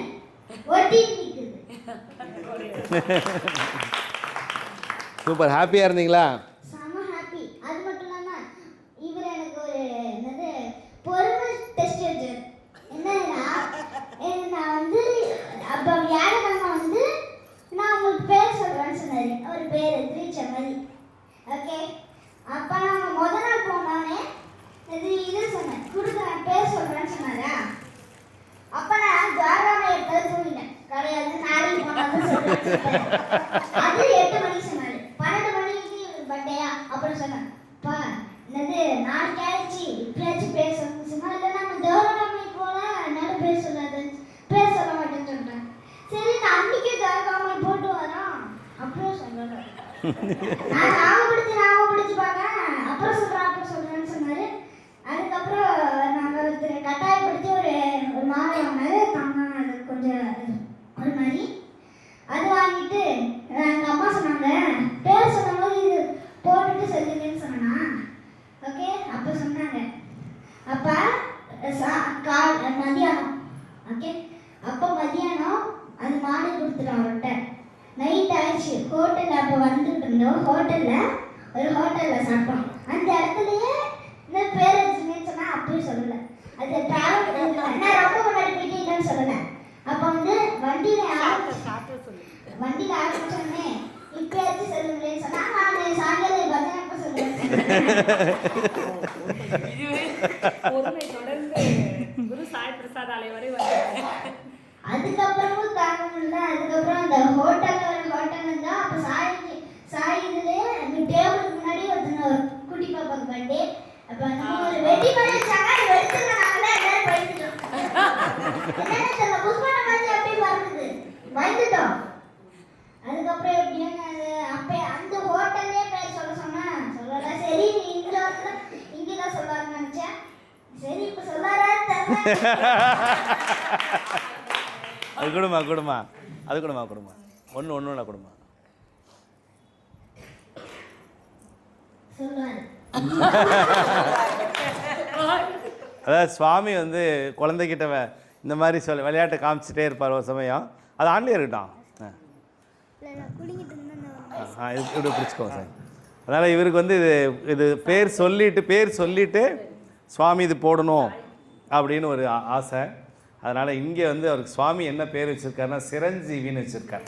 ஒட்டி நிக்குது. சூப்பர். ஹாப்பியாக இருந்தீங்களா? செம ஹாப்பி. அது மட்டும் இல்லாம இவர் எனக்கு ஒரு பொறுமை டெஸ்ட் வச்சாரு. என்னன்னா நான் அப்ப வியாழக்கிழமை நான் உங்களுக்கு பேர் சொல்றேன்னு அது 8 மணிக்கு சொன்னாரு. 12 மணிக்கு பர்த்டேயா? அப்புறம் சொன்னேன், "பா, என்னது நாளைக்கு ஆயிடுச்சு, இப்பயாச்சும் பேசணும்னு சொன்னா, இல்லை நம்ம தேவராமி போல என்னால பேச சொல்ல மாட்டேன்னு சொல்லிட்டேன். சரி, நான் அன்னைக்கே தேவராமி போட்டு வரோம், அப்புறம் சொல்றேன். நான் ஞாபகப்படுத்தி பார்க்கேன், அப்புறம் சொல்றேன்னு சொன்னாரு. அதுக்கப்புறம் நாங்கள் ஒருத்தர் கட்டாயப்படுத்தி ஒரு மாலை வாங்கினாரு. அது கொஞ்சம் ஒரு மாதிரி அது வாங்கிட்டு எங்கள் அம்மா சொன்னாங்க, பேர் சொன்ன போது இது போட்டுட்டு சொல்லுங்கன்னு சொன்னா. ஓகே, அப்போ சொன்னாங்க. அப்போ மதியானம், ஓகே, அப்போ மதியானம் அது மாலை கொடுத்துட்டோம் அவர்கிட்ட. நைட் ஆயிடுச்சு. ஹோட்டலில் அப்போ வந்துட்டு இருந்தோம். ஹோட்டலில் சாப்பிட்டோம். அந்த இடத்துலயே இந்த பேர் வச்சுன்னு சொன்னால் அப்பயும் சொல்லலை. அது ட்ராவல் நான் ரொம்ப முன்னாடி போயிட்டேன்னு சொல்லலை. அப்போ வந்து வண்டியில் ஆரம்பிச்சோடனே இப்பயாச்சும் சொல்லுங்களேன்னு சொன்னால் நான் சாயங்காலம் பஜனை அப்போ சொல்லுவேன். அதுக்கப்புறமும் தாங்க முடியல. அதுக்கப்புறம் அந்த ஹோட்டல் தான் அப்போ சாய் இதுலேயே அந்த டேபிளுக்கு முன்னாடி ஒரு குட்டி பாப்பாக்கு பர்த்டே. அப்போ அந்த ஒரு வெட்டி பண்ணி வச்சாங்க. அது வெடிச்சுங்க, நாங்களே எல்லாரும் பயந்துட்டோம். என்னன்னு தெரியல, புஷ்பான மாதிரி அப்படியே பறக்குது, பயந்துட்டோம். அதுக்கப்புறம் எப்படின்னு அப்போ அந்த ஹோட்டல்லே பேர் சொல்லல. சரி, இங்கே தான் சொல்லாருன்னு நினச்சேன். சரி, இப்போ சொல்லாரான்னு தெரியல. அது கொடுமா ஒன்று கொடுமா சொல்லுவாரு. அதாவது சுவாமி வந்து குழந்தைகிட்ட இந்த மாதிரி விளையாட்டை காமிச்சிட்டே இருப்பார் ஒரு சமயம். அது ஆன்லேயே இருக்கட்டும். இது இப்படி பிடிச்சிக்கோங்க சார். அதனால் இவருக்கு வந்து இது பேர் சொல்லிட்டு சுவாமி இது போடணும் அப்படின்னு ஒரு ஆசை. அதனால் இங்கே வந்து அவருக்கு சுவாமி என்ன பேர் வச்சுருக்காருன்னா சிரஞ்சீவின்னு வச்சுருக்கார்.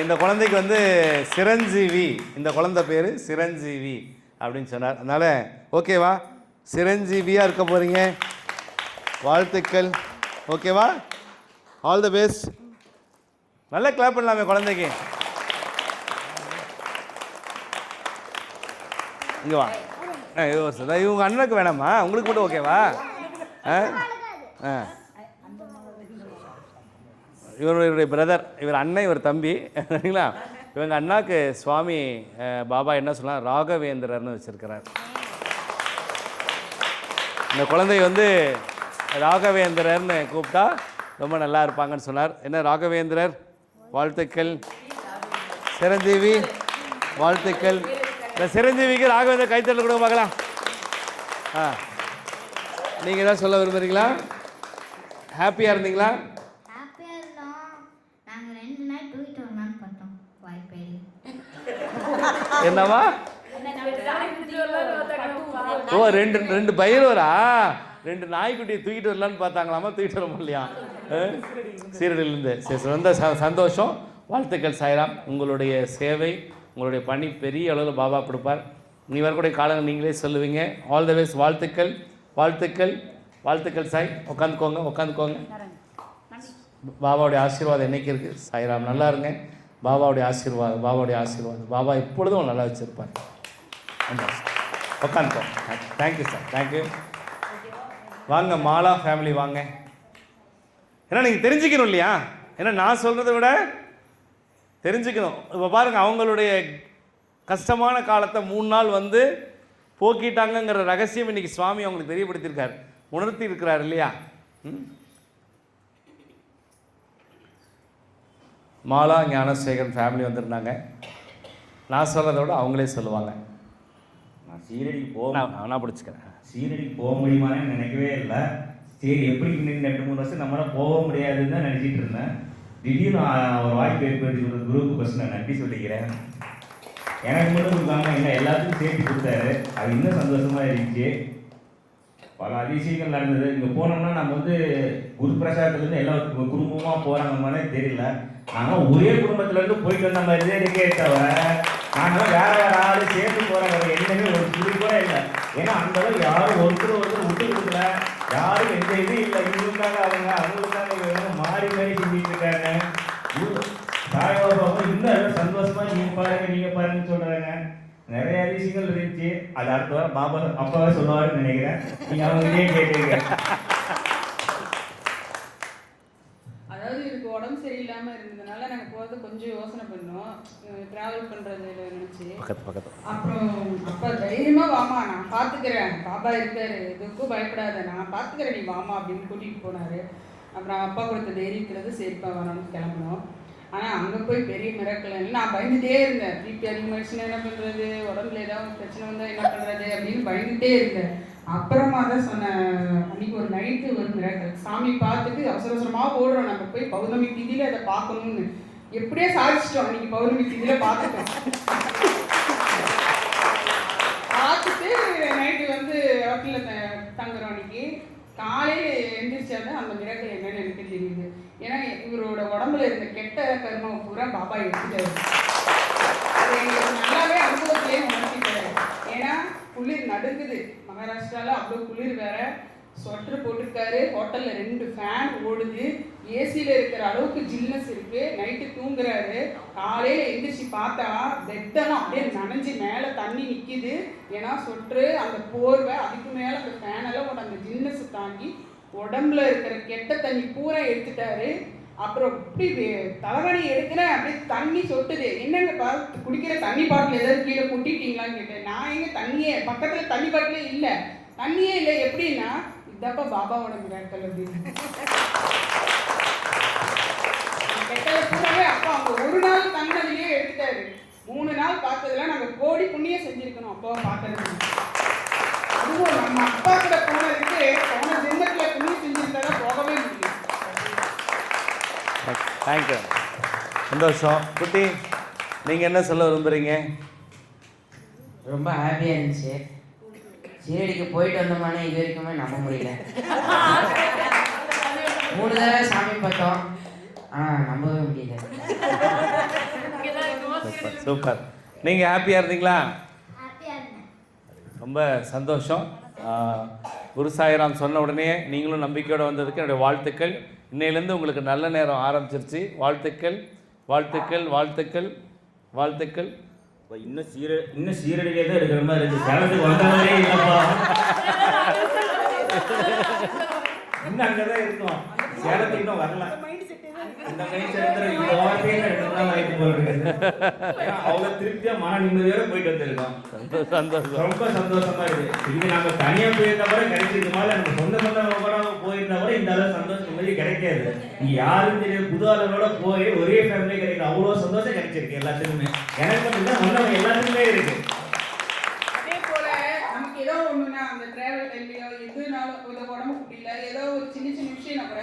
இந்த குழந்தைக்கு வந்து சிரஞ்சீவி, இந்த குழந்தை பேர் சிரஞ்சீவி அப்படின்னு சொன்னார். அதனால் ஓகேவா, சிரஞ்சீவியாக இருக்க போகிறீங்க. வாழ்த்துக்கள். ஓகேவா, ஆல் தி பெஸ்ட். நல்லா கிளாப் பண்ணலாமே குழந்தைக்கு. இங்கே வா. இது ஒரு சார் இவங்க அண்ணனுக்கு வேணாமா, உங்களுக்கு மட்டும் ஓகேவா? இவருடைய பிரதர், இவர் அண்ணன், இவர் தம்பி, சரிங்களா? இவங்க அண்ணாக்கு சுவாமி பாபா என்ன சொல்லலாம், ராகவேந்திரர்னு வச்சுருக்கிறார். இந்த குழந்தை வந்து ராகவேந்திரர்னு கூப்பிட்டா ரொம்ப நல்லா இருப்பாங்கன்னு சொன்னார். என்ன ராகவேந்திரர், வாழ்த்துக்கள். சிரஞ்சீவி, வாழ்த்துக்கள். இந்த சிரஞ்சீவிக்கு ராகவேந்திர கைத்தட்டல் கொடுங்க பார்க்கலாம். நீங்கள் ஏதாவது சொல்ல விரும்புகிறீங்களா? ஹாப்பியாக இருந்தீங்களா? ஹாப்பியாக இருந்தோம். நாங்கள் 2 நாள் தூக்கிட்டு வரலான்னு பார்த்தோம், வாய்ப்பே இல்லை. என்னவா? ஓ, ரெண்டு பயிரோரா 2 நாய்க்குட்டியை தூக்கிட்டு வரலான்னு பார்த்தாங்களாமா, தூக்கிட்டு வர முடியலையா? சீரடியிலேருந்து. சரி, ரொம்ப சந்தோஷம். வாழ்த்துக்கள் சாய்ராம். உங்களுடைய சேவை, உங்களுடைய பணி பெரிய அளவில் பாபா கொடுப்பார். நீ வரக்கூடிய காலங்கள் நீங்களே சொல்லுவீங்க. All the best. வாழ்த்துக்கள், வாழ்த்துக்கள், வாழ்த்துக்கள் சாய். உட்காந்துக்கோங்க. பாபாவுடைய ஆசீர்வாதம் என்னைக்கு இருக்குது? சாய்ராம் நல்லா இருங்க. பாபாவுடைய ஆசீர்வாதம். பாபா எப்பொழுதும் நல்லா வச்சுருப்பார். உட்காந்துக்கோங்க. Thank you sir, thank you. வாங்க மாலா ஃபேமிலி வாங்க. ஏன்னா நீங்கள் தெரிஞ்சுக்கணும் இல்லையா? ஏன்னா நான் சொல்கிறத விட தெரிஞ்சுக்கணும். இப்போ பாருங்கள், அவங்களுடைய கஷ்டமான காலத்தை 3 நாள் வந்து போக்கிட்டாங்கங்கிற ரகசியம் இன்றைக்கி சுவாமி அவங்களுக்கு தெரியப்படுத்தியிருக்கார், உணர்த்தி இருக்கிறார் இல்லையா? மாலா ஞானசேகரன் ஃபேமிலி வந்திருந்தாங்க. நான் சொல்கிறத விட அவங்களே சொல்லுவாங்க. நான் சீரடிக்கு நான் பிடிச்சிக்கிறேன். சீரடிக்கு போக முடியுமான்னு நினைக்கவே இல்லை. சரி, எப்படி இன்னும் 2-3 வருஷம் நம்மளால் போக முடியாதுன்னு தான் நினச்சிட்டு இருந்தேன். திடீர்னு ஒரு வாய்ப்பு ஏற்படுத்தி கொடுத்த குரூப்புக்கு ஃபஸ்ட் நான் நன்றி சொல்லிக்கிறேன். எனக்கு மட்டும் கொடுக்காம இல்லை, எல்லாத்துக்கும் சேர்த்து கொடுத்தாரு. அது இன்னும் சந்தோஷமாக இருந்துச்சு. பல அதிசயங்கள் நடந்தது. இங்கே போனோம்னா நம்ம வந்து குரு பிரசாதத்துலேருந்து எல்லா குடும்பமாக போகிறாங்க மாதிரி தெரியல. நாங்கள் ஒரே குடும்பத்துலேருந்து போயிட்டு வந்த மாதிரி தான் இருக்கே தவிர, நாங்கள் வேறு ஆள் சேர்த்து போகிற எண்ணமே ஒரு துளி கூட இல்லை. ஏன்னா அந்தளவுக்கு யாரும் ஒருத்தர் விட்டு கொடுக்கல. யாரும் எந்த இது இல்லை, இவங்களுக்காக அவங்களுக்காக இவங்க மாறி மாறி செஞ்சுட்டு இருக்காங்க. சாய்பாபா இன்னும் சந்தோஷமா நீங்க பாருங்கன்னு சொல்றாங்க. நிறைய விஷயங்கள் இருந்துச்சு. அது அடுத்த வாரம் பாபா அப்பாவே சொல்லுவாருன்னு நினைக்கிறேன். நீங்க அவங்ககிட்டயே கேட்டுங்க. அதாவது இதுக்கு உடம்பு சரியில்லாம இருந்ததுனால நாங்கள் போகிறது கொஞ்சம் யோசனை பண்ணோம், ட்ராவல் பண்ணுறது நினச்சி. அப்புறம் அப்போ தைரியமாக வாமா, நான் பார்த்துக்கிறேன், பாபா இருக்காரு, எதுக்கும் பயப்படாத, நான் பார்த்துக்கிறேன், நீ வாமா அப்படின்னு கூட்டிகிட்டு போனார். அப்புறம் அப்பா கொடுத்த தைரியத்தில் சரிப்பா வரணும்னு கிளம்புனோம். ஆனால் அங்கே போய் பெரிய மிராக்கள் நான் பயந்துகிட்டே இருந்தேன். பிபி அதிகமாகிடுச்சுன்னா என்ன பண்ணுறது, உடம்புல ஏதாவது பிரச்சனை வந்தால் என்ன பண்ணுறது அப்படின்னு பயந்துகிட்டே இருந்தேன். அப்புறமா தான் சொன்னேன், அன்றைக்கி ஒரு நைட்டு ஒரு மிராக்கள், சாமி பார்த்துட்டு அவசர அவசரமாக ஓடுறோம், நம்ம போய் பௌர்ணமி திதியில் அதை பார்க்கணும்னு. எப்படியே சாதிச்சிட்டோம். அன்றைக்கி பௌர்ணமி திதியில் பார்த்துட்டோம். பார்த்துட்டு நைட்டு வந்து ஹோட்டலில் தங்குறோம். அன்றைக்கி காலையில் எழுந்திரிச்சாதான் அந்த மிராக்கள் என்னன்னு எனக்கு தெரியுது. ஏன்னா இவரோட உடம்புல இருந்த கெட்ட கர்மாவை பூரா பாபா எடுத்துட்டாரு. அது எங்களுக்கு நல்லாவே அனுபவத்திலே உணர்த்திட்டாரு. ஏன்னா குளிர் நடுங்குது, மகாராஷ்டிராவில் அவ்வளோ குளிர் வேற, ஸ்வெட்டர் போட்டிருக்காரு, ஹோட்டலில் 2 ஃபேன் ஓடுது, ஏசியில் இருக்கிற அளவுக்கு ஜில்னஸ் இருக்குது. நைட்டு தூங்குறாரு. காலையில் எழுந்திரிச்சு பார்த்தா பெட்டெல்லாம் அப்படியே நனைஞ்சி மேலே தண்ணி நிற்கிது. ஏன்னா ஸ்வெட்ரு, அந்த போர்வை, அதுக்கு மேலே அந்த ஃபேனெல்லாம் அந்த ஜில்னஸ் தாங்கி உடம்புல இருக்கிற கெட்ட தண்ணி பூரா எடுத்துட்டாரு. அப்புறம் இப்படி தலைவணி எடுக்கிறேன், அப்படியே தண்ணி சொட்டுது. என்னங்க குடிக்கிற தண்ணி பாட்டில் ஏதாவது கீழே கொட்டிட்டீங்களான்னு கேட்டேன். நான் எங்க தண்ணியே, பக்கத்தில் தண்ணி பாட்டிலே இல்லை, தண்ணியே இல்லை. எப்படின்னா இதப்பா பாபாவோட மிராக்கள் அப்படின்னு. கெட்டதை பூராவே அப்பா அவங்க ஒரு நாள் தங்கினதுலேயே எடுத்துட்டாரு. 3 நாள் பார்த்ததுல நாங்கள் கோடி புண்ணியம் செஞ்சுருக்கணும் அப்பாவை பார்த்தது. அதுவும் நம்ம அப்பா கூட போனதுக்கு போன ஜென்மத்தில் புண்ணியம் செஞ்சுருந்தா போகவே முடியும். தேங்க்யூ, சந்தோஷம். குட்டி, நீங்கள் என்ன சொல்ல விரும்புகிறீங்க? ரொம்ப ஹாப்பியாக இருந்துச்சு. சீரடிக்கு போயிட்டு வந்தோம்னா இது வரைக்குமே நம்ப முடியல. 3 தடவை சாமி பார்த்தோம், ஆனால் நம்பவே முடியல. சூப்பர். நீங்கள் ஹாப்பியாக இருந்தீங்களா? ஹாப்பியாக இருந்தேன். ரொம்ப சந்தோஷம். குரு சாய்ராம் சொன்ன உடனே நீங்களும் நம்பிக்கையோடு வந்ததுக்கு என்னுடைய வாழ்த்துக்கள். இன்னையிலேருந்து உங்களுக்கு நல்ல நேரம் ஆரம்பிச்சிருச்சு. வாழ்த்துக்கள், வாழ்த்துக்கள், வாழ்த்துக்கள், வாழ்த்துக்கள். இன்னும் சீரடியிலே தான் இருக்கிற மாதிரி இருக்கு. சேலத்துக்கு வந்தவரே இல்லைப்பா, இன்னும் அங்கதான் இருக்கும். சேலத்துக்கு இன்னும் வரல. இந்த மைண்ட் செட் இந்த வார்த்தையில 2 நாள் ஆயிட்டு போறது. அவ்வளோ திருப்தியா மன நிம்மதியோட போயிட்டு வந்திருக்கோம். சந்தோஷம், ரொம்ப சந்தோஷமா இருக்கு. இது நம்ம தனியா போயிருந்தா கூட கிடைச்சிருக்க மாதிரி, நம்ம சொந்தமா கூட போயிருந்தா கூட இந்த அளவு சந்தோஷம் நிம்மதி கிடைக்காது. நீ யாரும் தெரியாது, புது ஆளுகளோட போய் ஒரே ஃபேமிலி கிடைக்கிற அவ்வளோ சந்தோஷம் கிடைச்சிருக்கு எல்லாத்துக்குமே. எனக்கு மட்டும்தான் வந்தவங்க எல்லாத்துக்குமே இருக்கு. அதே போல நமக்கு ஏதோ ஒண்ணுன்னா அந்த டிராவல் டைம்லயோ எதுனாலும் உடம்பு முடியல, ஏதோ ஒரு சின்ன சின்ன விஷயம் கூட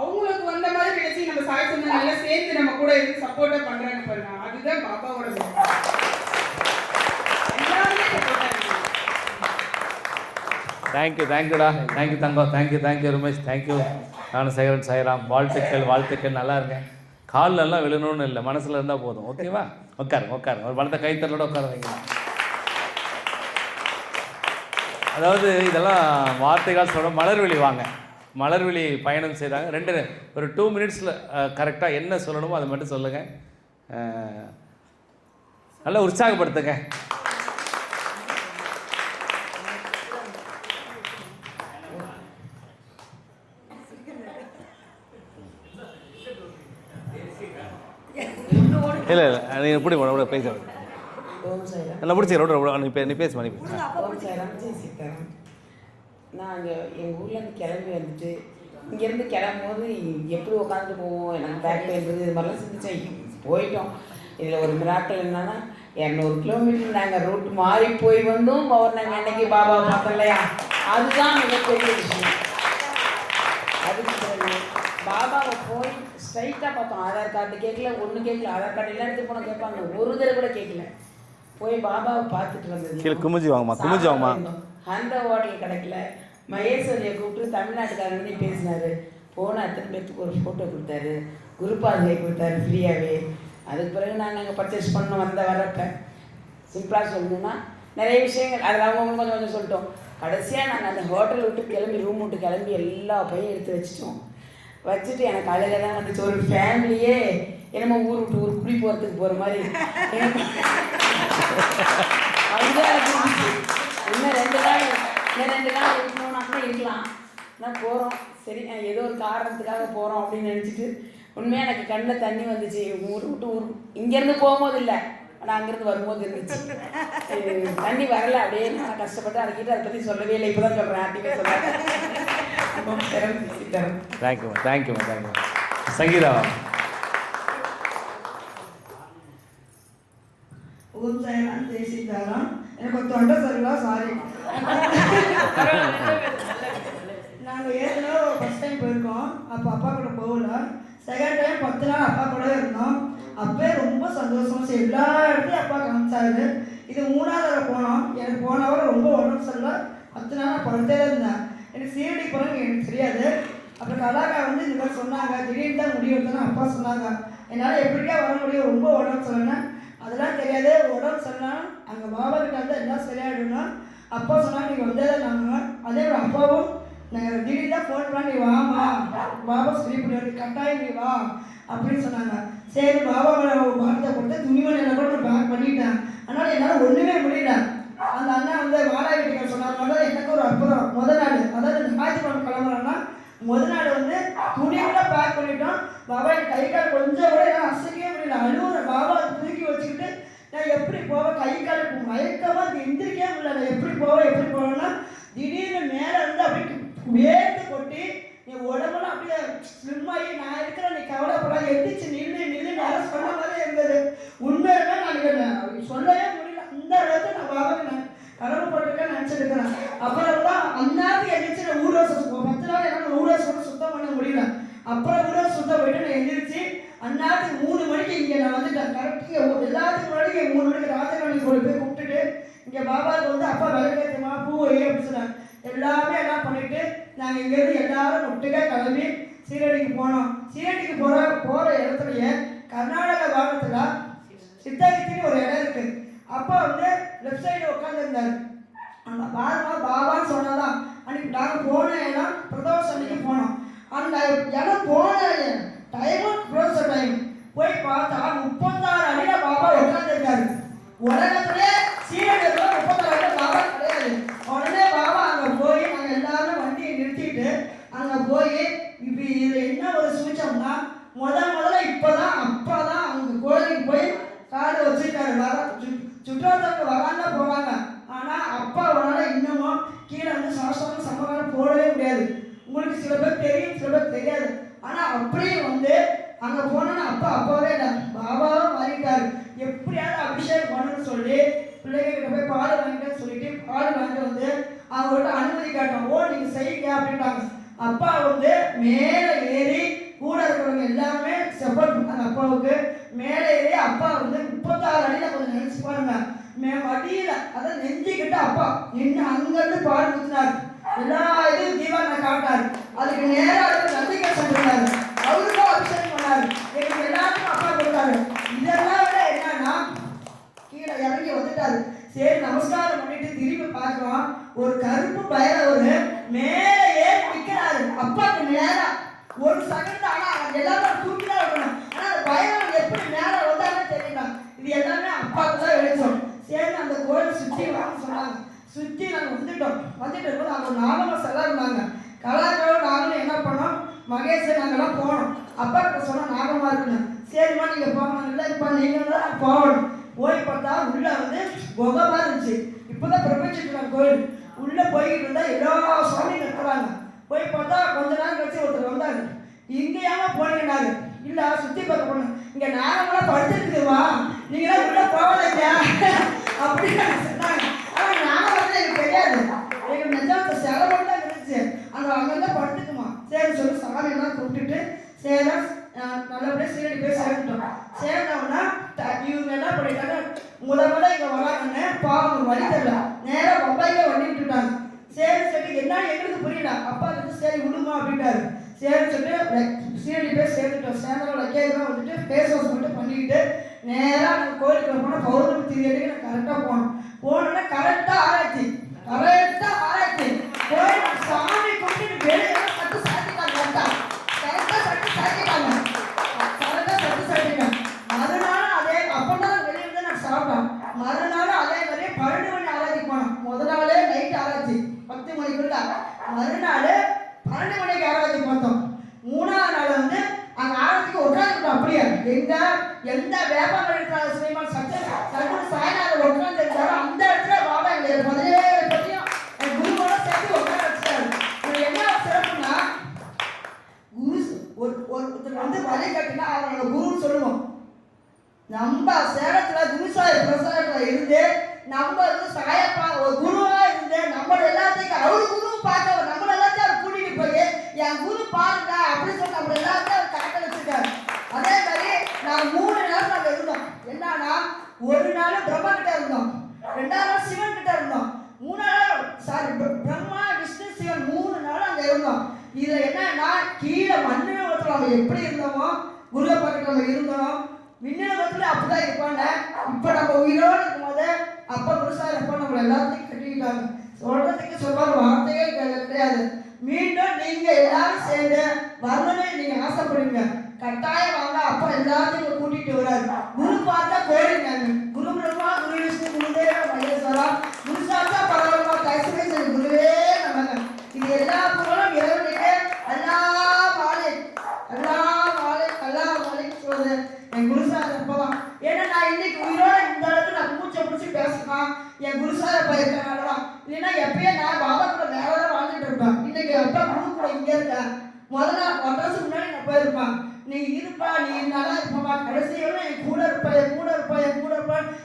அவங்களுக்கு வந்த மாதிரி நினைச்சு நம்ம சாய் சொந்தங்கள் எல்லாம் சேர்ந்து நம்ம கூட இருந்து சப்போர்ட்டா பண்றாங்க பாருங்க. அதுதான் பாபாவோட எல்லாருமே சப்போர்ட்டா இருக்காங்க. தேங்க்யூ, தேங்க்யூடா, தேங்க்யூ தங்கம், தேங்க்யூ, தேங்க்யூ ரமேஷ், தேங்க்யூ. நானும் சைரன் சாய்ராம். வாழ்த்துக்கள், வாழ்த்துக்கள். நல்லா இருக்கேன். காலில் எல்லாம் விழணும்னு இல்லை, மனசில் இருந்தால் போதும். ஓகேவா? உட்காருங்க, உட்காருங்க. ஒரு பலத்த கைத்தறலோட உட்கார வைங்க. அதாவது இதெல்லாம் வார்த்தைகள் சொல்ல, மலர்விழி வாங்க, மலர்விழி பயணம் செய்தாங்க. ஒரு 2 மினிட்ஸில் கரெக்டாக என்ன சொல்லணுமோ அதை மட்டும் சொல்லுங்கள். நல்லா உற்சாகப்படுத்துங்க. இல்லை இல்லை, நீங்கள் எப்படி பேச ஓம் சாய்ராம். நல்லா முடிச்சு நீ பேசுமா, நீ ஓம் சாய்ராம், ஜெய் சீதாராம். நான் அங்கே எங்கள் ஊர்லேருந்து கிளம்பி வந்துட்டு இங்கேருந்து கிளம்பும்போது எப்படி உட்காந்துட்டு போவோம், எனக்கு பேக் பெயின் இருக்குது, இது மாதிரிலாம் சிந்திச்சேன். போயிட்டோம். இதில் ஒரு மிராக்கள் என்னன்னா 200 கிலோமீட்டர் நாங்கள் ரூட் மாறி போய் வந்தோம். பௌர்ணமி அன்னைக்கு பாபா பார்த்தோம் இல்லையா, அதுதான் மிகப்பெரிய விஷயம். அதுக்கு பிறகு பாபாவை போய் ஸ்ட்ரைட்டாக பார்த்தோம். ஆதார் கார்டு கேட்கல, ஒன்றும் கேட்கல. ஆதார் கார்டு எல்லாம் எடுத்து போனால் கேட்பாங்க, ஒரு தடவை கூட கேட்கல. போய் பாபாவை பார்த்துட்டு வந்தது. குமிஞ்சி வாங்கம்மா. அந்த ஹோட்டல் கிடைக்கல. மகேஸ்வரியை கூப்பிட்டு தமிழ்நாட்டுக்காரங்க பேசினாரு. போன அத்தனை பேர்த்துக்கு ஒரு ஃபோட்டோ கொடுத்தாரு, குருபாதையை கொடுத்தாரு ஃப்ரீயாகவே. அதுக்கு பிறகு நாங்கள் அங்கே பர்ச்சேஸ் பண்ணோம். வரப்போ சிம்பிளாக சொல்லணுன்னா நிறைய விஷயங்கள் அதில் அவங்க கொஞ்சம் கொஞ்சம் சொல்லிட்டோம். கடைசியாக நாங்கள் அந்த ஹோட்டல் விட்டு கிளம்பி ரூம் விட்டு கிளம்பி எல்லா பையும் எடுத்து வச்சுட்டு எனக்கு காலையில் தான் வந்துச்சு. ஒரு ஃபேமிலியே என்னமோ ஊர் விட்டு ஊர் குடி போகிறதுக்கு போகிற மாதிரி அதுதான் எனக்கு இருந்துச்சு. இன்னும் 2 நாள் இருக்கணும்னா கூட இருக்கலாம். நான் போகிறோம், சரி ஏதோ ஒரு காரணத்துக்காக போகிறோம் அப்படின்னு நினச்சிட்டு உண்மையாக எனக்கு கண்ணில் தண்ணி வந்துச்சு. ஊர் விட்டு ஊர் இங்கேருந்து போகும்போது இல்லை, ஆனால் அங்கேருந்து வரும்போது இருந்துச்சு. தண்ணி வரல, அப்படியே நான் கஷ்டப்பட்டு அதுக்கிட்ட அதை பற்றி சொல்லவே இல்லை. இப்போ தான் சொல்கிறேன், ஆக்டிவே சொல்கிறேன். Thank you thank you thank you. சங்கீதா. ஓம் சாய்ராம், ஜெய் சீதாராம். எனக்கு ஒரு தொண்டை சரியில்லை, சாரி. நாங்கள் ஏற்கனவே ஃபஸ்ட் டைம் போயிருக்கோம். அப்போ அப்பா கூட போகல. செகண்ட் டைம் 10 நாள் அப்பா கூட இருந்தோம். அப்போ ரொம்ப சந்தோஷமா எல்லா இடத்துலையும் அப்பா காமிச்சாரு. இது 3ஆவது தடவை போனோம். எனக்கு போன வாரம் ரொம்ப உடம்பு சரியில்லை. 10 நாள் நான் படுத்தே இருந்தேன். எனக்கு சீரடி போகிறேன்னு எனக்கு தெரியாது. அப்புறம் கலாக்கா வந்து இந்த மாதிரி சொன்னாங்க, திடீர்னு தான் முடிவு எடுத்தோன்னு அப்பா சொன்னாங்க. என்னால் எப்படியா வர முடியும், ரொம்ப உடம்பு சரியில்லைன்னா அதெல்லாம் தெரியாது. உடம்பு சரியில்லைனா அங்கே பாபா கிட்ட வந்து எல்லாம் சரியாயிடும்னா அப்பா சொன்னாங்க, நீங்கள் வந்தே தான் நாங்கள். அதே மாதிரி அப்பாவும் நாங்கள் திடீர்னு தான் ஃபோன் பண்ணி, நீ வாமா பாபா சரி பண்ணி கட்டாயம் நீ வா அப்படின்னு சொன்னாங்க. சரி பாபா பாரத்தை கொடுத்து துணிமணியில் கூட நான் பேக் பண்ணிட்டேன். அதனால் என்னால் ஒன்றுமே முடியல. அந்த அண்ணா வந்து வாடகை வீட்டுக்கு சொன்னாங்க. எனக்கு ஒரு அற்புதம். முதல் நாள், அதாவது ஞாயிற்றுக்கிழமை கிளம்புறோன்னா முதல் நாள் வந்து துணியோட பேக் பண்ணிட்டோம். பாபா என் கை கால் கொஞ்சம் கூட என்னால் அசைக்கவே முடியல. அழுவுற பாபா தூக்கி வச்சுக்கிட்டு நான் எப்படி போவேன், கை கால் மயக்கமாக எந்திரிக்கவே முடியல. நான் எப்படி போவேன்னா திடீர்னு மேலே இருந்து அப்படியே வேர்த்து கொட்டி என் உடம்பெல்லாம் அப்படியே ஸ்லிம்மாகி, நான் இருக்கிறேன், நீ கவலைப்படாது, எந்திரிச்சு நின்று நேரம் சொன்ன மாதிரி இருந்தது. உண்மையிலே நான் சொல்லவே முடியல. அந்த அளவுக்கு நான் பாபாக்கு நான் கடவுப்பட்டிருக்கேன் நினச்சிருக்கிறேன். அப்புறம் தான் அந்நேரத்துக்கு எந்திரிச்சு நான் ஊர்வசம் 10 நாள் என்னால் ஊர்வசம் சுத்தம் பண்ண முடியல. அப்புறம் ஊர்வசம் சுத்தம் போயிட்டு நான் எந்திரிச்சு அந்நேரத்துக்கு 3 மணிக்கு இங்கே நான் வந்துட்டேன். கரெக்டாக எல்லாத்துக்கும் முன்னாடி 3 மணிக்கு ராஜகாணி போய் கூப்பிட்டுட்டு இங்கே பாபாவுக்கு வந்து அப்பா விளக்கேற்றுமா பூ வை அப்படின்னு சொன்னாங்க. எல்லாமே எல்லாம் பண்ணிட்டு நாங்கள் இங்கேருந்து எல்லாரும் ஒட்டுக்காக கிளம்பி சீரடிக்கு போனோம். சீரடிக்கு போகிற இடத்துலையே கர்நாடக பாகத்தில் சித்தகித்தின்னு ஒரு இடம் இருக்குது. அப்போ வந்து லெஃப்ட் சைடு உட்காந்துருந்தார். அந்த பாபான்னு சொன்னதான் அன்றைக்கி நாங்கள் போன இடம் பிரதோஷ அன்னைக்கு போனோம். அந்த இடம் போன டைமும் பிரதோஷ டைம் போய் பார்த்தா 36 அடியில் பாபா உட்காந்துருக்காரு. உலகத்திலே சீரடியில் 36 அடியில் பாபா கிடையாது. உடனே பாபா அங்கே போய் நாங்கள் எல்லாரும் வண்டியை நிறுத்திட்டு அங்கே போய் இப்போ இதில் என்ன ஒரு சூச்சம்னா முதல்ல இப்போ தான் அப்பா தான் அங்கே கோயிலுக்கு போய் காடு வச்சுருக்காரு. சுற்றுலாத்தவங்க வராங்க போவாங்க. ஆனால் அப்பாவோட இன்னமும் கீழே வந்து சாஸ்திரம் சமகாலம் போடவே முடியாது. உங்களுக்கு சில பேர் தெரியும், சில பேர் தெரியாது. ஆனால் அப்படியே வந்து அங்கே போனோன்னா அப்பாவே இல்லை, பாபாவும் மாறிட்டார். எப்படியாவது அபிஷேகம் பண்ணணும்னு சொல்லி பிள்ளைகிட்ட போய் பால் வாங்கிட்டேன்னு சொல்லிட்டு பால் வாங்கிட்டு வந்து அவங்கள்ட்ட அனுமதி கேட்டோம். நீங்கள் செய்யுங்க அப்படின்ட்டாங்க. அப்பா வந்து மேலே ஏறி கூட இருக்கிறவங்க எல்லாருமே சப்போர்ட் பண்ணாங்க அப்பாவுக்கு. மேலே ஏறி அப்பா வந்து 36 அடியில் கொஞ்சம் நினைச்சு பாருங்க, மடியில் அதாவது நெஞ்சிக்கிட்ட அப்பா நின்று அங்கேருந்து பால் ஊற்றினார். எல்லா இதுவும் தீபாவளி காட்டார். அதுக்கு நேராக நந்திகை சொல்லிருந்தாரு. அவருக்கும் அபிஷேகம் பண்ணாரு. எங்களுக்கு எல்லாருக்கும் அப்பா கொடுத்தாரு. இதெல்லாம் விட என்னன்னா கீழே இறங்கி வந்துட்டாரு. சரி நமஸ்காரம் பண்ணிட்டு திரும்பி பார்க்குறோம். ஒரு கருப்பு பைரவர் மேலே ஏறி நிற்கிறாரு அப்பாவுக்கு நேரா. ஒரு செகண்ட் ஆனால் எல்லாரும் தூக்கி தான் இருக்கணும். ஆனால் அந்த பைரவர் எப்படி மேலே வந்தாருன்னு தெரியல. இது எல்லாமே அப்பாவுக்கு தான் வெளிச்சோம். சரி அந்த கோயிலை சுற்றி வாங்க சொன்னாங்க. சுற்றி நாங்கள் வந்துட்டு இருக்கும்போது அங்கே ஒரு நாகம்மா செல்லாம் இருந்தாங்க. கலாச்சாரம் நாங்களும் என்ன பண்ணோம், மகேஷ் நாங்கள்லாம் போனோம். அப்பா கிட்ட சொன்னால் நாகமாக இருக்குன்னு. சரிம்மா நீங்கள் போகணும், இல்லை இப்போ நீங்கள் தான் போகணும். போய் பார்த்தா உள்ளே வந்து குகமாக இருந்துச்சு. இப்போ தான் பிரபஞ்சிட்டு கோயில் உள்ளே போய்கிட்டு இருந்தால் எல்லா சுவாமியும் இருக்கிறாங்க. போய் பார்த்தா கொஞ்ச நேரம் கழிச்சு ஒருத்தர் வந்தார். இங்கேயாம போனீங்கன்னாரு. இல்லை சுற்றி பார்க்க போனோம். இங்கே நாகமெல்லாம் படுத்துருக்குதுவா, நீங்களாம் உள்ளே போகலைங்க அப்படின்னு சொன்னாங்க. ஆனால் நாங்கள் வந்து எனக்கு தெரியாது. எங்களுக்கு நிஜாமத்தை செலவு தான் இருந்துச்சு. அங்கேருந்து படுத்துக்குமா. சரி சொல்லி சாமியெல்லாம் கூப்பிட்டுட்டு சரி நல்லபடியாக சீரடி போய் சேர்ந்துட்டோம். சேர்ந்தோம்னா இவங்க என்ன பண்ணிட்டாங்க, முதல்ல இங்கே வராங்கன்னு பாவம் வழி தெரியல, நேராக பப்பாய்க்கே வண்டி விட்டுட்டாங்க. சரி சொல்லி என்ன எங்களுக்கு புரியல. அப்பா வந்து சரி விடுமா அப்படின்ட்டாரு. சரி சொல்லிட்டு சீரடி போய் சேர்ந்துட்டோம். சேர்ந்தோம் லக்கேஜ்லாம் வந்துட்டு ஃபேஸ் வாஷ் மட்டும் பண்ணிக்கிட்டு நேராக நாங்கள் கோயிலுக்குள்ள போனால் பௌர்ணமி திரியடிக்கு நான் கரெக்டாக போனோம். போனோன்னா கரெக்டாக ஆராய்ச்சி கரெக்டாக ஆராய்ச்சி போய் சாமி கும்பிட்டு வெளியே சட்டு சாத்திட்டாங்க. கரெக்டாக சட்டு சாத்திட்டாங்க. மறுநாள் அதே அப்பதான் வெளியே வந்து நான் சாப்பிட்டேன். மறுநாள் அதே மாதிரி 12 மணி ஆராய்ச்சி போனோம். முதல் நாளே நைட் ஆராய்ச்சி 10 மணிக்குள்ள, மறுநாள் 12 மணிக்கு ஆராய்ச்சி பார்த்தோம். 3ஆவது நாள் வந்து அங்கே ஆராய்ச்சிக்கு உட்காந்துக்கிட்டோம். அப்படியே எந்த வியாபாரம் இருக்கிற ஸ்ரீமான் சத்குரு சாய்நாதர் உட்காந்து இருந்தாரோ அந்த இடத்துல பாபா எங்களுக்கு 17 பற்றியும் என் குருவோட சேர்த்து உட்கார வச்சுட்டாரு. இது என்ன சிறப்புன்னா, குரு ஒருத்தர் வந்து வழி கட்டினா அவரோட குருன்னு சொல்லுவோம். நம்ம சேலத்துல குருசாய பிரசாரத்தில் இருந்து நம்ம வந்து சாயப்பா ஒரு குருவா இருந்து நம்ம எல்லாத்தையும் அவரு குரு பார்க்க நம்ம எல்லாத்தையும் அவர் கூட்டிட்டு போய் என் குரு பாருங்க அப்படி சொல்லி நம்ம எல்லாத்தையும் அவர் கரெக்டாக வச்சிருக்காரு. அதே மாதிரி நாங்கள் 3 நாள் நாங்கள் இருந்தோம். என்னன்னா, ஒரு நாள் பிரம்மா கிட்ட இருந்தோம், 2ஆவது நாள் சிவன் கிட்ட இருந்தோம், 3ஆவது நாள் பிரம்மா விஷ்ணு சிவன் 3 நாள் அங்கே இருந்தோம். இதுல என்னன்னா, கீழே மண்ணிலத்தில் நம்ம எப்படி இருந்தோமோ குருவை பக்கத்தில் நம்ம இருந்தோம், விண்ணிலத்தில் அப்படிதான் இருப்பாங்க. இப்போ நம்ம உயிரோடு இருக்கும்போது அப்போ குருசார் அப்போ நம்மளை எல்லாத்தையும் கட்டிக்கிட்டாங்க. சொல்றதுக்கு சொல்ற வார்த்தையே கிடையாது. மீண்டும் நீங்க எல்லாரும் சேர்ந்து வரணும்னு நீங்க ஆசைப்படுவீங்க, கட்டாயம் வாங்க. அப்பா எல்லாத்தையும் கூட்டிட்டு வராரு. குரு பார்த்தா கோரிங்க, குரு பிரம்மா குரு விஷ்ணு குருதேவ மகேஸ்வரா குரு சாத்தா பரவரமா கைசமே குருவே நமக்கு. இது எல்லா புகழும் இறைவனுக்கு. அல்லா மாலிக் சொல்லுது என் குருசார் அப்பதான். ஏன்னா நான் இன்னைக்கு உயிரோட இந்த அளவுக்கு நான் மூச்சை பிடிச்சி பேசணும் என் குருசார பயிருக்கனாலதான். இல்லைன்னா எப்பயே நான் பாபா கூட நேரம் வாழ்ந்துட்டு இருப்பேன். இன்னைக்கு எப்ப குரு கூட இங்க இருக்கேன். முதல்ல 1 வருஷத்துக்கு முன்னாடி நான் போயிருப்பேன். நீ இருப்பா, நீ நல்லா இருப்பா, கடைசியோட என் கூட இருப்பா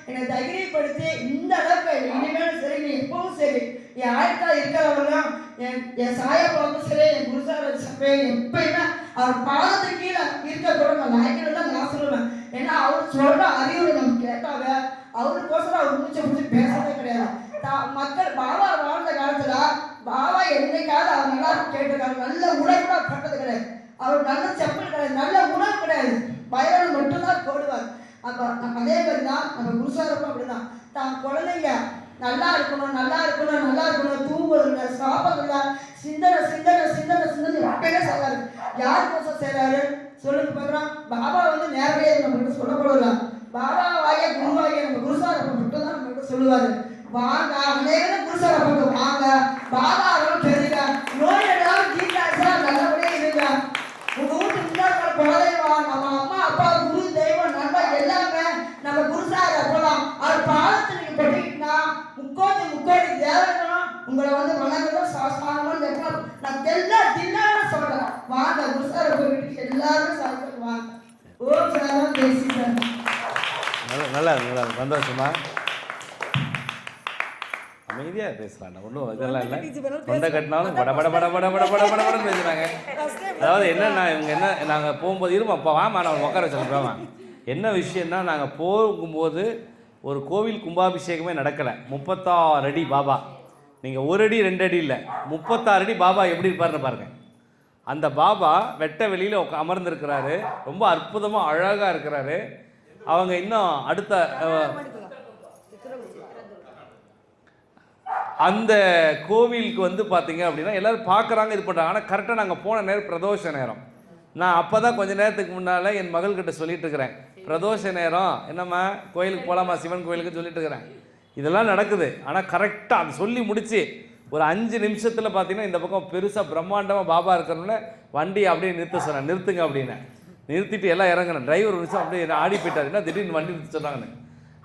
என்னை தைரியப்படுத்தி இந்த அளவுக்கு இனிமேலும் சரி, நீ எப்பவும் சரி என் ஆயத்தா இருக்கிறவங்களும் என் சாயப்பாவும் சரி, என் குருசார சரி, எப்பயுமே அவர் பாதத்துக்கு கீழே இருக்கக்கூட நான் நாய்க்கிறது தான் நான் சொல்லுவேன். ஏன்னா அவர் சொல்ற அறிவுரை நம்ம கேட்டாவ அவருக்கோசரம் அவர் மூச்சை பிடிச்சி பேசவே கிடையாது. மக்கள் பாபா வாழ்ந்த காலத்துல பாபா என்னைக்காவது அவர் நல்லா கேட்டிருக்காரு. நல்ல உணவு கூட பட்டது கிடையாது, அவர் நல்ல செப்பல் கிடையாது, நல்ல உணவு கிடையாது, பயிரன் மட்டும்தான் போடுவார். அப்போ அதே மாதிரி தான் நம்ம குருசாரப்பா அப்படிதான். தான் குழந்தைங்க நல்லா இருக்கணும் தூங்குவதில்லை, சாப்பிடல, சிந்தனை எப்பயுமே செய்யறாரு. யாருக்கோசம் செய்யறாரு சொல்லுங்க பார்க்கலாம். பாபா வந்து நேரடியாக நம்மகிட்ட சொல்லப்படல, பாபா வாய குருவாய நம்ம குருசாரப்பா மட்டும் தான் நம்மகிட்ட சொல்லுவாரு. வாங்க அநேகம் குருசாரப்பா வாங்க, பாபா அவரும் தெரியுங்க, நோய் எல்லாம் ஜீக்காசா நல்லபடியா இருங்க. உங்க வீட்டு முன்னாடி குலதெய்வா, நம்ம அம்மா அப்பா குரு தெய்வம் நண்பா எல்லாமே நம்ம குருசார போலாம். அவர் பாலத்தை நீங்க பட்டிக்கிட்டா முக்கோடி தேவர்களும் உங்களை வந்து வணங்கணும், சாஸ்தானமும் நான் எல்லா தின்னால சொல்றேன். வாங்க குருசார போயிட்டு எல்லாருமே சாப்பிட்டு வாங்க. ஓம் சாரம் பேசிட்டேன். நல்லா சந்தோஷமா அமைதியாக பேசலாம், ஒன்றும் இதெல்லாம் இல்லை. தொண்டை கட்டினாலும் பட பேசுகிறாங்க. அதாவது என்னன்னா, இவங்க என்ன, நாங்கள் போகும்போது இருமா அப்போ வாமா நான் உட்கார வச்சுருப்பேன். என்ன விஷயம்னா, நாங்கள் போகும்போது ஒரு கோவில் கும்பாபிஷேகமே நடக்கலை. 36 அடி பாபா. நீங்கள் 1 அடி 2 அடி இல்லை, 36 அடி பாபா எப்படி இருப்பாருன்னு பாருங்கள். அந்த பாபா வெட்ட வெளியில் அமர்ந்திருக்கிறாரு, ரொம்ப அற்புதமாக அழகாக இருக்கிறாரு. அவங்க இன்னும் அடுத்த அந்த கோவிலுக்கு வந்து பார்த்தீங்க அப்படின்னா எல்லோரும் பார்க்குறாங்க, இது பண்ணுறாங்க. ஆனால் கரெக்டாக நாங்கள் போன நேரம் பிரதோஷ நேரம். நான் அப்போ தான் கொஞ்சம் நேரத்துக்கு முன்னால் என் மகள்கிட்ட சொல்லிட்டு இருக்கிறேன், பிரதோஷ நேரம் என்னம்மா கோயிலுக்கு போகலாமா, சிவன் கோயிலுக்கு சொல்லிட்டு இருக்கிறேன். இதெல்லாம் நடக்குது. ஆனால் கரெக்டாக அது சொல்லி முடிச்சு ஒரு 5 நிமிஷத்தில் பார்த்தீங்கன்னா இந்த பக்கம் பெருசாக பிரம்மாண்டமாக பாபா இருக்கிறோன்னே வண்டி அப்படியே நிறுத்த சொன்னேன். நிறுத்துங்க அப்படின்னு நிறுத்திட்டு எல்லாம் இறங்கினேன். டிரைவர் ஒரு நிமிஷம் அப்படியே ஆடி போயிட்டார். என்ன திடீர்னு வண்டி நிறுத்த சொன்னாங்கன்னு.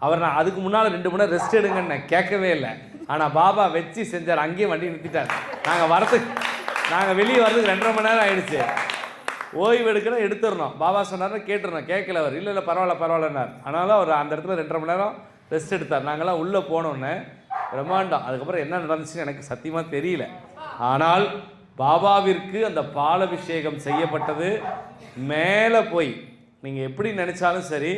அவர் நான் அதுக்கு முன்னால் 2 மணி நேரம் ரெஸ்ட் எடுங்கன்னு கேட்கவே இல்லை. ஆனால் பாபா வச்சு செஞ்சார், அங்கேயே வண்டி நிறுத்திட்டார். நாங்கள் வெளியே வரதுக்கு 2.5 மணி நேரம் ஆயிடுச்சு. ஓய்வு எடுக்கணும், எடுத்துடணும். பாபா சொன்னார்னு கேட்டுருந்தோம், கேட்கல அவர். இல்லை பரவாயில்லன்னார். ஆனாலும் அவர் அந்த இடத்துல 2.5 மணி நேரம் ரெஸ்ட் எடுத்தார். நாங்கள்லாம் உள்ளே போனோன்னே பிரம்மாண்டம். அதுக்கப்புறம் என்ன நடந்துச்சுன்னு எனக்கு சத்தியமாக தெரியல. ஆனால் பாபாவிற்கு அந்த பாலாபிஷேகம் செய்யப்பட்டது. மேலே போய் நீங்கள் எப்படி நினச்சாலும் சரி,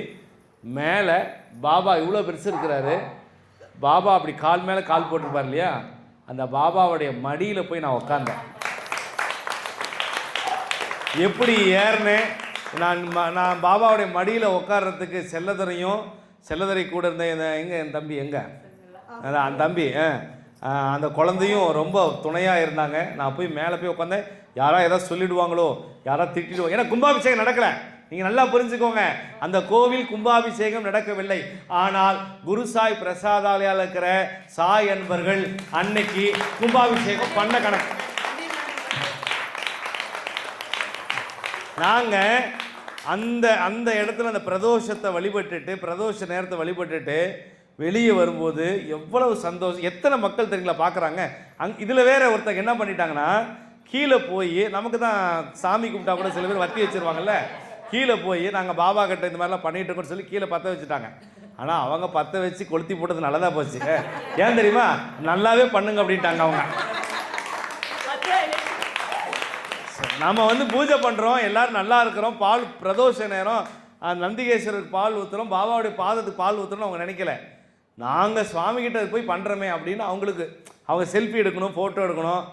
மேலே பாபா இவ்வளோ பெருசு இருக்கிறாரு. பாபா அப்படி கால் மேலே கால் போட்டிருப்பார் இல்லையா, அந்த பாபாவுடைய மடியில் போய் நான் உட்காந்தேன். எப்படி ஏறினேன் நான் பாபாவுடைய மடியில் உட்கார்றதுக்கு செல்லதுரை கூட இருந்த எங்கள் என் தம்பி எங்கே அந்த தம்பி அந்த குழந்தையும் ரொம்ப துணையாக இருந்தாங்க. நான் போய் மேலே போய் உட்காந்தேன். யாராவது ஏதாவது சொல்லிடுவாங்களோ, யாராவது திட்டிடுவாங்க. ஏன்னா கும்பாபிஷேகம் நடக்கலை. நீங்கள் நல்லா புரிஞ்சுக்கோங்க, அந்த கோவில் கும்பாபிஷேகம் நடக்கவில்லை. ஆனால் குருசாய் பிரசாதாலயாவில் இருக்கிற சாய் அன்பர்கள் அன்னைக்கு கும்பாபிஷேகம் பண்ண கணக்கு. நாங்கள் அந்த இடத்துல அந்த பிரதோஷத்தை வழிபட்டுட்டு, பிரதோஷ நேரத்தை வழிபட்டுட்டு வெளியே வரும்போது எவ்வளவு சந்தோஷம். எத்தனை மக்கள் தெரியுங்களா பார்க்குறாங்க. இதில் வேற ஒருத்தங்க என்ன பண்ணிட்டாங்கன்னா, கீழே போய் நமக்கு தான் சாமி கும்பிட்டா கூட சில பேர் வத்தி வச்சுருவாங்கல்ல, கீழே போய் நாங்கள் பாபா கிட்ட இந்த மாதிரிலாம் பண்ணிட்டு இருக்கோம்னு சொல்லி கீழே பற்ற வச்சுட்டாங்க. ஆனால் அவங்க பற்ற வச்சு கொளுத்தி போட்டது நல்லதாக போச்சு. ஏன் தெரியுமா? நல்லாவே பண்ணுங்க அப்படின்ட்டாங்க அவங்க. நம்ம பூஜை பண்ணுறோம், எல்லோரும் நல்லா இருக்கிறோம், பால் பிரதோஷ நேரம் நந்திகேஸ்வரருக்கு பால் ஊற்றுறோம், பாபாவுடைய பாதத்துக்கு பால் ஊற்றுறோம்னு அவங்க நினைக்கல. நாங்கள் சுவாமிகிட்ட போய் பண்ணுறோமே அப்படின்னு அவங்களுக்கு அவங்க செல்ஃபி எடுக்கணும், ஃபோட்டோ எடுக்கணும்,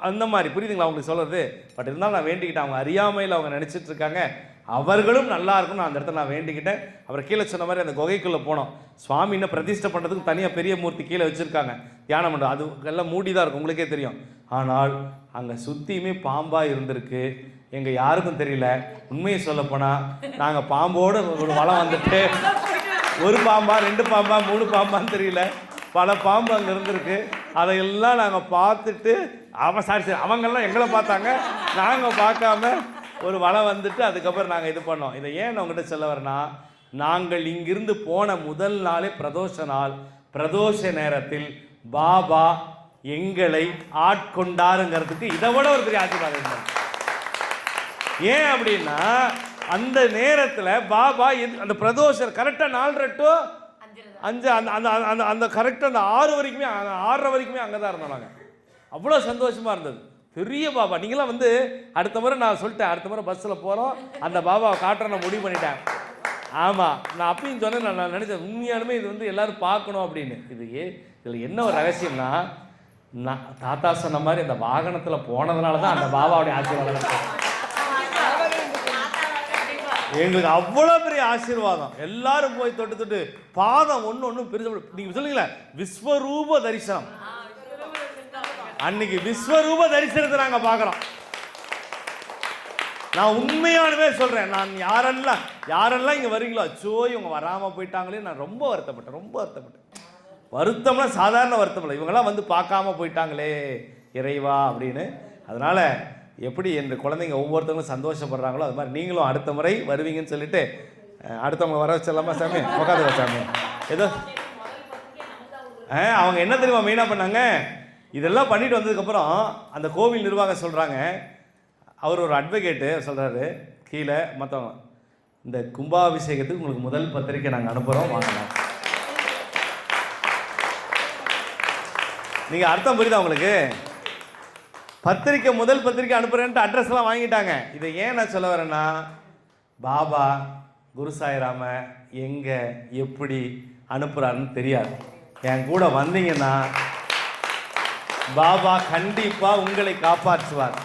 அந்த மாதிரி. புரியுதுங்களா அவங்களுக்கு சொல்கிறது? பட் இருந்தாலும் நான் வேண்டிக்கிட்டேன். அவங்க அறியாமையில் அவங்க நினச்சிட்டு இருக்காங்க. அவர்களும் நல்லா இருக்கணும் அந்த இடத்துல நான் வேண்டிக்கிட்டேன். அப்புறம் கீழே சொன்ன மாதிரி அந்த குகைக்குள்ளே போனோம். சுவாமி இன்னும் பிரதிஷ்டை பண்ணுறதுக்கு தனியாக பெரிய மூர்த்தி கீழே வச்சுருக்காங்க, தியானம் பண்ணுறோம். அது எல்லாம் மூடி தான் இருக்கும், உங்களுக்கே தெரியும். ஆனால் அங்கே சுற்றியுமே பாம்பாக இருந்திருக்கு. எங்கள் யாருக்கும் தெரியல. உண்மையை சொல்லப்போனால் நாங்கள் பாம்போடு ஒரு வளம் வந்துட்டு, ஒரு பாம்பா 2 பாம்பா 3 பாம்பான்னு தெரியல, பல பாம்பு அங்கே இருந்திருக்கு. அதையெல்லாம் நாங்கள் பார்த்துட்டு சரி அவங்கெல்லாம் எங்களை பார்த்தாங்க, நாங்கள் பார்க்காம ஒரு வளம் வந்துட்டு அதுக்கப்புறம் நாங்கள் இது பண்ணோம். இதை ஏன் நான் உங்கள்கிட்ட சொல்ல வரேன்னா, நாங்கள் இங்கிருந்து போன முதல் நாளே பிரதோஷ நாள். பிரதோஷ நேரத்தில் பாபா எங்களை ஆட்கொண்டாருங்கிறதுக்கு இதை விட ஒரு பெரிய ஆசீர்வாதம் இருந்தார். ஏன் அப்படின்னா, அந்த நேரத்தில் பாபா அந்த பிரதோஷம் கரெக்டாக 4:30 to 5 அந்த கரெக்டாக அந்த 6 வரைக்குமே 6:30 வரைக்குமே அங்கே தான் இருந்தோம் நாங்கள். அவ்வளோ சந்தோஷமாக இருந்தது. பெரிய பாபா. நீங்களாம் அடுத்த முறை நான் சொல்லிட்டேன், அடுத்த முறை பஸ்ஸில் போகிறோம், அந்த பாபாவை காட்டுற நான் முடிவு பண்ணிட்டேன். ஆமாம், நான் அப்பயும் சொன்னேன். நான் நினச்சேன் உண்மையாலுமே இது எல்லோரும் பார்க்கணும் அப்படின்னு. இதில் என்ன ஒரு ரகசியம்னா, நான் தாத்தா சொன்ன மாதிரி அந்த வாகனத்தில் போனதுனால தான் அந்த பாபாவுடைய ஆசீர்வாதம் எங்களுக்கு அவ்வளோ பெரிய ஆசீர்வாதம். எல்லாரும் போய் தொட்டு பாதம் ஒன்று பெருசு. நீங்கள் சொல்லுங்களே விஸ்வரூப தரிசனம். அன்னைக்கு விஸ்வரூப தரிசனத்தை நாங்கள் பார்க்குறோம். நான் உண்மையானவே சொல்கிறேன். நான் யாரெல்லாம் இங்கே வரீங்களோ, அச்சோ இவங்க வராமல் போயிட்டாங்களே, நான் ரொம்ப வருத்தப்பட்டேன். வருத்தம்னா சாதாரண வருத்தம் இல்லை, இவங்கெல்லாம் பார்க்காம போயிட்டாங்களே இறைவா அப்படின்னு. அதனால் எப்படி என் குழந்தைங்க ஒவ்வொருத்தவங்களும் சந்தோஷப்படுறாங்களோ அது மாதிரி நீங்களும் அடுத்த முறை வருவீங்கன்னு சொல்லிட்டு அடுத்தவங்க வர வச்சிடலாமா சாமி? உட்காந்து வச்சாமி ஏதோ அவங்க என்ன தெரியுமா மெயினாக பண்ணாங்க? இதெல்லாம் பண்ணிட்டு வந்ததுக்கப்புறம் அந்த கோவில் நிர்வாகம் சொல்கிறாங்க, அவர் ஒரு அட்வொகேட்டு சொல்கிறாரு கீழே மற்றவங்க, இந்த கும்பாபிஷேகத்துக்கு உங்களுக்கு முதல் பத்திரிக்கை நாங்கள் அனுப்புகிறோம், வாங்கலாம். நீங்கள் அர்த்தம் புரியுதா உங்களுக்கு? முதல் பத்திரிக்கை அனுப்புகிறேன்ட்டு அட்ரஸ்லாம் வாங்கிட்டாங்க. இதை ஏன் நான் சொல்ல வரேன்னா, பாபா குரு சாய்ராம எங்கே எப்படி அனுப்புகிறாருன்னு தெரியாது. என் கூட வந்தீங்கன்னா பாபா கண்டிப்பாக உங்களை காப்பாற்றுவார்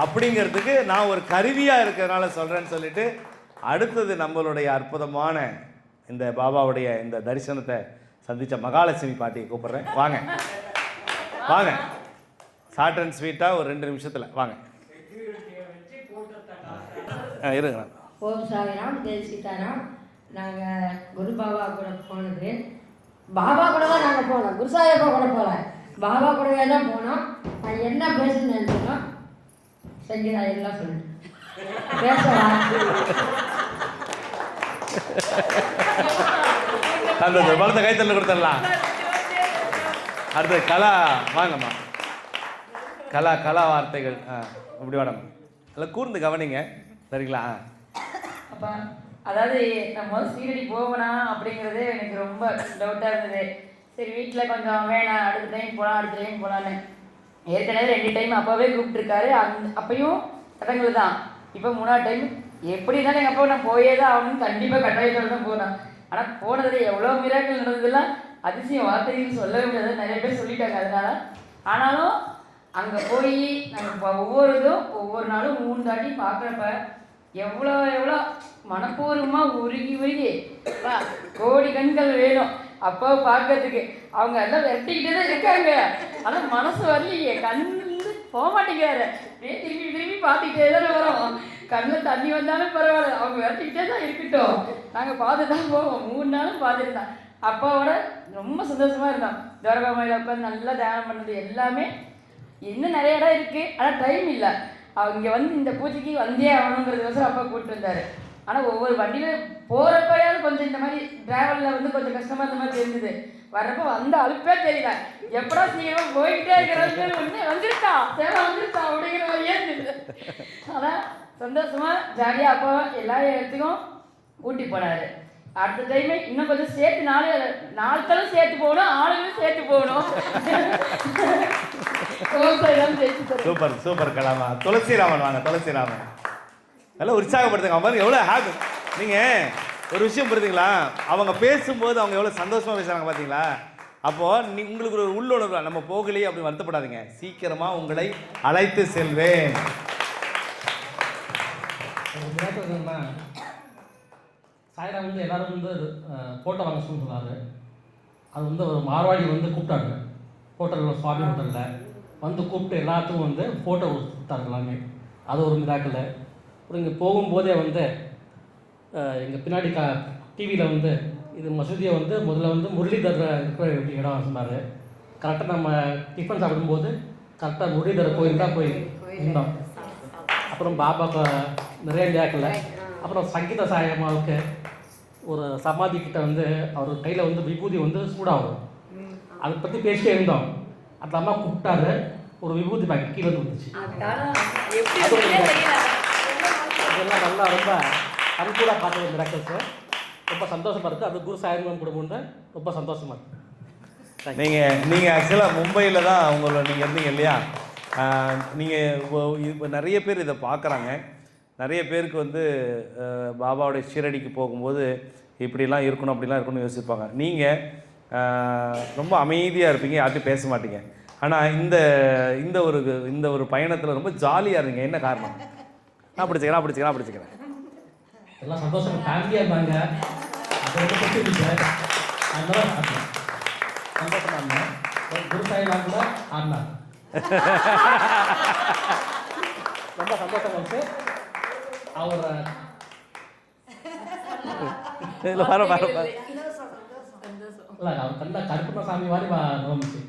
அப்படிங்கிறதுக்கு நான் ஒரு கருவியாக இருக்கிறதுனால சொல்கிறேன்னு சொல்லிட்டு, அடுத்தது நம்மளுடைய அற்புதமான இந்த பாபாவுடைய இந்த தரிசனத்தை சந்தித்த மகாலட்சுமி பாட்டியை கூப்பிட்றேன். வாங்க வாங்க, ஷார்ட் அண்ட் ஸ்வீட்டாக ஒரு 2 நிமிஷத்தில் வாங்க. இருங்க. ஓம் சாய்ராம், ஜெய் சீதாராம். நாங்கள் குரு பாபா கூட போனது, பாபா கூட தான் நாங்கள் போனோம், குரு சாயப்பா கூட போகல, பாபா கூடவே தான் போனோம். நான் என்ன பேசுன்னு நினைச்சோம், சங்கீதா எல்லாம் சொல்லிட்டு பேசலாம். அந்த பலத்தை கைத்தல்ல கொடுத்துடலாம். அடுத்து கலா, வாங்கம்மா. கலா வார்த்தைகள் இப்படி வாடம்மா, எல்லாம் கூர்ந்து கவனிங்க, சரிங்களா? அப்போ அதாவது நான் முதல் சீரடி போவேனா அப்படிங்கிறது எனக்கு ரொம்ப டவுட்டாக இருந்தது. சரி வீட்டில் கொஞ்சம் வேணாம், அடுத்த டைம் போகலான்னு ஏற்கனவே 2 டைம் அப்போவே கூப்பிட்டுருக்காரு. அப்பையும் தடங்கள் தான். இப்போ 3ஆவது டைம் எப்படி இருந்தாலும் எங்கள் அப்பா நான் போயே தான் ஆகணும்னு கண்டிப்பாக கட்டாயத்தோடு தான் போனேன். ஆனால் போனதில் எவ்வளோ மிராக்கள் நடந்ததெல்லாம் அதிசயம் வார்த்தைகள் சொல்லவே முடியாது, நிறைய பேர் சொல்லிட்டாங்க. அதனால ஆனாலும் அங்கே போய் நாங்கள் ஒவ்வொரு நாளும் 3 தாட்டி பார்க்குறப்ப எவ்வளோ மனப்பூர்வமாக உருகி கோடி கண்கள் வேணும். அப்பாவை பார்க்கறதுக்கு. அவங்க எல்லாம் விரட்டிக்கிட்டே தான் இருக்காங்க. ஆனால் மனசு வரலையே, கண்ணிலிருந்து போக மாட்டேங்கிறாரு. அப்படியே திரும்பி திரும்பி பார்த்துக்கிட்டே தானே வரோம். கண்ணில் தண்ணி வந்தாலும் பரவாயில்ல, அவங்க விரட்டிக்கிட்டே தான் இருக்கட்டும், நாங்கள் பார்த்து தான் போவோம். 3 நாளும் பார்த்துருந்தோம். அப்பாவோட ரொம்ப சந்தோஷமாக இருந்தோம். துவரகாமையில் உட்காந்து நல்லா தியானம் பண்ணது எல்லாமே. இன்னும் நிறைய இடம் இருக்குது, ஆனால் டைம் இல்லை. அவங்க வந்து இந்த பூஜைக்கு வந்தே ஆகணுங்கிறதுக்கோசரம் அப்பா கூப்பிட்டு வந்தார். ஆனால் ஒவ்வொரு வண்டியில் போகிறப்பயாவது கொஞ்சம் இந்த மாதிரி ட்ராவலில் வந்து கொஞ்சம் கஷ்டமாக இந்த மாதிரி இருந்தது. வர்றப்போ வந்த அழுப்பே தெரியல. எப்படா சீக்கிரமாக போய்கிட்டே இருக்கிறாங்க, ஒன்று வந்துருக்கா சேவை வந்துருக்கா அப்படிங்கிற மாதிரியே இருந்தது. ஆனால் சந்தோஷமாக ஜாலியாக அப்பா எல்லா இடத்துக்கும் கூட்டி போனார். அடுத்த டைமே இன்னும் கொஞ்சம் சேர்த்து 4 தரம் சேர்த்து போகணும், ஆளுங்களும் சேர்த்து போகணும். Super super கலாமா. துளசிராமன் வாங்க, துளசிராமன் நல்லா உற்சாகப்படுத்துங்க. அவங்க எவ்வளோ ஹாப்பி. நீங்கள் ஒரு விஷயம் புரியுதுங்களா, அவங்க பேசும்போது அவங்க எவ்வளோ சந்தோஷமாக பேசுகிறாங்க பார்த்தீங்களா? அப்போது உங்களுக்கு ஒரு உள்ளுணர்வு, நம்ம போகலையே அப்படி வருத்தப்படாதீங்க, சீக்கிரமாக உங்களை அழைத்து செல்வேன். சாயரா வந்து எல்லோரும் வந்து ஃபோட்டோ வாங்க சொன்னார். அது வந்து ஒரு மார்வாடி வந்து கூப்பிட்டாரு ஹோட்டலில், சுவாமி ஹோட்டலில் வந்து கூப்பிட்டு எல்லாத்துக்கும் வந்து ஃபோட்டோ கொடுத்தாரு எல்லாமே. அது ஒரு மிராக்கில். அப்புறம் இங்கே போகும்போதே வந்து எங்கள் பின்னாடி டிவியில் வந்து இது மசூதியை வந்து முதல்ல வந்து முரளிதர் இருக்கிற இடம் சொன்னார். கரெக்டாக நம்ம டிஃபன் சாப்பிடும்போது கரெக்டாக முரளிதர் கோயில் தான் போய் இருந்தோம். அப்புறம் பாபாவுக்கு நிறைய டேக்கில். அப்புறம் சங்கீத சாயம்மாவுக்கு ஒரு சமாதி கிட்ட வந்து அவர் கையில் வந்து விபூதி வந்து சூடாகும், அதை பற்றி பேசிட்டே இருந்தோம். அந்த அம்மா கூப்பிட்டாரு, ஒரு விபூதி பேக்கெட் கீழே வந்துச்சு. அதெல்லாம் நல்லா ரொம்ப அனுகூலாக பார்த்து மிராக்கிள்ஸு. ரொம்ப சந்தோஷமாக இருக்குது. அது குரு சாயங்காலம் குடும்பம் ரொம்ப சந்தோஷமாக இருக்குது. நீங்கள் ஆக்சுவலாக மும்பையில் தான் நீங்கள் இருந்தீங்க இல்லையா? நீங்கள் இப்போ நிறைய பேர் இதை பார்க்குறாங்க. நிறைய பேருக்கு வந்து பாபாவுடைய ஷீரடிக்கு போகும்போது இப்படிலாம் இருக்கணும் அப்படிலாம் இருக்கணும்னு யோசிப்பாங்க. நீங்கள் ரொம்ப அமைதியாக இருப்பீங்க, யார்ட்டும் பேச மாட்டீங்க. ஆனால் இந்த ஒரு பயணத்தில் ரொம்ப ஜாலியாக இருந்தீங்க. என்ன காரணம்? நான் பிடிச்சிக்கிறேன். எல்லாம் சந்தோஷம், ஃபேமிலியாக இருந்தாங்க. அது ரொம்ப பிடிச்சிருந்துச்சு. அதனால சந்தோஷமாக இருந்தேன். குருசாயெல்லாம் கூட ஆடினார். ரொம்ப சந்தோஷம் இருந்துச்சு. அவர் இல்லை அவர் கண்ட கருப்பண்ண சாமி மாதிரி நோம்பிச்சு.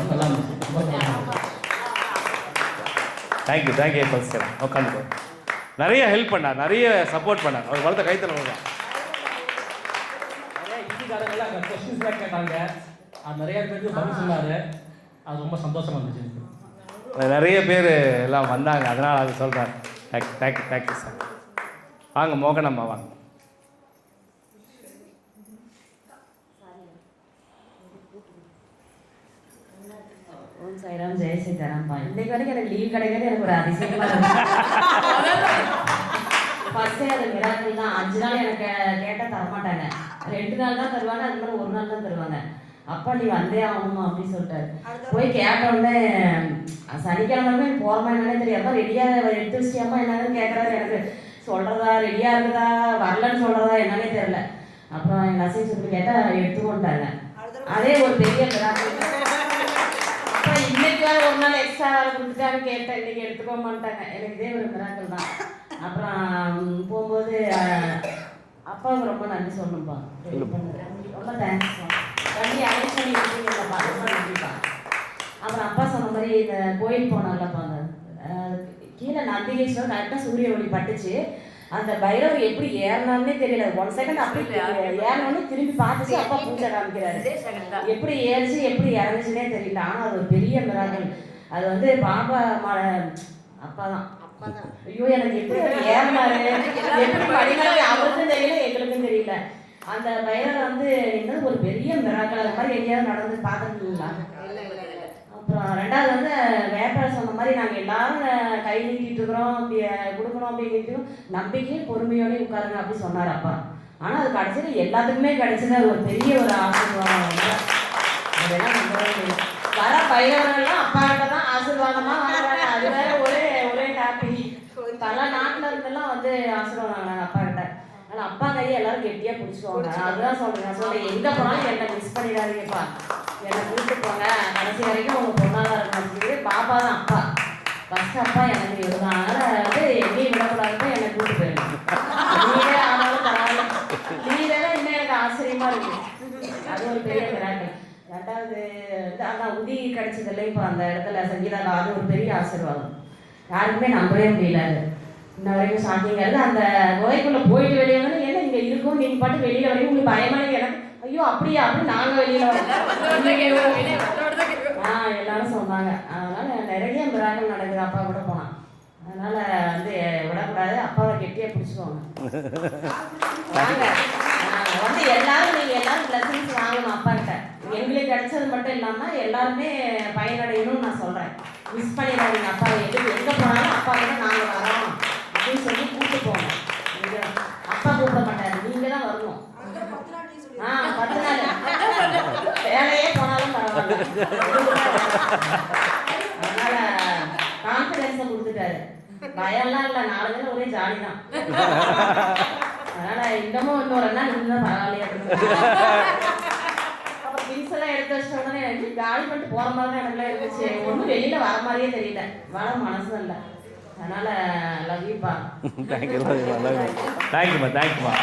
நல்லா இருந்துச்சு. தேங்க்யூ பல்சரா. உட்காந்து நிறைய ஹெல்ப் பண்ணார், நிறைய சப்போர்ட் பண்ணார். அவர் வளர்த்த கைத்தல நிறைய ஹிந்திக்காரங்களாம் அங்கே கொஸ்டின்ஸ்லாம் கேட்டாங்க. அது நிறைய பேருக்கு பதில் சொன்னார். அது ரொம்ப சந்தோஷமாக இருந்துச்சு. நிறைய பேர் எல்லாம் வந்தாங்க, அதனால் அது சொல்கிறேன். Thank you sir. வாங்க மோகனம்மா வாங்க. ஓம் சாய்ராம், ஜெய் சீதாராம்பா. இன்னைக்கு வரைக்கும் எனக்கு லீவ் கிடைக்கிறது எனக்கு ஒரு அதிசயமாக இருக்கு. ஃபர்ஸ்டே அது மிராக்கிள் தான். 5 நாள் எனக்கு கேட்டால் தரமாட்டாங்க, 2 நாள் தான் தருவாங்க, அது மாதிரி 1 நாள் தான் தருவாங்க. அப்பா நீ வந்தே ஆகணுமா அப்படின்னு சொல்லிட்டாரு. போய் கேட்டோடனே சனிக்கிழமை போகிறோமா என்னன்னே தெரியாம ரெடியாக எடுத்து வச்சியாமா என்னன்னு கேட்குறாரு. எனக்கு சொல்கிறதா ரெடியாக இருக்குதா வரலன்னு சொல்கிறதா என்னன்னே தெரியல. அப்புறம் எங்கள் நசீர் சொல்லி கேட்டால் எடுத்துக்கொண்டாங்க. அதே ஒரு பெரிய அப்புறம் இன்னைக்கு வேறு 1 நாள் எக்ஸ்ட்ரா வேலை கொடுத்துட்டாங்க. கேட்டேன், இன்னைக்கு எடுத்துக்க மாட்டாங்க. எனக்கு இதே ஒரு மிராக்கிள் தான். அப்புறம் போகும்போது அப்பாவுக்கு ரொம்ப நன்றி சொல்லணும்ப்பா. ரொம்ப தேங்க்ஸ்ப்பா. வண்டி அரேஞ்ச் பண்ணி கொடுத்தீங்கப்பா, ரொம்ப நன்றிப்பா. அப்புறம் அப்பா சொன்ன மாதிரி இந்த கோயில் போனாங்கப்பா, அந்த கீழே நந்திகேஸ்வரர் கரெக்டாக சூரிய ஒளி பட்டுச்சு. அந்த பைரவர் எப்படி ஏறினாலுமே தெரியல. 1 செகண்ட் அப்படி ஏறினோடனே திரும்பி பார்த்துச்சு. அப்பா பூஜை காமிக்கிறாரு. எப்படி ஏறிச்சு எப்படி இறங்குச்சுன்னே தெரியல. ஆனால் அது ஒரு பெரிய மிராக்கிள். அது வந்து பாபா அப்பா தான். ஐயோ எனக்கு எப்படி ஏறினாரு, எப்படி படிக்கிறாரு அவருக்கும் தெரியல, எங்களுக்கும் தெரியல. அந்த பைரவர் வந்து என்னது ஒரு பெரிய மிராக்கிள். அது மாதிரி எங்கேயாவது நடந்து பார்த்துருக்கீங்களா? அப்புறம் 2வது வந்து வேப்பாளர் சொன்ன மாதிரி நாங்கள் எல்லாரும் கை நீட்டிட்டு இருக்கிறோம், அப்படி கொடுக்கணும் அப்படின்ட்டு நம்பிக்கையும் பொறுமையோடய உட்காருங்க அப்படி சொன்னார் அப்பா. ஆனால் அது கடைசியில் எல்லாத்துக்குமே கிடைச்சது. அது ஒரு பெரிய ஒரு ஆசீர்வாதம். அதெல்லாம் நம்பவே முடியும். வர பைரவரெல்லாம் அப்பா கிட்ட தான் ஆசீர்வாதமாக வாங்குறாங்க. அது வேற ஒரே ஹாப்பி. பல நாட்டில் இருந்தெல்லாம் வந்து ஆசீர்வாதம் வாங்கினாங்க அப்பா கிட்ட. ஆனால் அப்பா கையை எல்லாரும் கெட்டியாக பிடிச்சிக்கோங்க. அதுதான் சொல்கிறேன். நான் சொல்கிறேன், எங்கே போனாலும் என்னை மிஸ் பண்ணிடாதீங்கப்பா, என்னை கூப்பிட்டு போங்க, கடைசி வரைக்கும் உங்கள் பொண்ணாக தான் இருக்கணும் சொல்லி பாப்பா தான் அப்பா, ஃபஸ்ட் அப்பா எனக்கு இதுதான். அதனால் வந்து எங்கேயும் விடக்கூடாதுப்பா, என்னை கூப்பிட்டு போயிடணும். நீங்களே ஆனாலும் பரவாயில்ல, நீங்களே தான் இன்னும் எனக்கு ஆச்சரியமாக இருக்குது. அது ஒரு பெரிய மிராக்கிள். ரெண்டாவது அதான் உதி கிடைச்சதில்ல இப்போ அந்த இடத்துல சங்கீதாவில், அது ஒரு பெரிய ஆசீர்வாதம். யாருக்குமே நம்பவே முடியல. இன்ன வரைக்கும் ஷாக்கிங்காக இருக்குது. அந்த கோயிலுக்குள்ளே போயிட்டு வெளியே வந்து என்ன இங்கே இருக்கும், நீங்கள் பாட்டு வெளியில் வரைக்கும் உங்களுக்கு பயமாக எனக்கு, ஐயோ அப்படியா அப்படின்னு நாங்கள் வெளியில் வரோம். எல்லாரும் சொன்னாங்க. அதனால் நிறைய மிராக்கிள் நடக்குது அப்பா கூட போனால். அதனால் வந்து விடக்கூடாது, அப்பாவை கெட்டியாக பிடிச்சிக்கோங்க. வாங்க வந்து எல்லாரும், நீங்கள் எல்லாரும் பிளஸிங்ஸ் வாங்கணும் அப்பா கிட்ட. எங்களுக்கு கிடைச்சது மட்டும் இல்லாமல் எல்லாருமே பயனடையணும்னு நான் சொல்கிறேன். மிஸ் பண்ணிடாதீங்க அப்பாவை. எங்கே போனாலும் அப்பா கிட்ட நாங்கள் வரோம் அப்படின்னு சொல்லி கூப்பிட்டு போங்க. நீங்கள் அப்பா கூப்பிட மாட்டாரு, நீங்கள் தான் வரணும். 10 நாள் வேலையே போனாலும் பரவாயில்ல. அதனால கான்ஃபிடென்ஸை கொடுத்துட்டாரு. பயம்லாம் இல்லை, 4 தினம் ஒரே ஜாலி தான். அதனால இன்னமும் இன்னொரு நாள் இருந்தால் பரவாயில்லையே அப்படின்னு. அப்போ திங்ஸ் எல்லாம் எடுத்து வச்சிட்ட உடனே எனக்கு காலி பண்ணிட்டு போகிற மாதிரி தான் எனக்குலாம் இருந்துச்சு. ஒன்றும் வெளியில் வர மாதிரியே தெரியல, வர மனசும் இல்லை. அதனால லவ் யூப்பா. தேங்க்யூமா.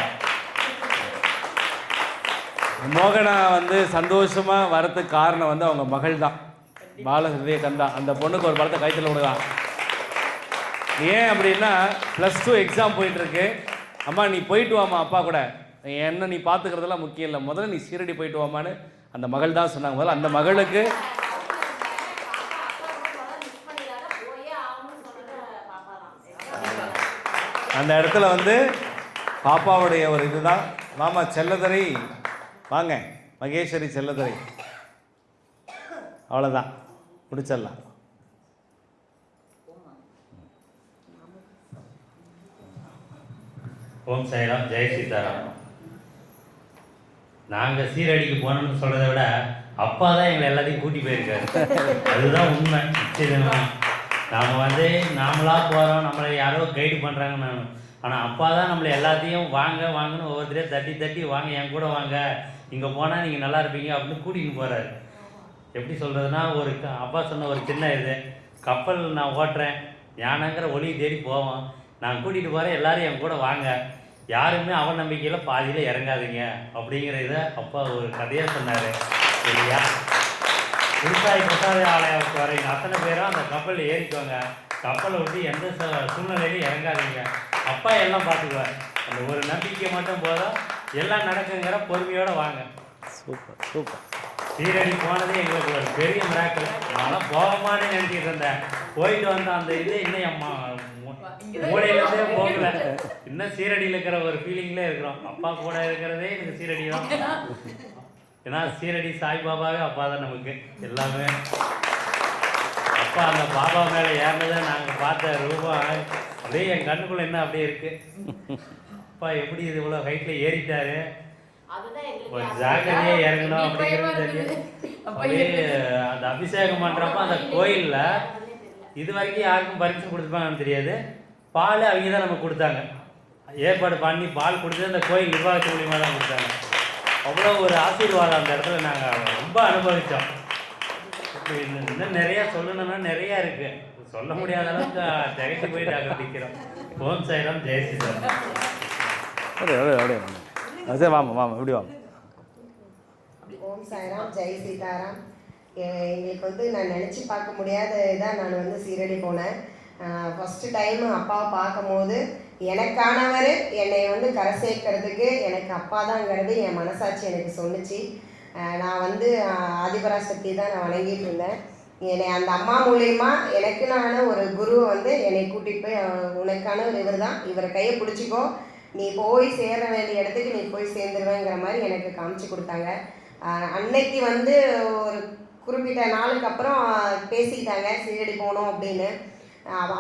மோகனா வந்து சந்தோஷமாக வரதுக்கு காரணம் வந்து அவங்க மகள் தான், பாலஹிருதய கந்தா. அந்த பொண்ணுக்கு ஒரு படத்தை கைத்தில் விடுதான். ஏன் அப்படின்னா +2 எக்ஸாம் போயிட்டுருக்கு. அம்மா நீ போயிட்டு வாமா அப்பா கூட, என்ன நீ பார்த்துக்கிறதெல்லாம் முக்கியம் இல்லை, முதல்ல நீ சீரடி போயிட்டு வாமான்னு அந்த மகள் தான் சொன்னாங்க. முதல்ல அந்த மகளுக்கு அந்த இடத்துல வந்து பாப்பாவுடைய ஒரு இதுதான். மாமா செல்லதுரை வாங்க, மகேஸ்வரி செல்லதுரை, அவ்வளோதான், முடிச்சிடலாம். ஓம் சாய்ராம், ஜெய் சீதாராம். நாங்கள் சீரடிக்கு போனோம்னு சொல்கிறத விட அப்பா தான் எங்களை எல்லாத்தையும் கூட்டி போயிருக்காரு. அதுதான் உண்மை. நாம் வந்து நாமளாக போகிறோம், நம்மளை யாரோ கைடு பண்ணுறாங்கன்னு. ஆனால் அப்பா தான் நம்மளை எல்லாத்தையும் வாங்க வாங்கன்னு ஒவ்வொருத்தரையும் தட்டி தட்டி வாங்க, என் கூட வாங்க, இங்கே போனால் நீங்கள் நல்லா இருப்பீங்க அப்படின்னு கூட்டின்னு போகிறாரு. எப்படி சொல்கிறதுனா, ஒரு அப்பா சொன்ன ஒரு சின்ன இது, கப்பல் நான் ஓட்டுறேன், ஞானங்கிற ஒளியை தேடி போவோம், நான் கூட்டிகிட்டு போகிறேன், எல்லோரும் என் கூட வாங்க, யாருமே அவன் நம்பிக்கையில் பாதியில் இறங்காதீங்க அப்படிங்கிற இதை அப்பா ஒரு கதையாக சொன்னார். இல்லையா? விவசாய பிரசாத ஆலயத்துக்கு வரீங்க அத்தனை பேரும் அந்த கப்பலில் ஏறிக்குவாங்க, கப்பலை விட்டு எந்த சூழ்நிலையிலையும் இறங்காதீங்க, அப்பா எல்லாம் பார்த்துக்குவார். அந்த ஒரு நம்பிக்கை மட்டும் போதும், எல்லாம் நடக்குங்கிற பொறுமையோடு வாங்க. சூப்பர். சீரடி போனதே எங்களுக்கு ஒரு பெரிய மிராக்கிள். நான்லாம் போகமானே நினச்சிக்கிட்டு இருந்தேன். போயிட்டு வந்த அந்த இது இன்னும் அம்மா மூளையிலேருந்தே போகல. இன்னும் சீரடியில் இருக்கிற ஒரு ஃபீலிங்லேயே இருக்கிறோம். அப்பா கூட இருக்கிறதே எனக்கு சீரடி தான். ஏன்னா சீரடி சாய்பாபாவே அப்பா தான் நமக்கு எல்லாமே. அப்பா அந்த பாபா மேலே ஏறினதை நாங்கள் பார்த்த ரூபம் அப்படியே என் கண்ணுக்குள்ளே என்ன அப்படியே இருக்குது. அப்பா எப்படி இது இவ்வளோ ஹைட்டில் ஏறிட்டாரு, ஒரு ஜாக்கிரதையாக இறங்கணும் அப்படிங்கிறது தெரியும். அப்படியே அந்த அபிஷேகம் பண்ணுறப்ப அந்த கோயிலில் இது வரைக்கும் யாருக்கும் பரிசு கொடுத்துப்பாங்கன்னு தெரியாது. பால் அவங்க தான் நமக்கு கொடுத்தாங்க, ஏற்பாடு பண்ணி பால் கொடுத்து அந்த கோயில் நிர்வாகத்து மூலியமாக தான் கொடுத்தாங்க. அவ்வளோ ஒரு ஆசீர்வாதம் அந்த இடத்துல நாங்கள் ரொம்ப அனுபவித்தோம். இன்னும் நிறையா சொல்லணும்னா நிறையா இருக்குது, சொல்ல முடியாத அளவுக்கு திகைத்து போய் நாங்கள் நிற்கிறோம். ஓம் சாய்ராம், ஜெய் சீதாராம். சரி வாமா இப்படி வாமா. ஓம் சாய்ராம், ஜெய் சீதாராம். எங்களுக்கு வந்து நான் நினச்சி பார்க்க முடியாத இதாக நான் வந்து சீரடி போனேன். ஃபஸ்ட்டு டைமு அப்பாவை பார்க்கும்போது எனக்கானவர் என்னை வந்து கரை சேர்க்கறதுக்கு எனக்கு அப்பா தாங்கிறது என் மனசாட்சி எனக்கு சொன்னிச்சு. நான் வந்து ஆதிபராசக்தி தான் நான் வணங்கிட்டு இருந்தேன். என்னை அந்த அம்மா மூலயமா எனக்குனான ஒரு குருவை வந்து என்னை கூட்டிகிட்டு போய் உனக்கான ஒரு இவர் தான், இவரை கையை பிடிச்சிக்கோ, நீ போய் சேர வேண்டிய இடத்துக்கு நீ போய் சேர்ந்துருவேங்கிற மாதிரி எனக்கு காமிச்சு கொடுத்தாங்க. அன்னைக்கு வந்து ஒரு குறிப்பிட்ட நாளுக்கு அப்புறம் பேசிக்கிட்டாங்க சீரடி போகணும் அப்படின்னு.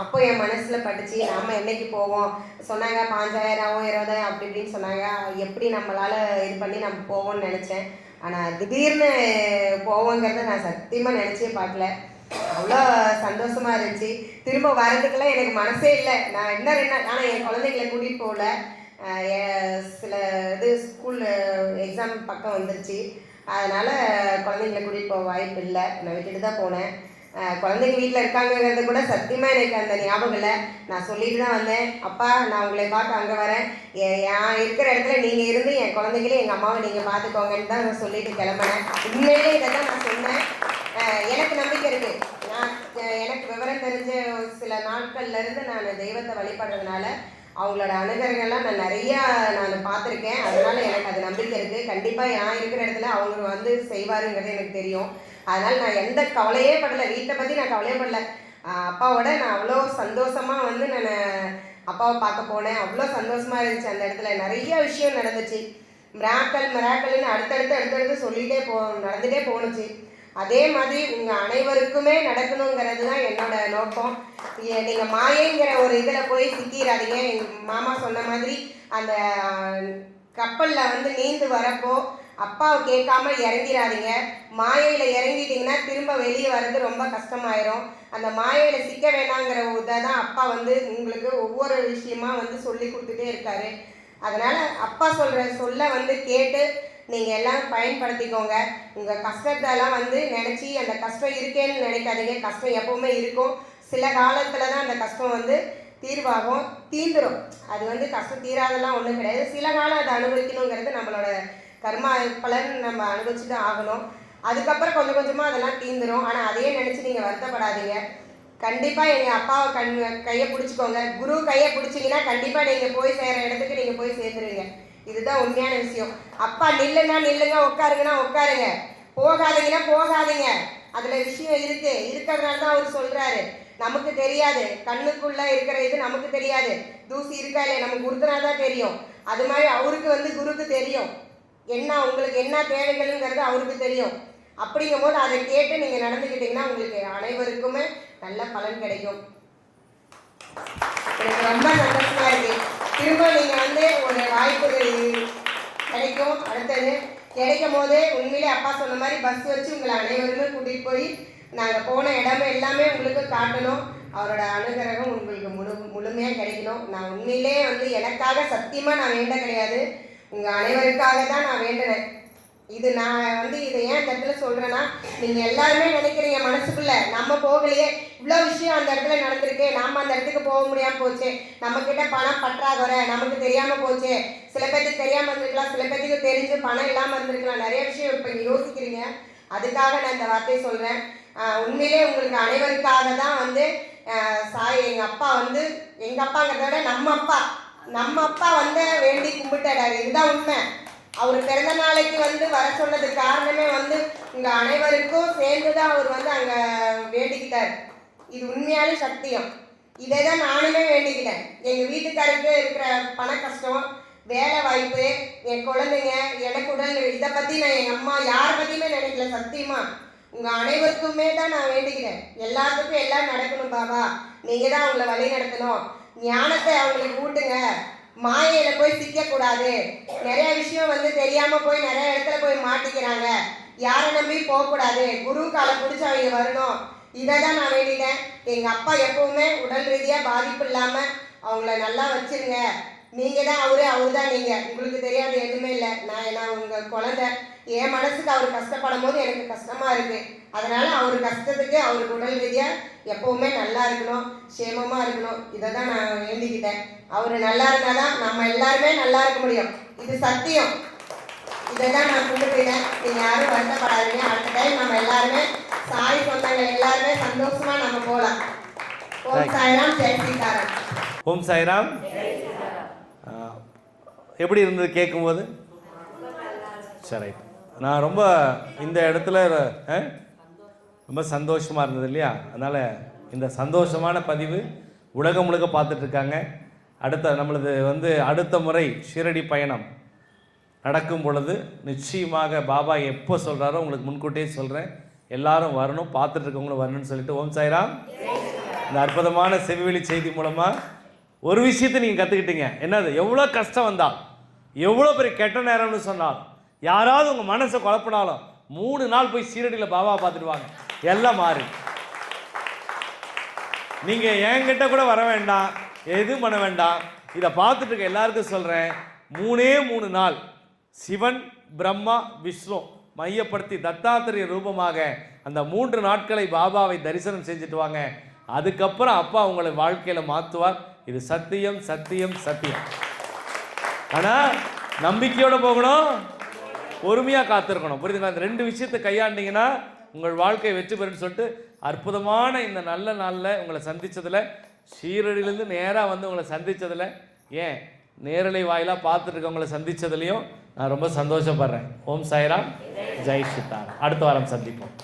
அப்போ என் மனசில் பட்டுச்சு, நம்ம என்னைக்கு போவோம் சொன்னாங்க, 5000 20,000 அப்படி இப்படின்னு சொன்னாங்க. எப்படி நம்மளால் இது பண்ணி நம்ம போவோம்னு நினச்சேன். ஆனால் திடீர்னு போவோங்கிறத நான் சத்தியமாக நினச்சே பார்க்கல. அவ்வளோ சந்தோஷமாக இருந்துச்சு. திரும்ப வரதுக்கெல்லாம் எனக்கு மனசே இல்லை. நான் இன்னும் 2 நாள், ஆனால் என் குழந்தைகளை கூட்டிகிட்டு போகல. சில இது ஸ்கூல் எக்ஸாம் பக்கம் வந்துருச்சு. அதனால் குழந்தைங்கள கூட்டிகிட்டு போக வாய்ப்பு இல்லை, நான் விட்டுட்டு தான் போனேன். குழந்தைங்க வீட்டில் இருக்காங்கங்கிறது கூட சத்தியமாக எனக்கு அந்த ஞாபகம் இல்லை. நான் சொல்லிட்டு தான் வந்தேன், அப்பா நான் உங்களை பார்க்க அங்கே வரேன், நான் இருக்கிற இடத்துல நீங்கள் இருந்து என் குழந்தைங்களே எங்கள் அம்மாவை நீங்கள் பார்த்துக்கோங்கன்னு தான் நான் சொல்லிட்டு கிளம்பினேன். உண்மையிலே இதை தான் நான் சொன்னேன். எனக்கு நம்பிக்கை இருக்குது. நான் எனக்கு விவரம் தெரிஞ்ச சில நாட்கள்லேருந்து நான் தெய்வத்தை வழிபடுறதுனால அவங்களோட அனுகிரகங்கள்லாம் நான் நிறையா பார்த்துருக்கேன். அதனால் எனக்கு அது நம்பிக்கை இருக்குது. கண்டிப்பாக நான் இருக்கிற இடத்துல அவங்க வந்து செய்வாருங்கிறது எனக்கு தெரியும். அதனால் நான் எந்த கவலையே படலை, வீட்டை பற்றி நான் கவலையே படலை. அப்பாவோட நான் அவ்வளோ சந்தோஷமாக வந்து நான் அப்பாவை பார்க்க போனேன். அவ்வளோ சந்தோஷமாக இருந்துச்சு. அந்த இடத்துல நிறைய விஷயம் நடந்துச்சு. மிராக்கல்னு அடுத்தடுத்து சொல்லிகிட்டே நடந்துகிட்டே போணுச்சு. அதே மாதிரி உங்கள் அனைவருக்குமே நடக்கணுங்கிறது தான் என்னோட நோக்கம். நீங்கள் மாயைங்கிற ஒரு இதில் போய் சிக்கிடாதீங்க. எங்கள் மாமா சொன்ன மாதிரி அந்த கப்பலில் வந்து நீந்து வரப்போ அப்பாவை கேட்காம இறங்கிடாதீங்க. மாயையில் இறங்கிட்டிங்கன்னா திரும்ப வெளியே வர்றது ரொம்ப கஷ்டமாயிரும். அந்த மாயையில் சிக்க வேணாங்கிற இதை தான் அப்பா வந்து உங்களுக்கு ஒவ்வொரு விஷயமா வந்து சொல்லி கொடுத்துட்டே இருக்காரு. அதனால் அப்பா சொல்ல வந்து கேட்டு நீங்கள் எல்லாம் பயன்படுத்திக்கோங்க. உங்கள் கஷ்டத்தெல்லாம் வந்து நினச்சி அந்த கஷ்டம் இருக்கேன்னு நினைக்காதீங்க. கஷ்டம் எப்போவுமே இருக்கும். சில காலத்தில் தான் அந்த கஷ்டம் வந்து தீர்வாகும், தீந்துடும். அது வந்து கஷ்டம் தீராதெல்லாம் ஒன்றும் கிடையாது. சில காலம் அதை அனுபவிக்கணுங்கிறது நம்மளோட கர்மா பலன் நம்ம அனுபவிச்சு தான் ஆகணும். அதுக்கப்புறம் கொஞ்சம் கொஞ்சமாக அதெல்லாம் தீந்துடும். ஆனால் அதையே நினச்சி நீங்கள் வருத்தப்படாதீங்க. கண்டிப்பாக எங்கள் அப்பாவை கையை பிடிச்சிக்கோங்க. குரு கையை பிடிச்சிங்கன்னா கண்டிப்பாக நீங்கள் போய் சேர்கிற இடத்துக்கு நீங்கள் போய் சேர்ந்துருவீங்க. இதுதான் உண்மையான விஷயம். அப்பா நில்லுங்க, உட்காருங்கன்னா உட்காருங்க, போகாதீங்கன்னா போகாதீங்க. அதில் விஷயம் இருக்கிறதுனால தான் அவர் சொல்கிறாரு. நமக்கு தெரியாது, கண்ணுக்குள்ளே இருக்கிற இது நமக்கு தெரியாது. தூசி இருக்கா இல்லை நமக்கு குருத்துனா தான் தெரியும். அது மாதிரி அவருக்கு வந்து குருக்கு தெரியும் என்ன உங்களுக்கு என்ன தேவைகள்ங்கிறது அவருக்கு தெரியும். அப்படிங்கும் போது அதை கேட்டு நீங்கள் நடந்துக்கிட்டீங்கன்னா உங்களுக்கு அனைவருக்குமே நல்ல பலன் கிடைக்கும். எனக்கு ரொம்ப சந்தோஷமா இருக்கு. திரும்ப நீங்கள் வந்து ஒரு வாய்ப்பு கிடைக்கும். அடுத்தது கிடைக்கும் போது உண்மையிலே அப்பா சொன்ன மாதிரி பஸ் வச்சு உங்களை அனைவருமே கூட்டிகிட்டு போய் நாங்கள் போன இடமே எல்லாமே உங்களுக்கு காட்டணும். அவரோட அனுகிரகம் உங்களுக்கு முழுமையாக கிடைக்கணும். நான் உண்மையிலே வந்து எனக்காக சத்தியமாக நான் வேண்ட கிடையாது, உங்கள் அனைவருக்காக தான் நான் வேண்டினேன். இது நான் வந்து இதை ஏன் இந்த இடத்துல சொல்கிறேன்னா, நீங்கள் எல்லாருமே நினைக்கிறீங்க மனசுக்குள்ளே, நம்ம போகலையே, இவ்வளோ விஷயம் அந்த இடத்துல நடந்திருக்கு, நாம் அந்த இடத்துக்கு போக முடியாமல் போச்சு, நம்மக்கிட்ட பணம் பற்றாக்குறை, நமக்கு தெரியாமல் போச்சு. சில பேருக்கு தெரியாமல் இருந்திருக்கலாம், சில பேருக்கு தெரிஞ்சு பணம் இல்லாமல் இருந்திருக்கலாம். நிறைய விஷயம் இப்போ இங்கே யோசிக்கிறீங்க. அதுக்காக நான் இந்த வார்த்தையை சொல்கிறேன். உண்மையிலே உங்களுக்கு அனைவருக்காக தான் வந்து எங்கள் அப்பா வந்து, எங்கள் அப்பாங்கிறத விட நம்ம அப்பா வந்து வேண்டி கும்பிட்டாரு. இதுதான் உண்மை. அவர் பிறந்த நாளைக்கு வந்து வர சொன்னதுக்கு காரணமே வந்து உங்கள் அனைவருக்கும் சேர்ந்து தான் அவர் வந்து அங்கே வேண்டிக்கிட்டார். இது உண்மையாலே சத்தியம். இதை தான் நானுமே வேண்டிக்கிட்டேன். எங்கள் வீட்டுக்காரருக்கு இருக்கிற பண கஷ்டம், வேலை வாய்ப்பு, என் குழந்தைங்க, எனக்கு உடல், இதை பற்றி நான் எங்கள் அம்மா யாரை பற்றியுமே நினைக்கல. சத்தியமாக உங்கள் அனைவருக்குமே தான் நான் வேண்டிக்கிறேன். எல்லாத்துக்கும் எல்லாம் நடக்கணும் பாபா, நீங்கள் தான் அவங்கள வழி நடத்தணும். ஞானத்தை அவங்களுக்கு ஊட்டுங்க, மாயையில் போய் சிக்கக்கூடாது. நிறைய விஷயம் வந்து தெரியாமல் போய் நிறைய இடத்துல போய் மாட்டிக்கிறாங்க. யாரை நம்பி போகக்கூடாது, குரு காலை பிடிச்சி அவங்க வரணும். இதை தான் நான் வேண்டிட்டேன். எங்கள் அப்பா எப்போவுமே உடல் ரீதியாக பாதிப்பு இல்லாமல் அவங்கள நல்லா வச்சுருங்க. நீங்கள் தான் அவர் தான் நீங்கள். உங்களுக்கு தெரியாது எதுவுமே இல்லை. நான் உங்கள் குழந்தை. என் மனசுக்கு அவர் கஷ்டப்படும் போது எனக்கு கஷ்டமாக இருக்குது. அதனால் அவர் கஷ்டத்துக்கு அவருக்கு உடல் ரீதியாக எப்போவுமே நல்லா இருக்கணும், சேமமாக இருக்கணும். இதை தான் நான் வேண்டிக்கிட்டேன். அவர் நல்லா இருந்தால் தான் நம்ம எல்லாருமே நல்லா இருக்க முடியும். இது சத்தியம். இதை தான் நான் கும்பிட்டுட்டேன். நீங்கள் யாரும் வருத்தப்படாதீங்க. அடுத்த டைம் நம்ம எல்லாருமே சாய் சொந்தங்கள் எல்லாருமே சந்தோஷமாக நம்ம போகலாம். ஓம் சாய்ராம், ஜெய் சீதாராம். ஓம் சாய்ராம். எப்படி இருந்தது கேட்கும்போது? சரி, நான் ரொம்ப இந்த இடத்துல ரொம்ப சந்தோஷமாக இருந்தது இல்லையா? அதனால் இந்த சந்தோஷமான பதிவு உலகம் முழுக்க பார்த்துட்ருக்காங்க. நம்மளது வந்து அடுத்த முறை ஷீரடி பயணம் நடக்கும் பொழுது நிச்சயமாக பாபா எப்போ சொல்கிறாரோ உங்களுக்கு முன்கூட்டியே சொல்கிறேன், எல்லாரும் வரணும், பார்த்துட்ருக்கவங்களும் வரணும்னு சொல்லிட்டு ஓம் சாய்ராம். இந்த அற்புதமான செவிவெளி செய்தி மூலமாக ஒரு விஷயத்தை நீங்கள் கற்றுக்கிட்டீங்க. என்னது? எவ்வளோ கஷ்டம் வந்தால், எவ்வளோ பெரிய கெட்ட நேரம்னு சொன்னால், யாராவது உங்கள் மனசை குழப்பினாலும் 3 நாள் போய் ஷீரடியில் பாபா பார்த்துடுவாங்க, எல்லாம் மாறி. நீங்கள் என்கிட்ட கூட வர வேண்டாம், எதுவும் பண்ண வேண்டாம். இதை பார்த்துட்டு இருக்க எல்லாருக்கும் சொல்கிறேன், 3 நாள் சிவன் பிரம்மா விஷ்ணு மையப்படுத்தி தத்தாத்திரேய ரூபமாக அந்த 3 நாட்களை பாபாவை தரிசனம் செஞ்சுட்டு வாங்க. அதுக்கப்புறம் அப்பா உங்களை வாழ்க்கையில் மாற்றுவார். இது சத்தியம் சத்தியம் சத்தியம். ஆனால் நம்பிக்கையோடு போகணும், பொறுமையாக காத்திருக்கணும். புரியுதுங்களா? இந்த 2 விஷயத்தை கையாண்டிங்கன்னா உங்கள் வாழ்க்கை வெற்றி பெறுன்னு சொல்லிட்டு அற்புதமான இந்த நல்ல நாளில் உங்களை சந்தித்ததில், ஷீரடியிலேருந்து நேராக வந்து உங்களை சந்தித்ததில், ஏன் நேரலை வாயிலாக பார்த்துட்டு இருக்கவங்களை சந்தித்ததுலேயும் நான் ரொம்ப சந்தோஷப்படுறேன். ஓம் சாய்ராம், ஜெய் சீதாராம். அடுத்த வாரம் சந்திப்போம்.